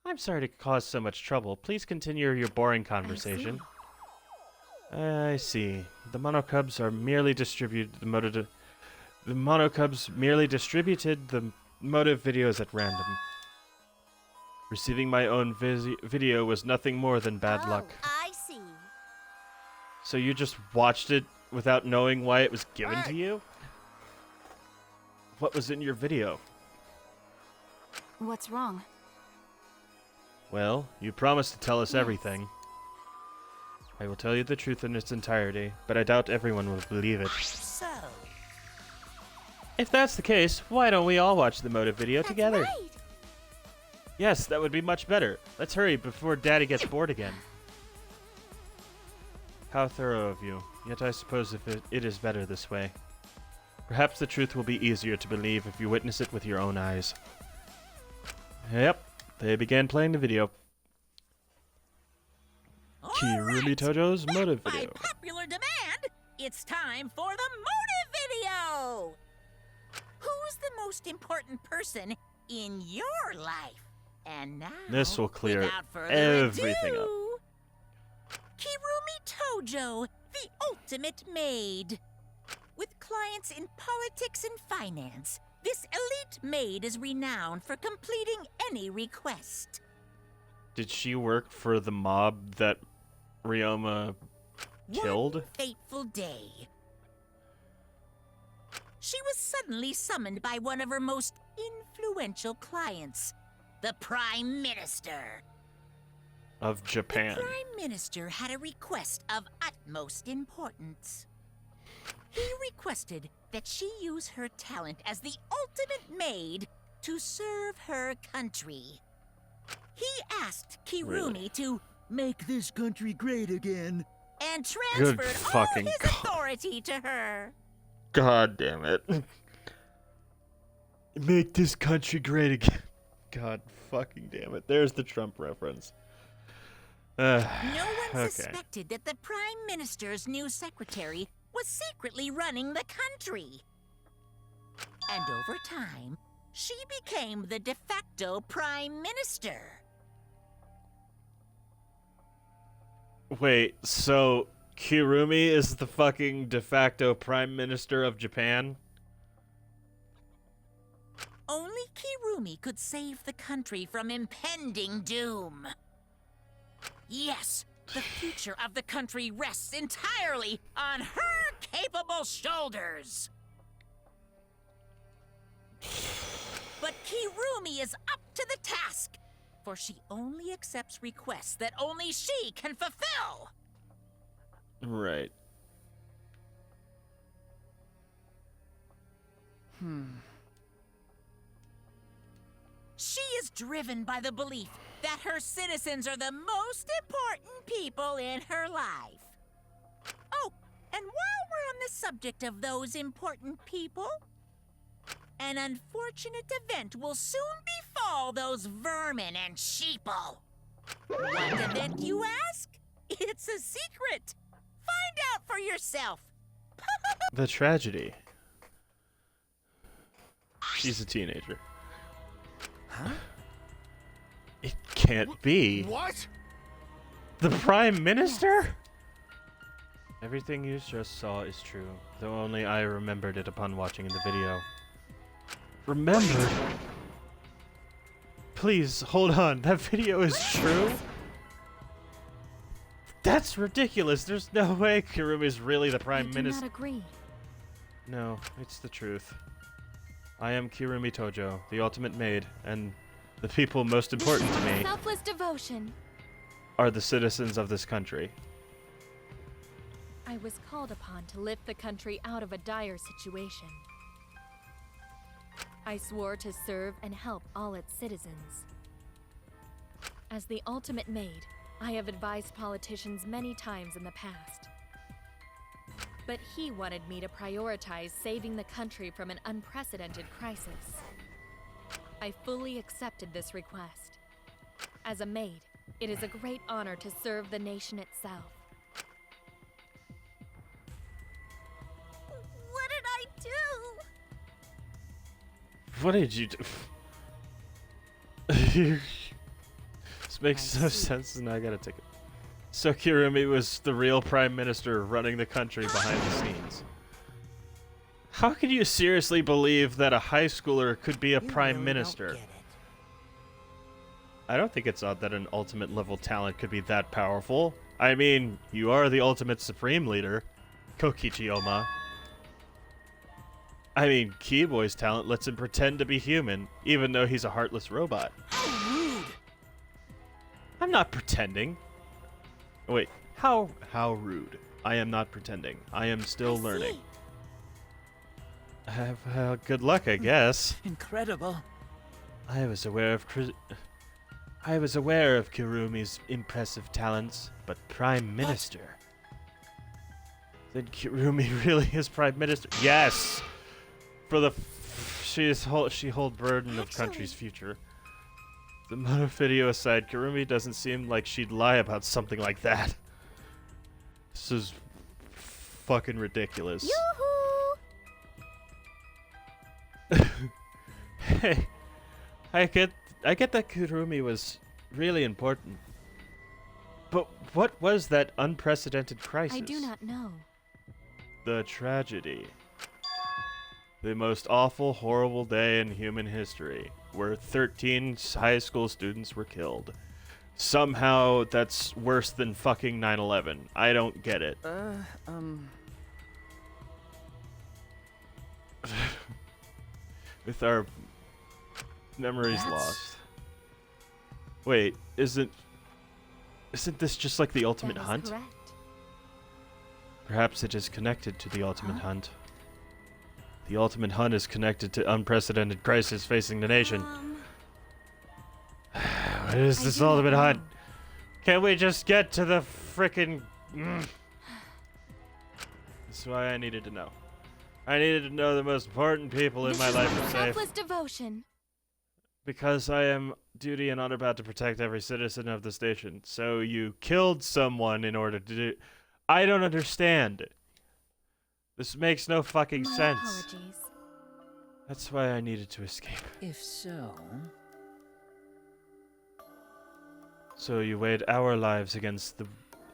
I'm sorry to cause so much trouble. Please continue your boring conversation. I see. The monocubs are merely distributed the monocubs merely distributed the motive videos at random. Receiving my own video was nothing more than bad luck. I see. So you just watched it without knowing why it was given to you? What was in your video? What's wrong? Well, you promised to tell us everything. I will tell you the truth in its entirety, but I doubt everyone will believe it. So, If that's the case, why don't we all watch the motive video together? Right. Yes, that would be much better. Let's hurry before Daddy gets bored again. How thorough of you. Yet I suppose it is better this way. Perhaps the truth will be easier to believe if you witness it with your own eyes. Yep, they began playing the video. Kirumi Tojo's motive by video. popular demand, it's time for the motive video. Who's the most important person in your life? And now, This will clear without further everything up. ado, Kirumi Tojo, the ultimate maid. With clients in politics and finance, this elite maid is renowned for completing any request. Did she work for the mob that Ryoma killed? One fateful day, she was suddenly summoned by one of her most influential clients, the Prime Minister. Of Japan. The Prime Minister had a request of utmost importance. He requested that she use her talent as the ultimate maid to serve her country. He asked Kirumi to make this country great again and transferred all fucking his God. authority to her. God damn it. Make this country great again. God fucking damn it. There's the Trump reference. No one okay. suspected that the Prime Minister's new secretary was secretly running the country. And over time, she became the de facto Prime Minister. Wait, so Kirumi is the fucking de facto Prime Minister of Japan? Only Kirumi could save the country from impending doom. Yes, the future of the country rests entirely on her capable shoulders. But Kirumi is up to the task, for she only accepts requests that only she can fulfill. Right. She is driven by the belief that her citizens are the most important people in her life. Oh, and while we're on the subject of those important people, an unfortunate event will soon befall those vermin and sheeple. What event, you ask? It's a secret. Find out for yourself. The tragedy. She's a teenager. Huh? can't be. What? The Prime Minister? Everything you just saw is true, though only I remembered it upon watching the video. Remembered? Please, hold on. That video is true? That's ridiculous. There's no way Kirumi is really the Prime Minister. I do not agree. No, it's the truth. I am Kirumi Tojo, the ultimate maid, and the people most important to me Selfless devotion. are the citizens of this country. I was called upon to lift the country out of a dire situation. I swore to serve and help all its citizens. As the ultimate maid, I have advised politicians many times in the past. But he wanted me to prioritize saving the country from an unprecedented crisis. I fully accepted this request. As a maid, it is a great honor to serve the nation itself. What did I do? What did you do? This makes no sense, and I gotta take it. So Kirumi was the real Prime Minister running the country behind the scenes. How can you seriously believe that a high schooler could be a Prime Minister? I don't think it's odd that an ultimate level talent could be that powerful. I mean, you are the ultimate supreme leader, Kokichiyama. I mean, Keyboy's talent lets him pretend to be human, even though he's a heartless robot. How rude! I'm not pretending. Wait, how rude? I am not pretending. I am still learning. Well, good luck, I guess. Incredible. I was aware of Kirumi's impressive talents, but Prime Minister. Then Kirumi really is Prime Minister? Yes. For the she hold burden of country's future. The motive video aside, Kirumi doesn't seem like she'd lie about something like that. This is fucking ridiculous. Hey, I get that Kirumi was really important. But what was that unprecedented crisis? I do not know. The tragedy. The most awful, horrible day in human history, where 13 high school students were killed. Somehow, that's worse than fucking 9/11. I don't get it. With our memories lost. Wait, isn't this just like the Ultimate Hunt? Correct. Perhaps it is connected to the Ultimate Hunt. The Ultimate Hunt is connected to unprecedented crisis facing the nation. What is this Ultimate Hunt? Can we just get to the frickin'... That's why I needed to know. I needed to know the most important people in my life are safe. Selfless devotion. Because I am duty and honor bound to protect every citizen of the station. So you killed someone in order to do... I don't understand. This makes no fucking sense. Apologies. That's why I needed to escape. If so... So you weighed our lives against the...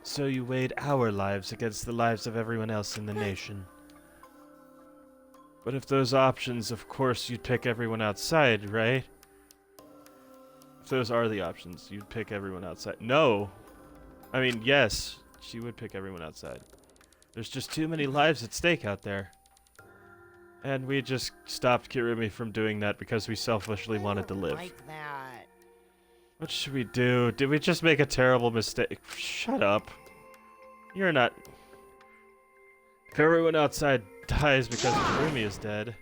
So you weighed our lives against the lives of everyone else in the nation. But if those options, of course you'd pick everyone outside, right? If those are the options, you'd pick everyone outside. No! I mean, yes, she would pick everyone outside. There's just too many lives at stake out there. And we just stopped Kirumi from doing that because we selfishly wanted to live. Like that. What should we do? Did we just make a terrible mistake? Shut up. You're not... If everyone outside dies because Kirumi is dead,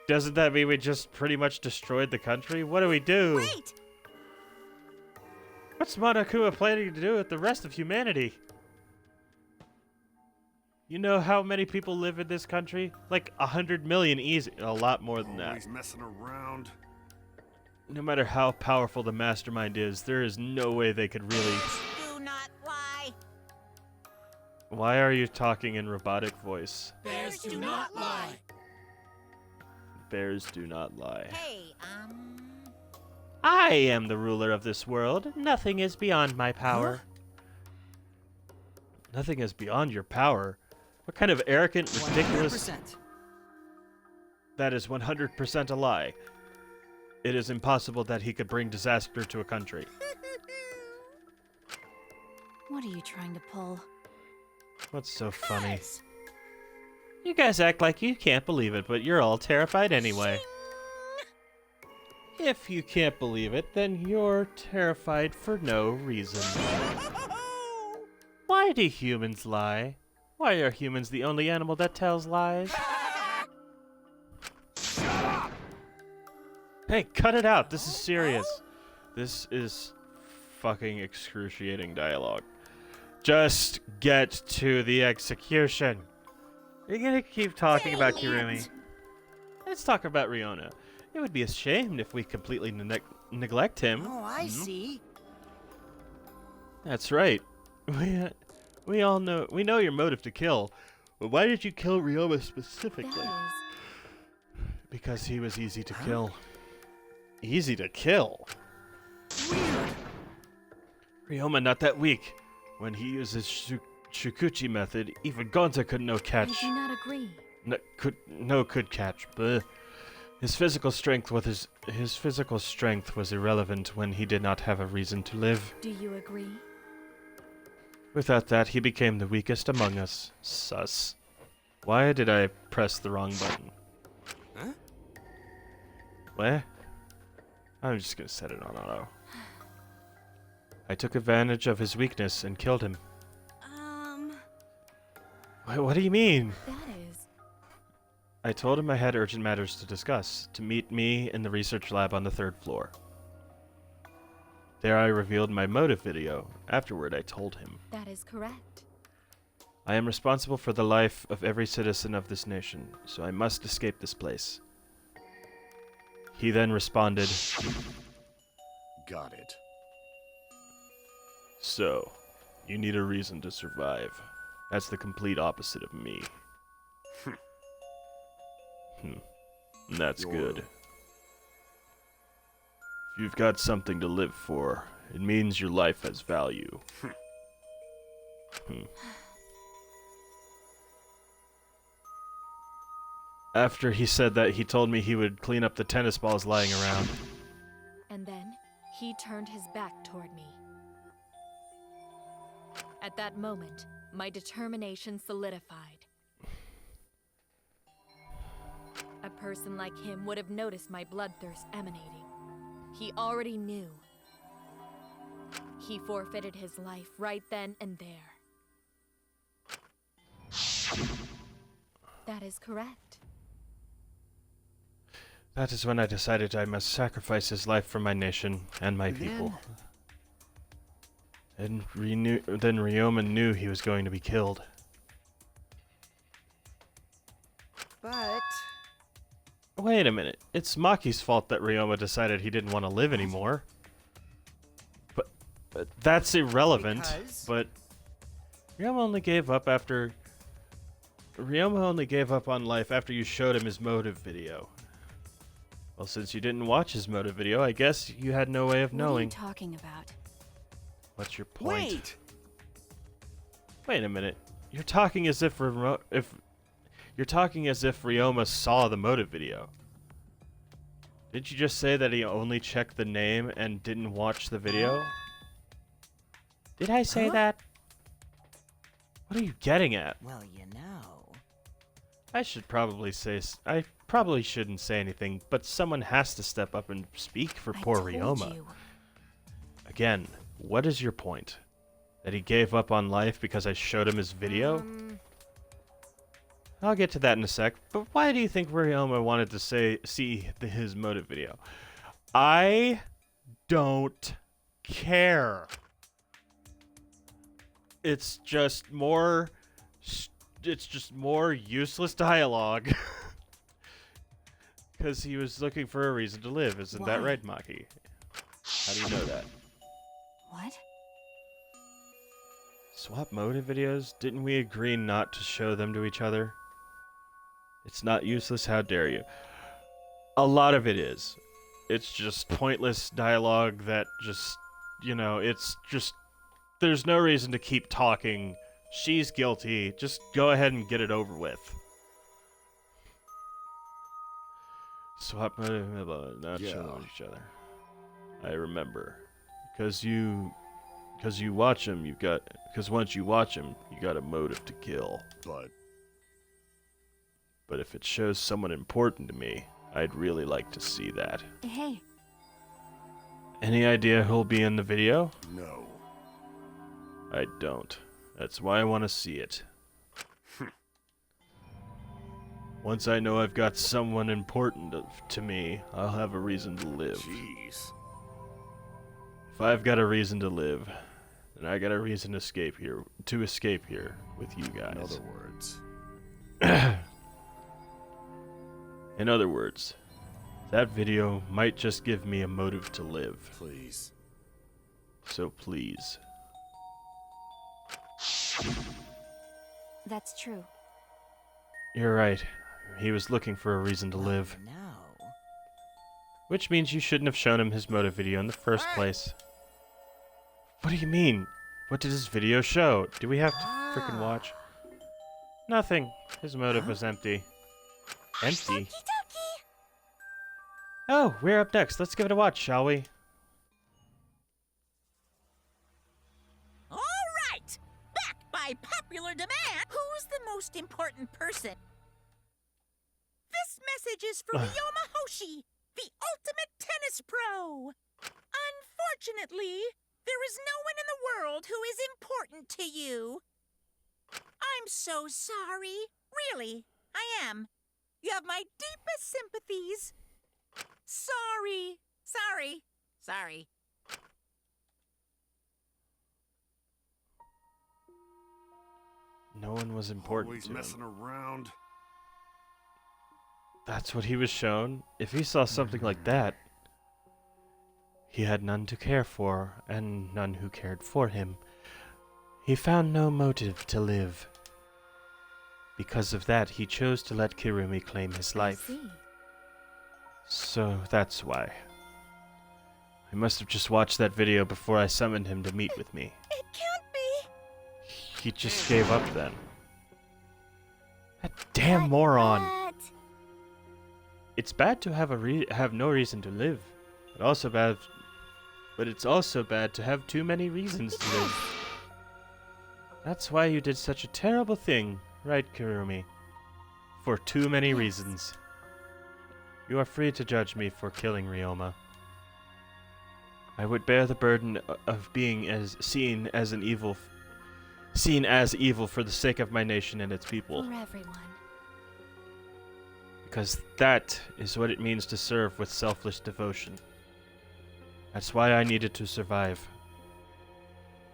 doesn't that mean we just pretty much destroyed the country? What do we do? Wait! What's Monokuma planning to do with the rest of humanity? You know how many people live in this country? Like 100 million easy. A lot more than that. Always messing around. No matter how powerful the mastermind is, there is no way they could really... Do not lie. Why are you talking in robotic voice? Bears do not lie. Bears do not lie. Hey, I am the ruler of this world. Nothing is beyond my power. Nothing is beyond your power. What kind of arrogant, ridiculous... 100%. That is 100% a lie. It is impossible that he could bring disaster to a country. What are you trying to pull? What's so funny? You guys act like you can't believe it, but you're all terrified anyway. If you can't believe it, then you're terrified for no reason. Why do humans lie? Why are humans the only animal that tells lies? Hey, cut it out. This is serious. This is fucking excruciating dialogue. Just get to the execution. You're gonna keep talking about Kirumi. Let's talk about Ryoma. It would be a shame if we completely neglect him. Oh, I see. That's right. We all know your motive to kill, but why did you kill Ryoma specifically? Because he was easy to kill. Easy to kill? Ryoma not that weak. When he uses Shukuchi method, even Gonta could no catch. I do not agree. Could catch. But his physical strength was irrelevant when he did not have a reason to live. Do you agree? Without that, he became the weakest among us. Sus. Why did I press the wrong button? Huh? What? I'm just gonna set it on auto. I took advantage of his weakness and killed him. What do you mean? That is... I told him I had urgent matters to discuss, to meet me in the research lab on the 3rd floor. There I revealed my motive video. Afterward, I told him. That is correct. I am responsible for the life of every citizen of this nation, so I must escape this place. He then responded, Got it. So, you need a reason to survive. That's the complete opposite of me. That's good. If you've got something to live for, it means your life has value. After he said that, he told me he would clean up the tennis balls lying around. And then, he turned his back toward me. At that moment, my determination solidified. A person like him would have noticed my bloodthirst emanating. He already knew. He forfeited his life right then and there. That is correct. That is when I decided I must sacrifice his life for my nation and my people. And then Ryoma knew he was going to be killed. But... Wait a minute. It's Maki's fault that Ryoma decided he didn't want to live anymore. But that's irrelevant. Because? But Ryoma only gave up on life after you showed him his motive video. Well, since you didn't watch his motive video, I guess you had no way of knowing. What are you talking about? What's your point? Wait a minute. You're talking as if Ryoma saw the motive video. Didn't you just say that he only checked the name and didn't watch the video? Did I say that? What are you getting at? Well, you know... I probably shouldn't say anything, but someone has to step up and speak for poor Ryoma. Again, what is your point? That he gave up on life because I showed him his video? I'll get to that in a sec, but why do you think Ryoma wanted to see his motive video? I don't care. It's just more useless dialogue. Because he was looking for a reason to live, isn't that right, Maki? How do you know that? What? Swap motive videos? Didn't we agree not to show them to each other? It's not useless, how dare you? A lot of it is. it's just pointless dialogue that just, you know, it's just, there's no reason to keep talking. She's guilty. Just go ahead and get it over with. Swap not showing each other. I remember. Because you watch him, because once you watch him, you got a motive to kill. But if it shows someone important to me, I'd really like to see that. Hey. Any idea who'll be in the video? No. I don't. That's why I want to see it. Once I know I've got someone important to me, I'll have a reason to live. Jeez. If I've got a reason to live, then I got a reason to escape here with you guys. In other words. In other words, that video might just give me a motive to live. Please. So please. That's true. You're right. He was looking for a reason to live. Now. Which means you shouldn't have shown him his motive video in the first place. What do you mean? What did his video show? Do we have to frickin' watch? Nothing. His motive was empty. Empty? Oh, we're up next. Let's give it a watch, shall we? All right! Back by popular demand! Who's the most important person? This message is for Ryoma Hoshi, the ultimate tennis pro! Unfortunately, there is no one in the world who is important to you. I'm so sorry. Really, I am. You have my deepest sympathies. Sorry. Sorry. No one was important Always to him. messing around. That's what he was shown. If he saw something like that, he had none to care for, and none who cared for him. He found no motive to live. Because of that, he chose to let Kirumi claim his life. So that's why. I must have just watched that video before I summoned him to meet with me. It can't be. He just gave up then. That damn moron! It's bad to have no reason to live, but it's also bad to have too many reasons to live. That's why you did such a terrible thing, right, Kirumi? For too many reasons. You are free to judge me for killing Ryoma. I would bear the burden of being seen as evil for the sake of my nation and its people. For everyone. Because that is what it means to serve with selfless devotion. That's why I needed to survive.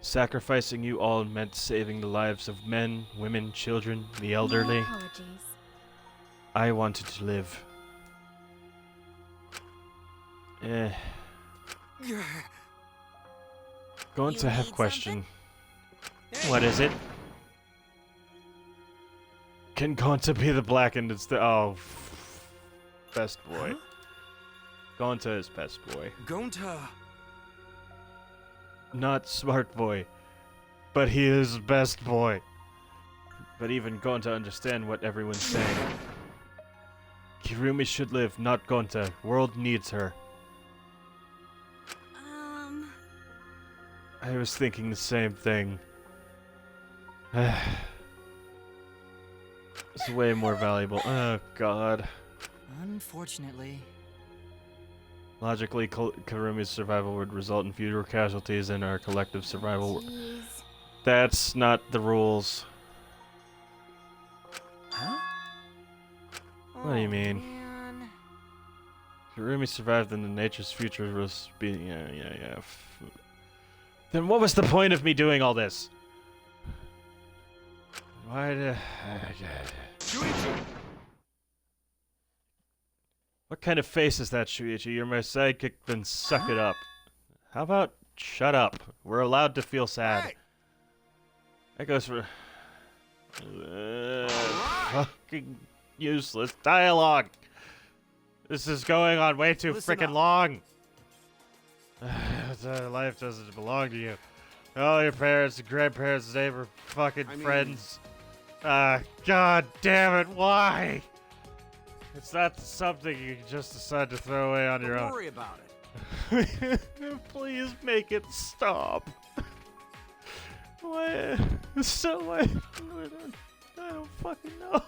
Sacrificing you all meant saving the lives of men, women, children, the elderly. No apologies. I wanted to live. Going to have question. What is it? Can Gonta be the blackened instead? Oh, best boy. Gonta is best boy. Gonta. Not smart boy, but he is best boy. But even Gonta understand what everyone's saying. Kirumi should live, not Gonta. World needs her. I was thinking the same thing. It's way more valuable. Oh, God. Unfortunately. Logically, Karumi's survival would result in fewer casualties in our collective survival. That's not the rules. Huh? What do you mean? Karumi survived and the nature's future was being... Yeah. Then what was the point of me doing all this? Why did... What kind of face is that, Shuichi? You're my sidekick, then suck it up. How about shut up? We're allowed to feel sad. Hey. That goes for... fucking useless dialogue. This is going on way too Listen freaking up. long. Life doesn't belong to you. All your parents and grandparents, neighbor, fucking I mean- friends. God damn it, why? It's not something you can just decide to throw away on your Don't own. worry about it. Please make it stop. Why? So I don't fucking know.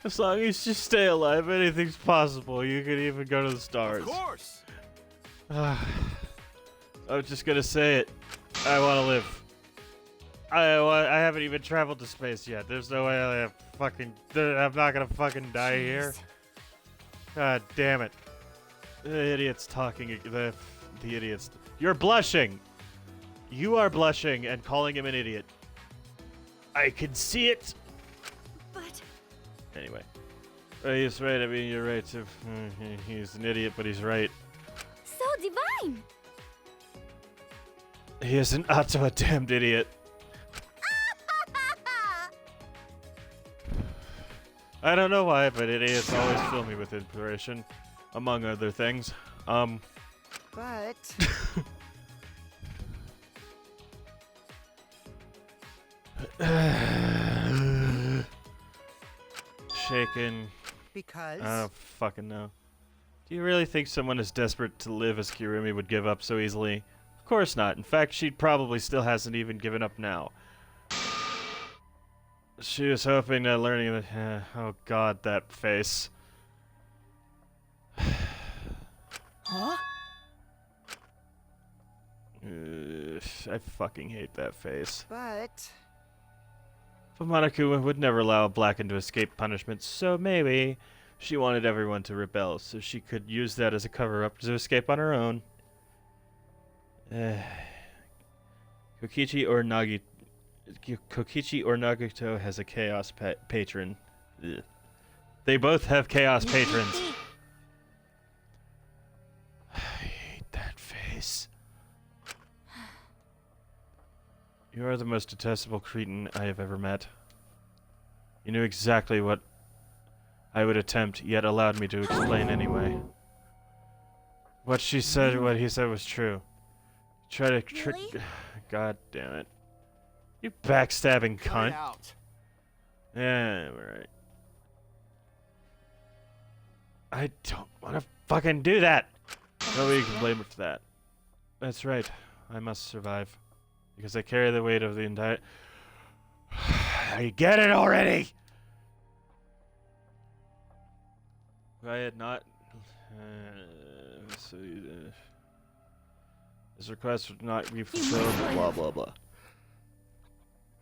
As long as you stay alive, anything's possible. You could even go to the stars. Of course. I'm just gonna say it. I want to live. I haven't even traveled to space yet. There's no way I'm not gonna fucking die here. God damn it. The idiot's talking. The idiot's. You're blushing. You are blushing and calling him an idiot. I can see it. But Anyway. He's right. I mean, you're right. He's an idiot, but he's right. So divine! He isn't also a damned idiot. I don't know why, but idiots always fill me with inspiration, among other things. But Shaken. because I don't fucking know. Do you really think someone as desperate to live as Kirumi would give up so easily? Of course not. In fact, she probably still hasn't even given up now. She was hoping that learning that. Oh god, that face. Huh? I fucking hate that face. but Fumanaku would never allow a blackened to escape punishment, so maybe she wanted everyone to rebel so she could use that as a cover-up to escape on her own. Kokichi or Nagito has a chaos patron. Ugh. They both have chaos patrons. I hate that face. You are the most detestable cretin I have ever met. You knew exactly what I would attempt, yet allowed me to explain anyway. What he said was true. Try to trick. Really? God damn it. You backstabbing Cut cunt. it out. Yeah, alright. I don't want to fucking do that. Nobody can blame me for that. That's right. I must survive. Because I carry the weight of the entire... I get it already! If I had not... his request would not be fulfilled, blah blah blah.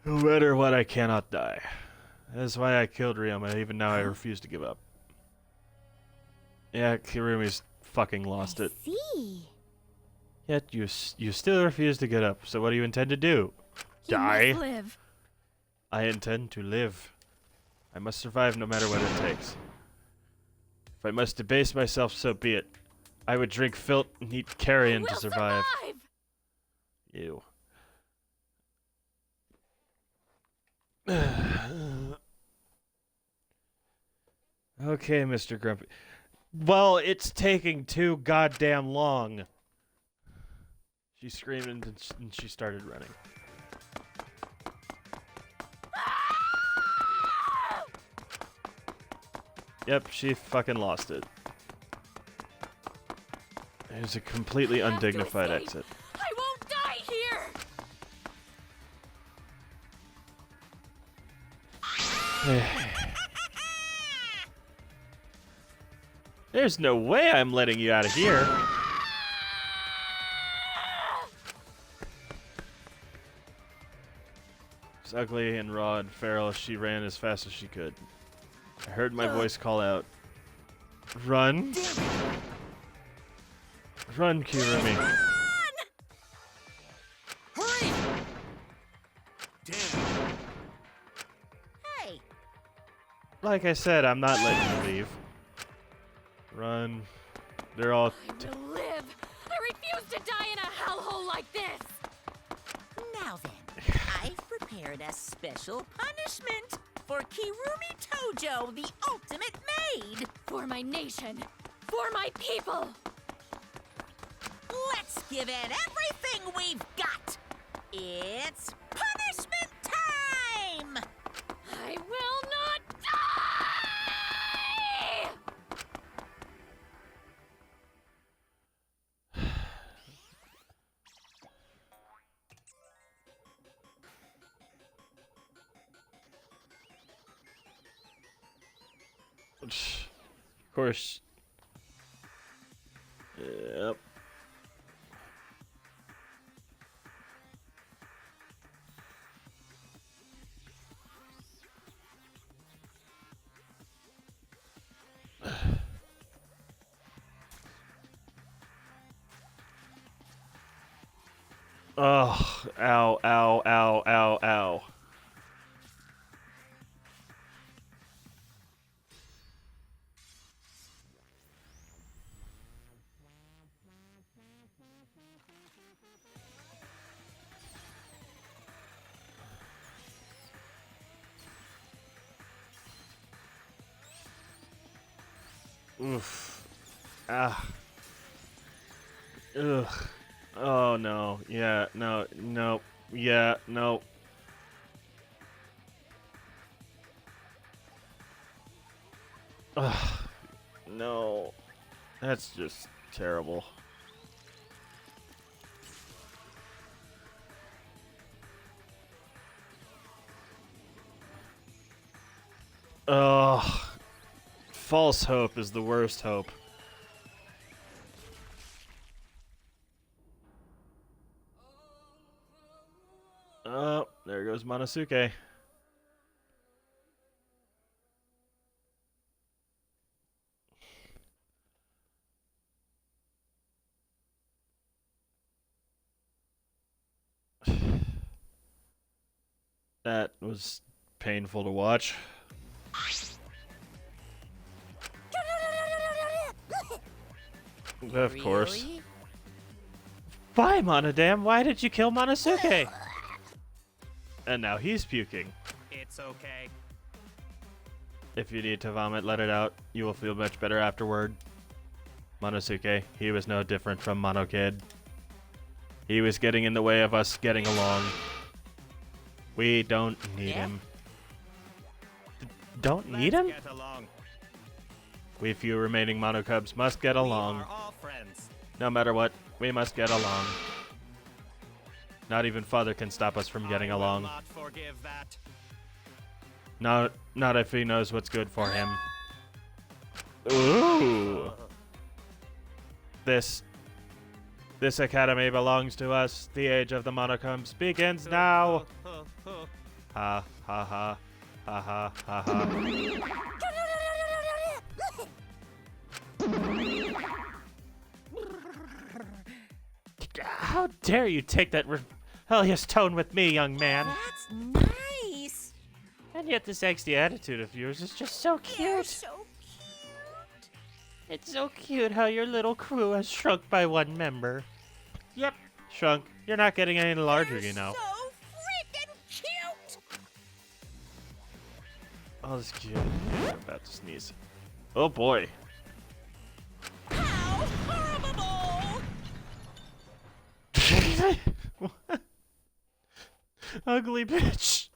No matter what, I cannot die. That's why I killed Ryoma. Even now I refuse to give up. Yeah, Kirumi's fucking lost it. See? Yet you still refuse to get up. So what do you intend to do? You Die? must live. I intend to live. I must survive no matter what it takes. If I must debase myself, so be it. I would drink filth and eat carrion to survive. Ew. Okay, Mr. Grumpy. Well, it's taking too goddamn long. She screamed and she started running. Yep, she fucking lost it. It was a completely undignified exit. I won't die here! There's no way I'm letting you out of here. It's ugly and raw and feral. She ran as fast as she could. I heard my voice call out, "Run! Run, Kirumi!" Hurry! Damn. Hey, Like I said, I'm not letting you leave. Run. They're all... I will live! I refuse to die in a hellhole like this! now then, I've prepared a special punishment for Kirumi Tojo, the ultimate maid. For my nation, For my people! Let's give it everything we've got! It's punishment time! I will not die! Of course. Yep. Oh, ow, ow, ow, ow, ow. Oof. Ah. Ugh. Oh no. Yeah, no, no. Yeah, no. Ugh. No. That's just terrible. Ugh. False hope is the worst hope. Oh, there goes Monosuke. That was painful to watch. Of course. Really? Why, Monodam? Why did you kill Monosuke? And now he's puking. It's okay. If you need to vomit, let it out. You will feel much better afterward. Monosuke, he was no different from Mono Kid. He was getting in the way of us getting along. We don't need him. Don't need him? Get along. We few remaining Mono Cubs must get along. We are all friends. No matter what, we must get along. Not even Father can stop us from getting along. Not forgive that. Not if he knows what's good for him. Ooh. This academy belongs to us. The age of the Monocubs begins now. Ha ha ha. Ha ha ha ha. How dare you take that rebellious tone with me, young man? That's nice! And yet this angsty attitude of yours is just so cute. You're so cute. It's so cute how your little crew has shrunk by one member. Yep, shrunk. You're not getting any larger, you know. So freaking cute! Oh, this kid. I'm about to sneeze. Oh boy. How horrible! What? Ugly bitch.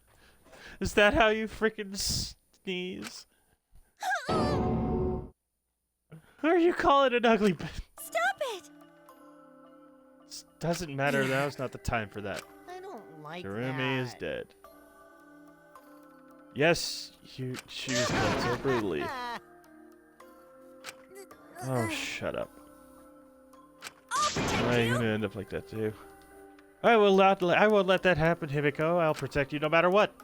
Is that how you freaking sneeze? Who are you calling an ugly bitch? Stop it! Doesn't matter. Now's not the time for that. I don't like Hirumi is dead. Yes, she was killed so brutally. Oh, shut up. Why are you gonna end up like that too? I will not. I won't let that happen, Himiko. I'll protect you no matter what.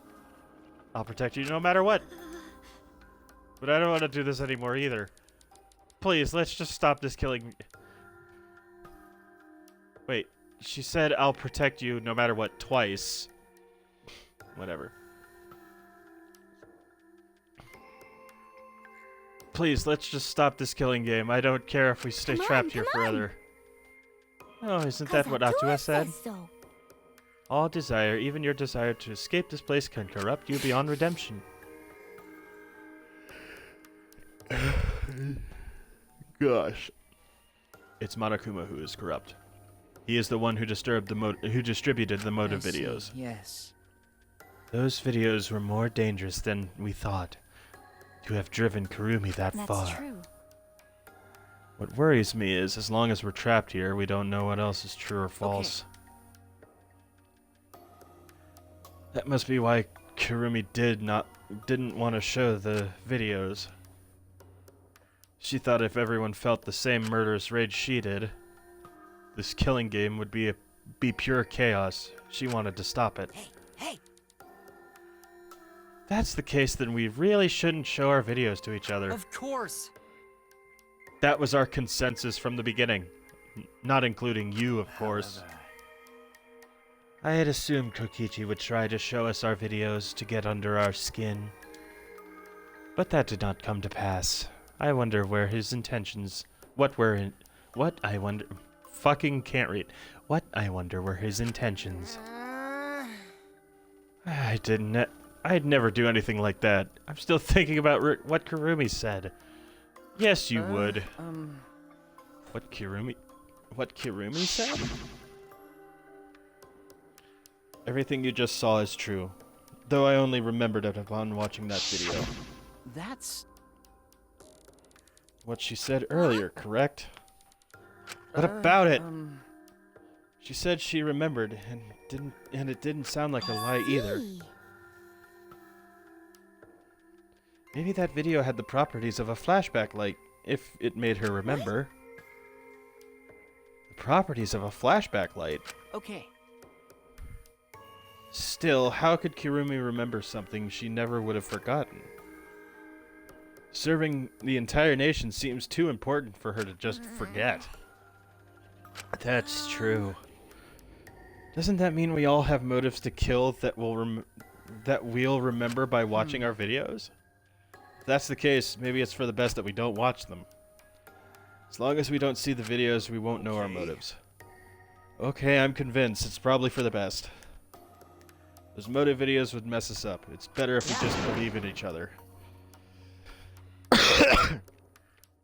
I'll protect you no matter what. But I don't want to do this anymore either. Please, let's just stop this killing. Wait, she said I'll protect you no matter what twice. Whatever. Please, let's just stop this killing game. I don't care if we stay trapped here forever. Oh, isn't that what Atua said? So. All desire, even your desire to escape this place, can corrupt you beyond redemption. gosh. It's Monokuma who is corrupt. He is the one who disturbed who distributed the motive I see, videos. Yes. Those videos were more dangerous than we thought. To have driven Kurumi that far. That's true. What worries me is, as long as we're trapped here, we don't know what else is true or false. That must be why Kurumi didn't want to show the videos. She thought if everyone felt the same murderous rage she did, this killing game would be pure chaos. She wanted to stop it. Hey! If that's the case, then we really shouldn't show our videos to each other. Of course. That was our consensus from the beginning. Not including you, of course. I had assumed Kokichi would try to show us our videos to get under our skin. But that did not come to pass. I wonder where his intentions... I wonder... Fucking can't read. What I wonder were his intentions. I'd never do anything like that. I'm still thinking about what Kurumi said. Yes, you would. What Kurumi said? Everything you just saw is true. Though I only remembered it upon watching that video. That's... What she said earlier, correct? What about it? She said she remembered, and it didn't sound like a lie either. Maybe that video had the properties of a flashback light, if it made her remember. The properties of a flashback light? Okay. Still, how could Kurumi remember something she never would have forgotten? Serving the entire nation seems too important for her to just forget. That's true. Doesn't that mean we all have motives to kill that we'll remember by watching our videos? If that's the case, maybe it's for the best that we don't watch them. As long as we don't see the videos, we won't know our motives. Okay, I'm convinced. It's probably for the best. Those motive videos would mess us up. It's better if we just believe in each other.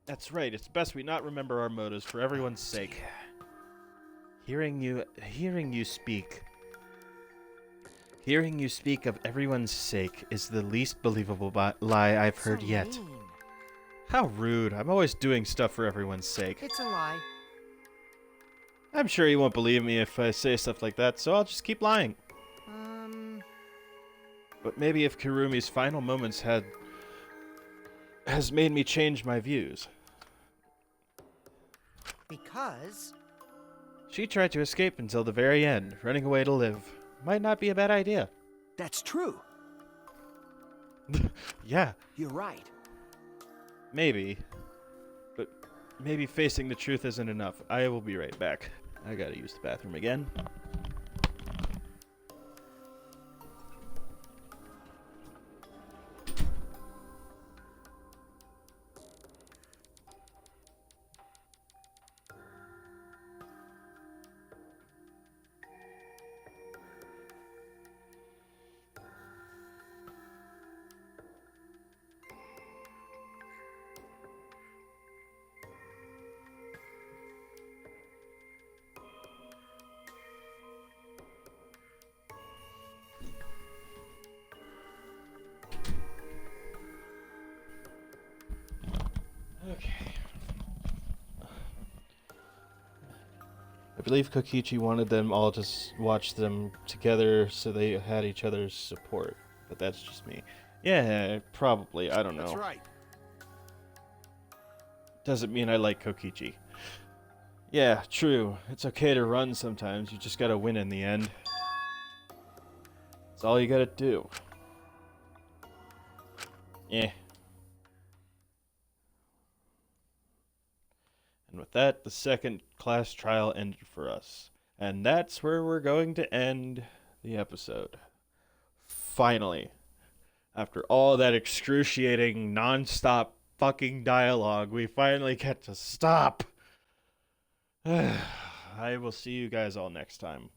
That's right. It's best we not remember our motives for everyone's sake. Hearing you speak of everyone's sake is the least believable lie I've heard yet. How rude. I'm always doing stuff for everyone's sake. It's a lie. I'm sure you won't believe me if I say stuff like that, so I'll just keep lying. But maybe if Kurumi's final moments has made me change my views. Because... She tried to escape until the very end. Running away to live. Might not be a bad idea. That's true. Yeah. You're right. Maybe. But maybe facing the truth isn't enough. I will be right back. I gotta use the bathroom again. Okay. I believe Kokichi wanted them all to watch them together so they had each other's support. But that's just me. Yeah, probably. I don't know. That's right. Doesn't mean I like Kokichi. Yeah, true. It's okay to run sometimes. You just gotta win in the end. That's all you gotta do. Yeah. And with that, the second class trial ended for us. And that's where we're going to end the episode. Finally. After all that excruciating, non-stop fucking dialogue, we finally get to stop. I will see you guys all next time.